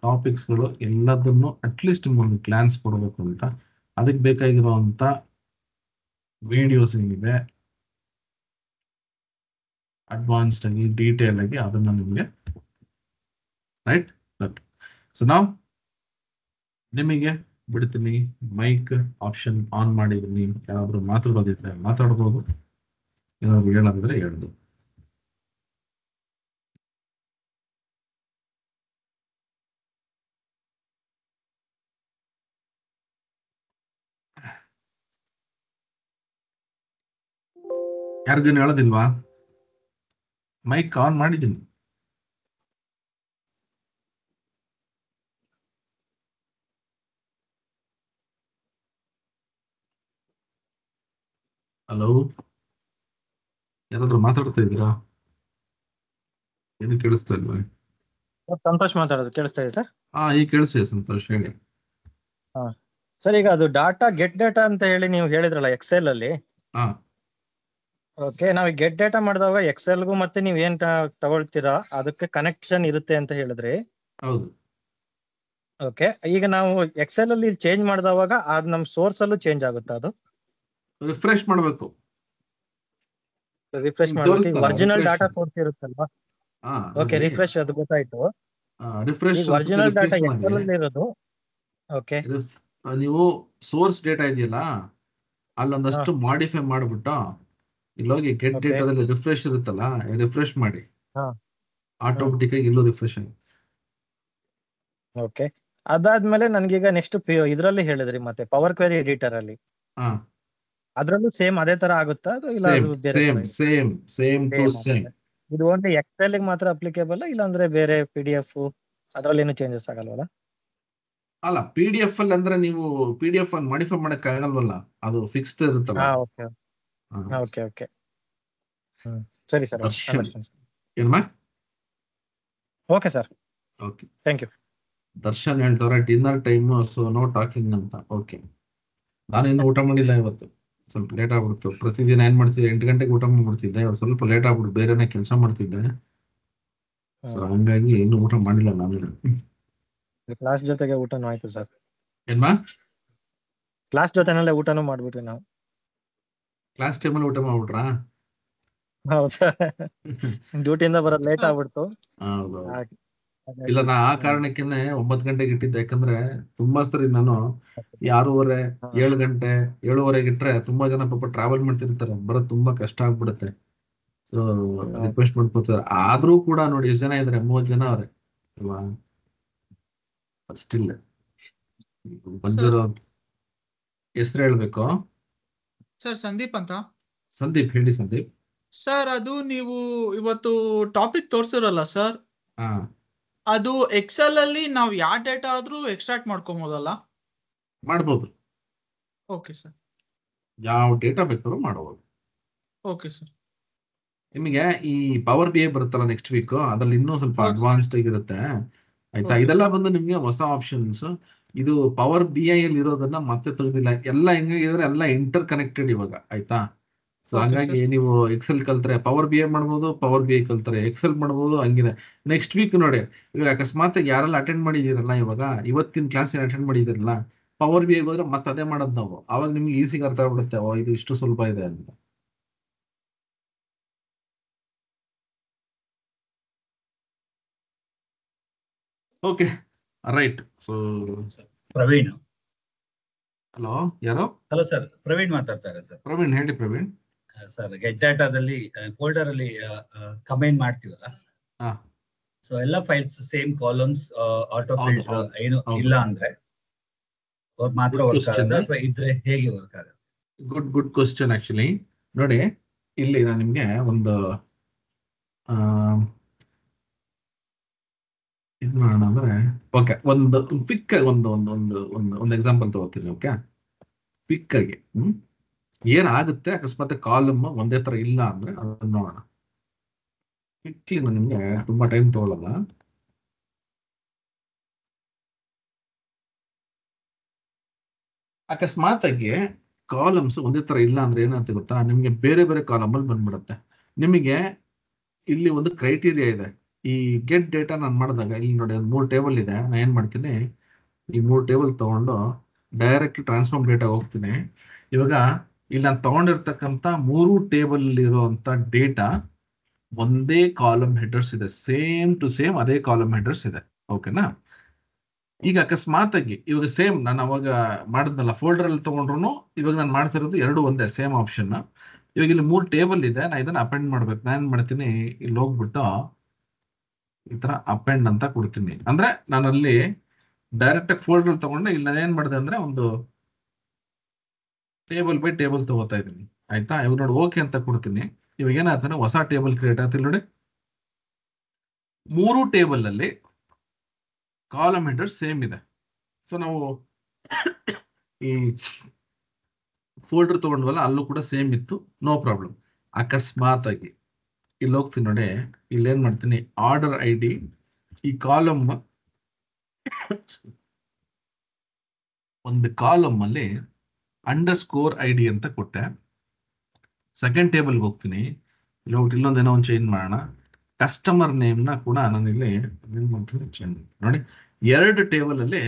ಟಾಪಿಕ್ಸ್ಗಳು ಎಲ್ಲದನ್ನು ಅಟ್ಲೀಸ್ಟ್ ಒಂದು ಗ್ಲಾನ್ಸ್ ಕೊಡಬೇಕು ಅಂತ. ಅದಕ್ಕೆ ಬೇಕಾಗಿರುವಂತ ವಿಡಿಯೋಸ್ ಏನಿದೆ ಅಡ್ವಾನ್ಸ್ಡ್ ಆಗಿ ಡೀಟೇಲ್ ಆಗಿ ಅದನ್ನ ನಿಮಗೆ ರೈಟ್. ಸೊ ನಾವು ನಿಮಗೆ ಬಿಡ್ತೀನಿ, ಮೈಕ್ ಆಪ್ಷನ್ ಆನ್ ಮಾಡಿದ್ದೀನಿ. ಯಾರಾದ್ರೂ ಮಾತಾಡೋದಿದ್ರೆ ಮಾತಾಡ್ಬೋದು, ಏನಾದ್ರು ಹೇಳೋದಿದ್ರೆ ಹೇಳ್ದು. ಯಾರಿಗೇನು ಹೇಳೋದಿಲ್ವಾ? ಮೈಕ್ ಆನ್ ಮಾಡಿದ್ದೀನಿ. ಹಲೋ, ಯಾರಾದ್ರೂ ಮಾತಾಡ್ತಾ ಇದ್ದೀರಾ? ಏನು ಕೇಳಿಸ್ತಾ ಇಲ್ವಾ? ಸಂತೋಷ್ ಮಾತಾಡೋದು ಕೇಳಿಸ್ತಾ ಇದೆ ಸರ್. ಈಗ ಕೇಳಿಸ್ತಾ ಸಂತೋಷ್, ಹೇಳಿ. ಸರ್, ಈಗ ಅದು ಡಾಟಾ ಗೆಟ್ ಡೇಟಾ ಅಂತ ಹೇಳಿ ನೀವು ಹೇಳಿದ್ರಲ್ಲ ಎಕ್ಸೆಲ್ ಅಲ್ಲಿ. ಓಕೆ, ನಾವು ಗೆಟ್ ಡೇಟಾ ಮಾಡಿದಾಗ ಎಕ್ಸೆಲ್ಗೂ ಮತ್ತೆ ನೀವು ಏನ್ ತಗೊಳ್ತೀರಾ ಅದಕ್ಕೆ ಕನೆಕ್ಷನ್ ಇರುತ್ತೆ ಅಂತ ಹೇಳಿದ್ರಿ. ಹೌದು. ಓಕೆ, ಈಗ ನಾವು ಎಕ್ಸೆಲ್ ಅಲ್ಲಿ ಚೇಂಜ್ ಮಾಡಿದವಾಗ ಅದು ನಮ್ ಸೋರ್ಸ್ ಅಲ್ಲೂ ಚೇಂಜ್ ಆಗುತ್ತಾ? ಅದು ರಿಫ್ರೆಶ್ ಮಾಡಬೇಕು. ರಿಫ್ರೆಶ್ ಮಾಡ್ಬೇಕು. ಒರಿಜಿನಲ್ ಡಾಟಾ ಸೋರ್ಸ್ ಇರುತ್ತಲ್ವಾ? ಓಕೆ, ರಿಫ್ರೆಶ್ ಅದು ಗೊತ್ತಾಯ್ತು. ರಿಫ್ರೆಶ್ ಒರಿಜಿನಲ್ ಡಾಟಾ ಎಕ್ಸೆಲ್ ಅಲ್ಲಿ ಇರೋದು. ಓಕೆ, ನೀವು ಸೋರ್ಸ್ ಡೇಟಾ ಇದೆಯಲ್ಲ ಅಲ್ಲೊಂದಷ್ಟು ಮಾಡಿಫೈ ಮಾಡ್ಬಿಟ್ಟು ಇಲ್ಲೋಗಿ ಗೆಟ್ ಡೇಟಾದಲ್ಲಿ ರಿಫ್ರೆಶ್ ಇರುತ್ತಲ್ಲ, ರಿಫ್ರೆಶ್ ಮಾಡಿ. ಆಟೋಮೆಟಿಕ್ ಆಗಿ ಇಲ್ಲೂ ರಿಫ್ರೆಶ್ ಆಗಿ. ಓಕೆ, ಅದಾದ್ಮೇಲೆ ನನ್ಗೀಗ ನೆಕ್ಸ್ಟ್ ಇದ್ರಲ್ಲಿ ಹೇಳಿದ್ರಿ ಮತ್ತೆ ಪವರ್ ಕ್ವೆರಿ ಎಡಿಟರ್ ಅಲ್ಲಿ, ಅದ್ರಲ್ಲೂ ಸೇಮ್ ಅದೇ ತರ ಆಗುತ್ತಾ? ಇಲ್ಲ ಇದು ಓನ್ಲಿ ಎಕ್ಸೆಲ್ ಗೆ ಮಾತ್ರ ಅಪ್ಲಿಕೇಬಲ್, ಇಲ್ಲಾಂದ್ರೆ ಬೇರೆ PDF ಅದ್ರಲ್ಲಿ ಏನು ಚೇಂಜಸ್ ಆಗಲ್ವಲ್ಲ? ಅಲ್ಲ, PDF ಅಲ್ಲಿ ಅಂದ್ರೆ ನೀವು PDF ಅನ್ನು ಮಾಡಿಫೈ ಮಾಡಕ್ ಆಗಲ್ವಲ್ಲ, ಅದು ಫಿಕ್ಸ್ಡ್ ಇರುತ್ತಲ್ಲ. ಓಕೆ ಓಕೆ, ಸರಿ sir. Okay sir, okay, thank you. Darshan ಹೇಳ್ತವ್ರೆ dinner time, so no talking ಅಂತ. ಓಕೆ, ನಾನಿನ್ನು ಊಟ ಮಾಡಿಲ್ಲ ಇವತ್ತು. ಸ್ವಲ್ಪ ಲೇಟ್ ಆಗ್ಬಿಡ್ತು. ಪ್ರತಿದಿನ ಏನ್ ಮಾಡ್ತಿದ್ದೆ, 8 ಗಂಟೆಗೆ ಊಟ ಮಾಡ್ಬಿಡ್ತಿದ್ದೆ. ಇವತ್ತು ಸ್ವಲ್ಪ ಲೇಟ್ ಆಗ್ಬಿಟ್ಟು ಬೇರೆನೇ ಕೆಲಸ ಮಾಡ್ತಿದ್ದೆ. ಸೊ ಹಂಗಾಗಿ ಏನು ಊಟ ಮಾಡಿಲ್ಲ ನಾನು. ಕ್ಲಾಸ್ ಜೊತೆಗೆ ಊಟನೂ ಆಯ್ತು ಸರ್. ಏನ್ಮಾ? ಕ್ಲಾಸ್ ಜೊತೆನಲ್ಲೇ ಊಟನೂ ಮಾಡ್ಬಿಟ್ವಿ ನಾವು. ಕ್ಲಾಸ್ ಟೈಮಲ್ಲಿ ಊಟ ಮಾಡ್ಬಿಟ್ರಾ? ಹೌದು ಸರ್, ಡ್ಯೂಟಿಯಿಂದ ಬರೋದು ಲೇಟ್ ಆಗ್ಬಿಡ್ತು. ಹೌದು. ಹಾಗೆ. ಇಲ್ಲ, ನಾ ಆ ಹ್ಮ್. ಕಾರಣಕ್ಕೆನೆ 9 ಗಂಟೆಗೆ ಇಟ್ಟಿದ್ದೆ. ಯಾಕಂದ್ರೆ ತುಂಬಾ ಸರಿ ನಾನು 6:30, ಹಾ. 7 ಗಂಟೆ, 7:30 ಇಟ್ರೆ ತುಂಬಾ ಜನ ಪಾಪ ಟ್ರಾವೆಲ್ ಮಾಡ್ತಿರ್ತಾರೆ, ಬರೋದು ತುಂಬಾ ಕಷ್ಟ ಆಗ್ಬಿಡುತ್ತೆ. ಸೊ ರಿಕ್ವೆಸ್ಟ್ ಮಾಡ್ಕೊತಾರೆ. ಆದ್ರೂ ಕೂಡ ನೋಡಿ ಎಷ್ಟು ಜನ ಇದಾರೆ, 30 ಜನ ಅವ್ರೆ ಅಲ್ವಾ? ಸ್ಟಿಲ್ ಸರ್ ಬಂದಿರೋ ಹೆಸರು ಹೇಳ್ಬೇಕು. ಸರ್ ಸಂದೀಪ್ ಅಂತ. ಸಂದೀಪ್, ಹೇಳಿ ಸಂದೀಪ್. ಸರ್ ಅದು ನೀವು ಇವತ್ತು ಟಾಪಿಕ್ ತೋರಿಸಿರಲ್ಲ ಸರ್, ಹಾ, ಅದು ಎಕ್ಸೆಲ್ ಅಲ್ಲಿ ನಾವು ಯಾವ ಡೇಟಾ ಆದ್ರೂ ಎಕ್ಸ್ಟ್ರಾಕ್ಟ್ ಮಾಡ್ಕೊಬೋದಲ್ಲ? ಮಾಡ್ಬೋದು. Okay sir. ಯಾವ ಡೇಟಾ ಬೇಕಾದ್ರೂ ಮಾಡಬಹುದು. Okay sir. ನಿಮಗೆ ಈ ಪವರ್ BI ಬರುತ್ತಲ್ಲ ನೆಕ್ಸ್ಟ್ ವೀಕ್, ಅದ್ರಲ್ಲಿ ಇನ್ನೂ ಸ್ವಲ್ಪ ಹೌದು. ಅಡ್ವಾನ್ಸ್ಡ್ ಆಗಿರುತ್ತೆ. ಆಯ್ತಾ? Okay, ಇದೆಲ್ಲ sir. ಬಂದು ನಿಮ್ಗೆ ಹೊಸ ಆಪ್ಷನ್ಸ್. ಇದು ಪವರ್ BI ಅಲ್ಲಿ ಇರೋದನ್ನ ಮತ್ತೆ ತೆಗೆದಿಲ್ಲ. ಎಲ್ಲ ಹೆಂಗಾಗಿದ್ರೆ ಎಲ್ಲ ಇಂಟರ್ ಕನೆಕ್ಟೆಡ್ ಇವಾಗ. ಆಯ್ತಾ? ಸೊ Okay, ಹಂಗಾಗಿ sir. ನೀವು ಎಕ್ಸೆಲ್ ಕಲ್ತ್ರೆ ಪವರ್ BI ಮಾಡ್ಬೋದು, ಪವರ್ BI ಕಲ್ತ್ರೆ ಎಕ್ಸೆಲ್ ಮಾಡ್ಬೋದು. ಹಂಗಿದೆ. ನೆಕ್ಸ್ಟ್ ವೀಕ್ ನೋಡಿ, ಈಗ ಅಕಸ್ಮಾತ್ ಯಾರೆಲ್ಲ ಅಟೆಂಡ್ ಮಾಡಿದಿರಲ್ಲ, ಇವಾಗ ಇವತ್ತಿನ ಕ್ಲಾಸ್ ಅಟೆಂಡ್ ಮಾಡಿದಿರಲ್ಲ, ಪವರ್ BI ಹೋದ್ರೆ ಮತ್ತೆ ಅದೇ ಮಾಡೋದು ನಾವು. ಅವಾಗ ನಿಮ್ಗೆ ಈಸಿಗೆ ಅರ್ಥ ಆಗ್ಬಿಡುತ್ತೆ, ಓ ಇದು ಇಷ್ಟು ಸುಲಭ ಇದೆ ಅಂತ. Okay, right. So Praveen. Hello, ಯಾರು? ಹಲೋ ಸರ್, ಪ್ರವೀಣ್ ಮಾತಾಡ್ತಾರೆ ಸರ್. ಪ್ರವೀಣ್, ಹೇಳಿ ಪ್ರವೀಣ್. ಸರ್, ಗೆಟ್ ಡಾಟಾದಲ್ಲಿ ಫೋಲ್ಡರ್ ಅಲ್ಲಿ ಕಂಬೈನ್ ಮಾಡ್ತೀವಲ್ಲ, ಹಾ, ಸೊ ಎಲ್ಲ ಫೈಲ್ಸ್ ಸೇಮ್ ಕಾಲಮ್ಸ್ ಆಟೋ ಹೌದು, ಫಿಲ್ಟರ್ ಹೌದು, ಏನು ಹೌದು. ಇಲ್ಲ ಅಂದ್ರೆ ಮಾತ್ರ Good ವರ್ಕ್ question. ಆಗುತ್ತೆ, ಅಥವಾ ಇದ್ರೆ ಹೇಗೆ ವರ್ಕ್ ಆಗುತ್ತೆ? Good question actually. ನೋಡಿ, ಇಲ್ಲಿ ನಾನು ನಿಮ್ಗೆ ಒಂದು ಇದು ಮಾಡೋಣ ಅಂದ್ರೆ, ಓಕೆ, ಒಂದು ಕ್ವಿಕ್ ಆಗಿ ಒಂದು ಎಕ್ಸಾಂಪಲ್ ತಗೋತೀನಿ. ಓಕೆ, ಕ್ವಿಕ್ ಆಗಿ ಏನಾಗುತ್ತೆ ಅಕಸ್ಮಾತ್ ಕಾಲಮ್ ಒಂದೇ ತರ ಇಲ್ಲ ಅಂದ್ರೆ ಅದನ್ನ ನೋಡೋಣ. ಕ್ವಿಕ್ಲಿ ನಾನು ನಿಮ್ಗೆ ತುಂಬಾ ಟೈಮ್ ತಗೊಳ್ಳಲ್ಲ. ಅಕಸ್ಮಾತ್ ಆಗಿ ಕಾಲಮ್ಸ್ ಒಂದೇ ತರ ಇಲ್ಲ ಅಂದ್ರೆ ಏನಂತ ಗೊತ್ತಾ, ನಿಮ್ಗೆ ಬೇರೆ ಬೇರೆ ಕಾಲಮ್ ಅಲ್ಲಿ ಬಂದ್ಬಿಡುತ್ತೆ. ನಿಮಗೆ ಇಲ್ಲಿ ಒಂದು ಕ್ರೈಟೀರಿಯಾ ಇದೆ. ಈ ಗೆಟ್ ಡೇಟಾ ನಾನು ಮಾಡಿದಾಗ ಇಲ್ಲಿ ನೋಡಿ, 3 ಟೇಬಲ್ ಇದೆ. ನಾನು ಏನ್ ಮಾಡ್ತೀನಿ, ಈ 3 ಟೇಬಲ್ ತಗೊಂಡು ಡೈರೆಕ್ಟ್ ಟ್ರಾನ್ಸ್ಫಾರ್ಮ್ ಡೇಟಾ ಹೋಗ್ತೀನಿ. ಇವಾಗ ಇಲ್ಲಿ ನಾನು ತಗೊಂಡಿರ್ತಕ್ಕಂಥ 3 ಟೇಬಲ್ ಇರುವಂತ ಡೇಟಾ ಒಂದೇ ಕಾಲಮ್ ಹೆಡರ್ಸ್ ಇದೆ. ಸೇಮ್ ಟು ಸೇಮ್ ಅದೇ ಕಾಲಮ್ ಹೆಡರ್ಸ್ ಇದೆ. ಓಕೆನಾ? ಈಗ ಅಕಸ್ಮಾತ್ ಆಗಿ ಇವಾಗ ಸೇಮ್ ನಾನು ಅವಾಗ ಮಾಡಿದ್ನಲ್ಲ ಫೋಲ್ಡರ್ ಅಲ್ಲಿ ತಗೊಂಡ್ರು, ಇವಾಗ ನಾನು ಮಾಡ್ತಿರೋದು ಎರಡು ಒಂದೇ, ಸೇಮ್ ಆಪ್ಷನ್. ಇವಾಗ ಇಲ್ಲಿ 3 ಟೇಬಲ್ ಇದೆ, ನಾ ಇದನ್ನ ಅಪೆಂಡ್ ಮಾಡ್ಬೇಕು. ನಾನು ಏನ್ ಮಾಡ್ತೀನಿ, ಇಲ್ಲಿ ಹೋಗ್ಬಿಟ್ಟು ಈ ತರ ಅಪೆಂಡ್ ಅಂತ ಕೊಡ್ತೀನಿ. ಅಂದ್ರೆ ನಾನು ಅಲ್ಲಿ ಡೈರೆಕ್ಟ್ ಆಗಿ ಫೋಲ್ಡರ್ ತಗೊಂಡೆ. ಇಲ್ಲಿ ನಾನು ಏನ್ ಮಾಡಿದೆ ಅಂದ್ರೆ ಒಂದು ಟೇಬಲ್ ಬೈ ಟೇಬಲ್ ತಗೋತಾ ಇದ್ದೀನಿ. ಆಯ್ತಾ? ಇವಾಗ ನೋಡಿ, ಓಕೆ ಅಂತ ಕೊಡ್ತೀನಿ. ಇವಾಗ ಏನಾಗ್ತಾನೆ, ಹೊಸ ಟೇಬಲ್ ಕ್ರಿಯೇಟ್ ಆಗ್ತಿಲ್ಲ ನೋಡಿ. 3 ಟೇಬಲ್ ಅಲ್ಲಿ ಕಾಲಮ್ ಹೆಡರ್ ಸೇಮ್ ಇದೆ. ಸೊ ನಾವು ಈ ಫೋಲ್ಡರ್ ತಗೊಂಡ್ವಲ್ಲ, ಅಲ್ಲೂ ಕೂಡ ಸೇಮ್ ಇತ್ತು, ನೋ ಪ್ರಾಬ್ಲಮ್. ಅಕಸ್ಮಾತ್ ಆಗಿ ಇಲ್ಲಿ ಹೋಗ್ತೀನಿ ನೋಡಿ, ಇಲ್ಲಿ ಏನ್ ಮಾಡ್ತೀನಿ, ಆರ್ಡರ್ ID ಈ ಕಾಲಮ್ ಒಂದು ಕಾಲಮ್ ಅಲ್ಲಿ _ID ಅಂತ ಕೊಟ್ಟೆ. ಸೆಕೆಂಡ್ ಟೇಬಲ್ಗೆ ಹೋಗ್ತೀನಿ, ಇಲ್ಲಿ ಹೋಗ್ಬಿಟ್ಟು ಇಲ್ಲೊಂದೇನೋ ಒಂದು ಚೇಂಜ್ ಮಾಡೋಣ. ಕಸ್ಟಮರ್ ನೇಮ್ನ ಕೂಡ ನಾನು ಇಲ್ಲಿ ಏನ್ ಮಾಡ್ತೀನಿ, ಚೇಂಜ್ ನೋಡಿ. 2 ಟೇಬಲ್ ಅಲ್ಲಿ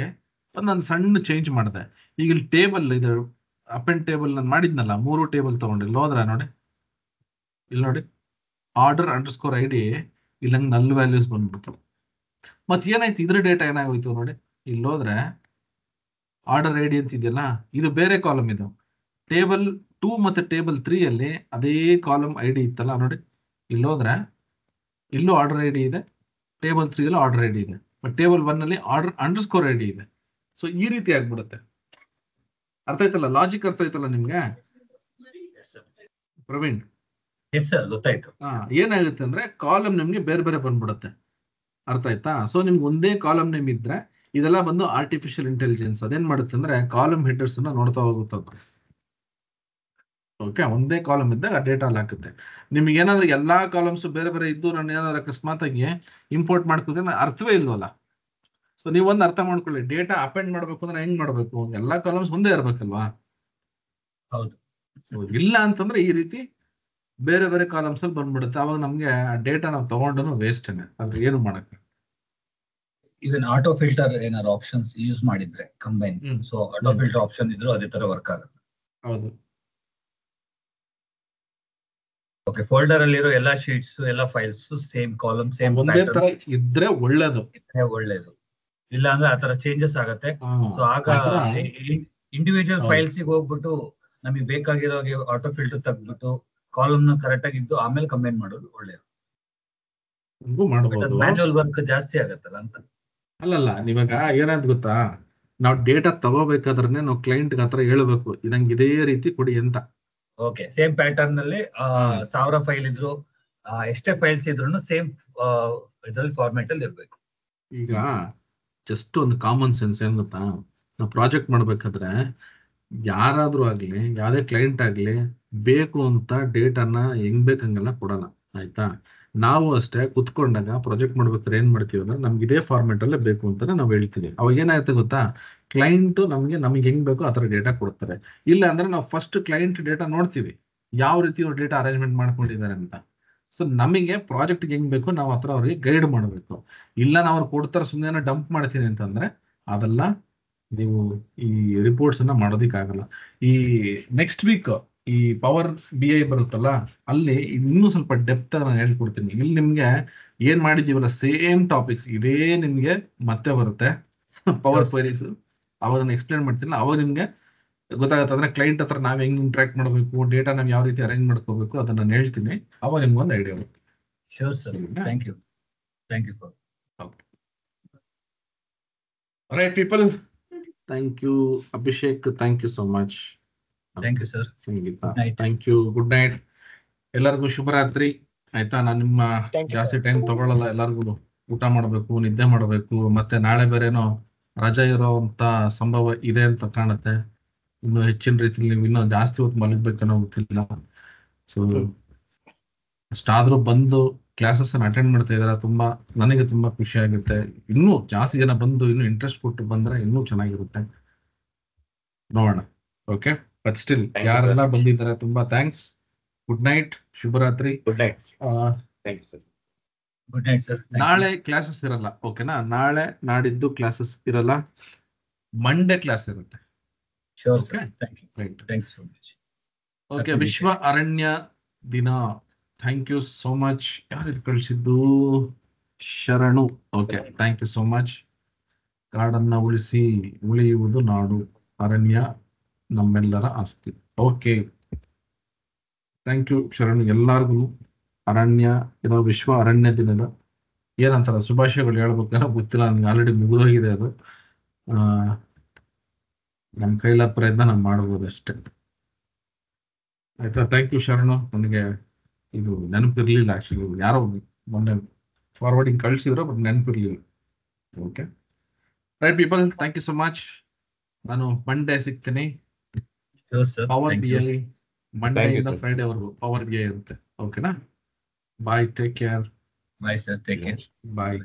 ಒಂದೊಂದು ಸಣ್ಣ ಚೇಂಜ್ ಮಾಡಿದೆ. ಈಗ ಇಲ್ಲಿ ಟೇಬಲ್ ಇದು ಅಪೆಂಡ್ ಟೇಬಲ್ ನಾನು ಮಾಡಿದ್ನಲ್ಲ, 3 ಟೇಬಲ್ ತಗೊಂಡು ಇಲ್ಲಿ ಹೋದ್ರೆ ನೋಡಿ, ಇಲ್ಲಿ ನೋಡಿ ಆರ್ಡರ್ _ID ಇಲ್ಲಿ ಹಂಗೆ ನಲ್ ವ್ಯಾಲ್ಯೂಸ್ ಬಂದ್ಬಿಡ್ತು. ಮತ್ತೆ ಏನಾಯ್ತು, ಇದ್ರ ಡೇಟಾ ಏನಾಗೋಯ್ತು ನೋಡಿ, ಇಲ್ಲಿ ಹೋದ್ರೆ ಆರ್ಡರ್ ID ಅಂತ ಇದೆಯಲ್ಲ, ಇದು ಬೇರೆ ಕಾಲಮ್. ಇದು ಟೇಬಲ್ 2 ಮತ್ತೆ ಟೇಬಲ್ 3 ಅಲ್ಲಿ ಅದೇ ಕಾಲಮ್ ID ಇತ್ತಲ್ಲ ನೋಡಿ, ಇಲ್ಲಿ ಹೋದ್ರೆ ಇಲ್ಲೂ ಆರ್ಡರ್ ID ಇದೆ, ಟೇಬಲ್ 3 ಅಲ್ಲಿ ಆರ್ಡರ್ ID ಇದೆ, ಬಟ್ ಟೇಬಲ್ 1 ಅಲ್ಲಿ ಆರ್ಡರ್ _ID ಇದೆ. ಸೊ ಈ ರೀತಿ ಆಗ್ಬಿಡುತ್ತೆ. ಅರ್ಥ ಆಯ್ತಲ್ಲ, ಲಾಜಿಕ್ ಅರ್ಥ ಆಯ್ತಲ್ಲ ನಿಮ್ಗೆ ಪ್ರವೀಣ್? ಎಸ್ ಸರ್, ಗೊತ್ತಾಯ್ತು. ಏನಾಗುತ್ತೆ ಅಂದ್ರೆ ಕಾಲಮ್ ನಿಮ್ಗೆ ಬೇರೆ ಬೇರೆ ಬಂದ್ಬಿಡುತ್ತೆ. ಅರ್ಥ ಆಯ್ತಾ? ಸೊ ನಿಮ್ಗೆ ಒಂದೇ ಕಾಲಮ್ ನೇಮ್ ಇದ್ರೆ ಇದೆಲ್ಲ ಬಂದು ಆರ್ಟಿಫಿಷಿಯಲ್ ಇಂಟೆಲಿಜೆನ್ಸ್ ಅದೇನ್ ಮಾಡುತ್ತೆ ಅಂದ್ರೆ ಕಾಲಮ್ ಹೆಡರ್ಸ್ ಅನ್ನ ನೋಡ್ತಾ ಹೋಗುತ್ತೆ. ಓಕೆ, ಒಂದೇ ಕಾಲಮ್ ಇದ್ದಾಗ ಡೇಟಾ ಅಲ್ಲಿ ಹಾಕುತ್ತೆ. ನಿಮ್ಗೆ ಏನಾದ್ರು ಎಲ್ಲಾ ಕಾಲಮ್ಸ್ ಬೇರೆ ಬೇರೆ ಇದ್ದು ನಾನು ಏನಾದ್ರು ಅಕಸ್ಮಾತ್ ಆಗಿ ಇಂಪೋರ್ಟ್ ಮಾಡ್ಕೋದ್ರೆ ಅರ್ಥವೇ ಇಲ್ವಲ್ಲ. ಸೊ ನೀವೊಂದು ಅರ್ಥ ಮಾಡ್ಕೊಳ್ಳಿ, ಡೇಟಾ ಅಪೆಂಡ್ ಮಾಡ್ಬೇಕು ಅಂದ್ರೆ ಹೆಂಗ್ ಮಾಡ್ಬೇಕು, ಎಲ್ಲಾ ಕಾಲಮ್ಸ್ ಒಂದೇ ಇರ್ಬೇಕಲ್ವಾ? ಹೌದು. ಇಲ್ಲ ಅಂತಂದ್ರೆ ಈ ರೀತಿ ಬೇರೆ ಬೇರೆ ಕಾಲಮ್ಸ್ ಅಲ್ಲಿ ಬಂದ್ಬಿಡುತ್ತೆ. ಅವಾಗ ನಮ್ಗೆ ಆ ಡೇಟಾ ನಾವು ತಗೊಂಡು ವೇಸ್ಟ್ನೆ, ಅದ್ರ ಏನು ಮಾಡಕ್ಕೆ. ಇವನ್ ಆಟೋ ಫಿಲ್ಟರ್ ಏನಾದ್ರು ಆಪ್ಷನ್ಸ್ ಯೂಸ್ ಮಾಡಿದ್ರೆ combine, so auto filter option ಇದ್ರು ಅದೇ ತರ ವರ್ಕ್ ಆಗುತ್ತೆ. ಹೌದು. ಓಕೆ, ಫೋಲ್ಡರ್ ಅಲ್ಲಿರೋ ಎಲ್ಲಾ ಶೀಟ್ಸ್ ಎಲ್ಲಾ ಫೈಲ್ಸ್ ಸೇಮ್ ಕಾಲಮ್ ಸೇಮ್ ಒಂದೇ ತರ ಇದ್ರೆ ಒಳ್ಳೇದು. ಒಳ್ಳೇದು. ಇಲ್ಲ ಅಂದ್ರೆ ಆತರ ಚೇಂಜಸ್ ಆಗತ್ತೆ. ಸೊ ಆಗ ಇಂಡಿವಿಜುವಲ್ ಫೈಲ್ಸ್ ಹೋಗ್ಬಿಟ್ಟು ನಮಗೆ ಬೇಕಾಗಿರೋ ಆಟೋ ಫಿಲ್ಟರ್ ತೆಗ್ದ್ಬಿಟ್ಟು ಕಾಲಮ್ ನ ಕರೆಕ್ಟ್ ಆಗಿ ಇದ್ದು ಆಮೇಲೆ ಕಂಬೈನ್ ಮಾಡೋದು ಒಳ್ಳೇದು. ಮ್ಯಾನ್ಯುವಲ್ ವರ್ಕ್ ಜಾಸ್ತಿ ಆಗತ್ತಲ್ಲ ಅಂತ. ಅಲ್ಲಲ್ಲ, ನೀವಾಗ ಏನಾದ್ ಗೊತ್ತಾ, ನಾವು ಡೇಟಾ ತಗೋಬೇಕಾದ್ರೆ ನಾವು ಕ್ಲೈಂಟ್ ಹತ್ರ ಹೇಳ್ಬೇಕು ಇದಂಗೆ ಇದೇ ರೀತಿ ಕೊಡಿ ಅಂತ. ಓಕೆ, ಸೇಮ್ ಪ್ಯಾಟರ್ನ್ ಅಲ್ಲಿ 1000 ಫೈಲ್ ಇದ್ರು ಎಷ್ಟೇ ಫೈಲ್ಸ್ ಇದ್ರು ಸೇಮ್ ಇದ್ರಲ್ಲಿ ಫಾರ್ಮ್ಯಾಟ್ ಅಲ್ಲಿ ಇರ್ಬೇಕು. ಈಗ ಜಸ್ಟ್ ಒಂದು ಕಾಮನ್ ಸೆನ್ಸ್ ಏನ್ ಗೊತ್ತಾ, ನಾವು ಪ್ರಾಜೆಕ್ಟ್ ಮಾಡ್ಬೇಕಾದ್ರೆ ಯಾರಾದ್ರೂ ಆಗ್ಲಿ ಯಾವ್ದೇ ಕ್ಲೈಂಟ್ ಆಗ್ಲಿ ಬೇಕು ಅಂತ ಡೇಟಾನ ಹೆಂಗ್ ಬೇಕಂಗೆಲ್ಲ ಕೊಡಲ್ಲ, ಆಯ್ತಾ. ನಾವು ಅಷ್ಟೇ ಕುತ್ಕೊಂಡಾಗ ಪ್ರಾಜೆಕ್ಟ್ ಮಾಡ್ಬೇಕಾದ್ರೆ ಏನ್ ಮಾಡ್ತೀವಿ ಅಂದ್ರೆ ನಮ್ಗೆ ಇದೇ ಫಾರ್ಮೆಟ್ ಅಲ್ಲೇ ಬೇಕು ಅಂತಾನೆ ನಾವು ಹೇಳ್ತೀವಿ. ಅವಾಗ ಏನಾಗುತ್ತೆ ಗೊತ್ತಾ, ಕ್ಲೈಂಟ್ ನಮ್ಗೆ ಹೆಂಗ್ ಬೇಕೋ ಆ ಥರ ಡೇಟಾ ಕೊಡ್ತಾರೆ. ಇಲ್ಲ ಅಂದ್ರೆ ನಾವು ಫಸ್ಟ್ ಕ್ಲೈಂಟ್ ಡೇಟಾ ನೋಡ್ತೀವಿ, ಯಾವ ರೀತಿ ಅವ್ರು ಡೇಟಾ ಅರೇಂಜ್ಮೆಂಟ್ ಮಾಡ್ಕೊಂಡಿದ್ದಾರೆ ಅಂತ. ಸೊ ನಮಗೆ ಪ್ರಾಜೆಕ್ಟ್ ಹೆಂಗ್ ಬೇಕು ನಾವು ಹತ್ರ ಅವ್ರಿಗೆ ಗೈಡ್ ಮಾಡಬೇಕು. ಇಲ್ಲ ನಾವು ಅವ್ರು ಕೊಡ್ತಾರೆ ಸುಮ್ಮನೆ ಡಂಪ್ ಮಾಡ್ತೀನಿ ಅಂತಂದ್ರೆ ಅದೆಲ್ಲ ನೀವು ಈ ರಿಪೋರ್ಟ್ಸ್ ಅನ್ನ ಮಾಡೋದಿಕ್ಕಾಗಲ್ಲ. ಈ ನೆಕ್ಸ್ಟ್ ವೀಕ್ ಈ ಪವರ್ BI ಬರುತ್ತಲ್ಲ, ಅಲ್ಲಿ ಇನ್ನೂ ಸ್ವಲ್ಪ ಡೆಪ್ತ್ ನಾನು ಹೇಳ್ಕೊಡ್ತೀನಿ. ಇಲ್ಲಿ ನಿಮ್ಗೆ ಏನ್ ಮಾಡಿದೀವಲ್ಲ ಸೇಮ್ ಟಾಪಿಕ್ಸ್ ಇದೇ ನಿಮ್ಗೆ ಮತ್ತೆ ಬರುತ್ತೆ ಪವರ್ ಕ್ವೆರೀಸ್. ಅವಾಗ ನಾನು ಎಕ್ಸ್ಪ್ಲೇನ್ ಮಾಡ್ತೀನಿ, ಅವಾಗ ನಿಮ್ಗೆ ಗೊತ್ತಾಗುತ್ತೆ. ಅಂದ್ರೆ ಕ್ಲೈಂಟ್ ಹತ್ರ ನಾವ್ ಹೆಂಗ್ ಇಂಟ್ರಾಕ್ಟ್ ಮಾಡಬೇಕು, ಡೇಟಾ ನಾವ್ ಯಾವ ರೀತಿ ಅರೇಂಜ್ ಮಾಡ್ಕೋಬೇಕು ಅದನ್ನ ನಾನು ಹೇಳ್ತೀನಿ. ಅವಾಗ ನಿಮ್ಗೆ ಒಂದು ಐಡಿಯಾ ಬರುತ್ತೆ. Sure sir, thank you for. Right people, thank you Abhishek, thank you so much. Thank you sir. Sangeetha, thank you. Good night ಎಲ್ಲರಿಗೂ, ಶುಭರಾತ್ರಿ. ಆಯ್ತಾ, ನಾನು ನಿಮ್ಮ ಜಾಸ್ತಿ ಟೈಮ್ ತಗೊಳ್ಳಲ್ಲ. ಎಲ್ಲರಿಗೂ ಊಟ ಮಾಡಬೇಕು, ನಿದ್ದೆ ಮಾಡಬೇಕು. ಮತ್ತೆ ನಾಳೆ ಬೇರೆನೋ ರಜೆ ಇರೋಂತ ಸಂಭವ ಇದೆ ಅಂತ ಕಾಣುತ್ತೆ. ಇನ್ನು ಹೆಚ್ಚಿನ ರೀತಿಯಲ್ಲಿ ನೀವು ಇನ್ನೂ ಜಾಸ್ತಿ ಹೊತ್ತು ಮಲಗಬೇಕನ್ನೋ ಗೊತ್ತಿಲ್ಲ. ಸೊ ಅಷ್ಟಾದ್ರೂ ಬಂದು ಕ್ಲಾಸಸ್ ಅನ್ನು ಅಟೆಂಡ್ ಮಾಡ್ತಾ ಇದಾರೆ, ನನಗೆ ತುಂಬಾ ಖುಷಿ ಆಗುತ್ತೆ. ಇನ್ನೂ ಜಾಸ್ತಿ ಜನ ಬಂದು ಇನ್ನೂ ಇಂಟ್ರೆಸ್ಟ್ ಕೊಟ್ಟು ಬಂದ್ರೆ ಇನ್ನೂ ಚೆನ್ನಾಗಿರುತ್ತೆ. ನೋಡೋಣ. ಓಕೆ, ಬಟ್ ಸ್ಟಿಲ್ ಯಾರೆಲ್ಲ ಬಂದಿದ್ದಾರೆ ತುಂಬಾ ಥ್ಯಾಂಕ್ಸ್. ಗುಡ್ ನೈಟ್, ಶುಭರಾತ್ರಿ. Good night. Thank you sir. Good night sir. ನಾಳೆ ಕ್ಲಾಸಸ್ ಇರಲ್ಲ, ಓಕೆನಾ? ನಾಳೆ ನಾಡಿದ್ದು ಕ್ಲಾಸಸ್ ಇರಲ್ಲ, ಮಂಡೇ ಕ್ಲಾಸ್ ಇರುತ್ತೆ. Sure sir, thank you so much. Okay, ವಿಶ್ವ ಅರಣ್ಯ ದಿನ. Thank you so much. ಯಾರಿದು ಕಳಿಸಿದ್ದು? ಶರಣು. Okay, thank you so much. ಕಾಡನ್ನ ಉಳಿಯುವುದು ನಾಡು, ಅರಣ್ಯ ನಮ್ಮೆಲ್ಲರ ಆಸ್ತಿ. ಓಕೆ, ಥ್ಯಾಂಕ್ ಯು ಶರಣು. ಎಲ್ಲಾರ್ಗು ವಿಶ್ವ ಅರಣ್ಯ ದಿನದ ಏನಂತಾರ ಶುಭಾಶಯಗಳು ಹೇಳ್ಬೇಕಾದ್ರೆ ಗೊತ್ತಿಲ್ಲ ನನ್ಗೆ, ಆಲ್ರೆಡಿ ಮುಗಿದೋಗಿದೆ ಅದು. ನಮ್ಮ ಕೈಲ ಪ್ರಯತ್ನ ನಾನು ಮಾಡ್ಬೋದು ಅಷ್ಟೇ. ಆಯ್ತಾ? ಥ್ಯಾಂಕ್ ಯು ಶರಣು. ನನಗೆ ಇದು ನೆನಪಿರ್ಲಿಲ್ಲ ಆಕ್ಚುಲಿ, ಯಾರೋ ಮೊನ್ನೆ ಫಾರ್ವರ್ಡಿಂಗ್ ಕಳ್ಸಿದ್ರು, ಬಟ್ ನೆನಪಿರ್ಲಿಲ್ಲ. Okay right people, thank you so much. ನಾನು ಮಂಡೇ ಸಿಗ್ತೀನಿ. ಪವರ್ BI ಮಂಡೇ ಇಂದ ಫ್ರೈಡೇ ವರೆಗೂ ಪವರ್ BI ಇರುತ್ತೆ. ಓಕೆನಾ? Bye, take care. Bye sir, take care. ಬಾಯ್.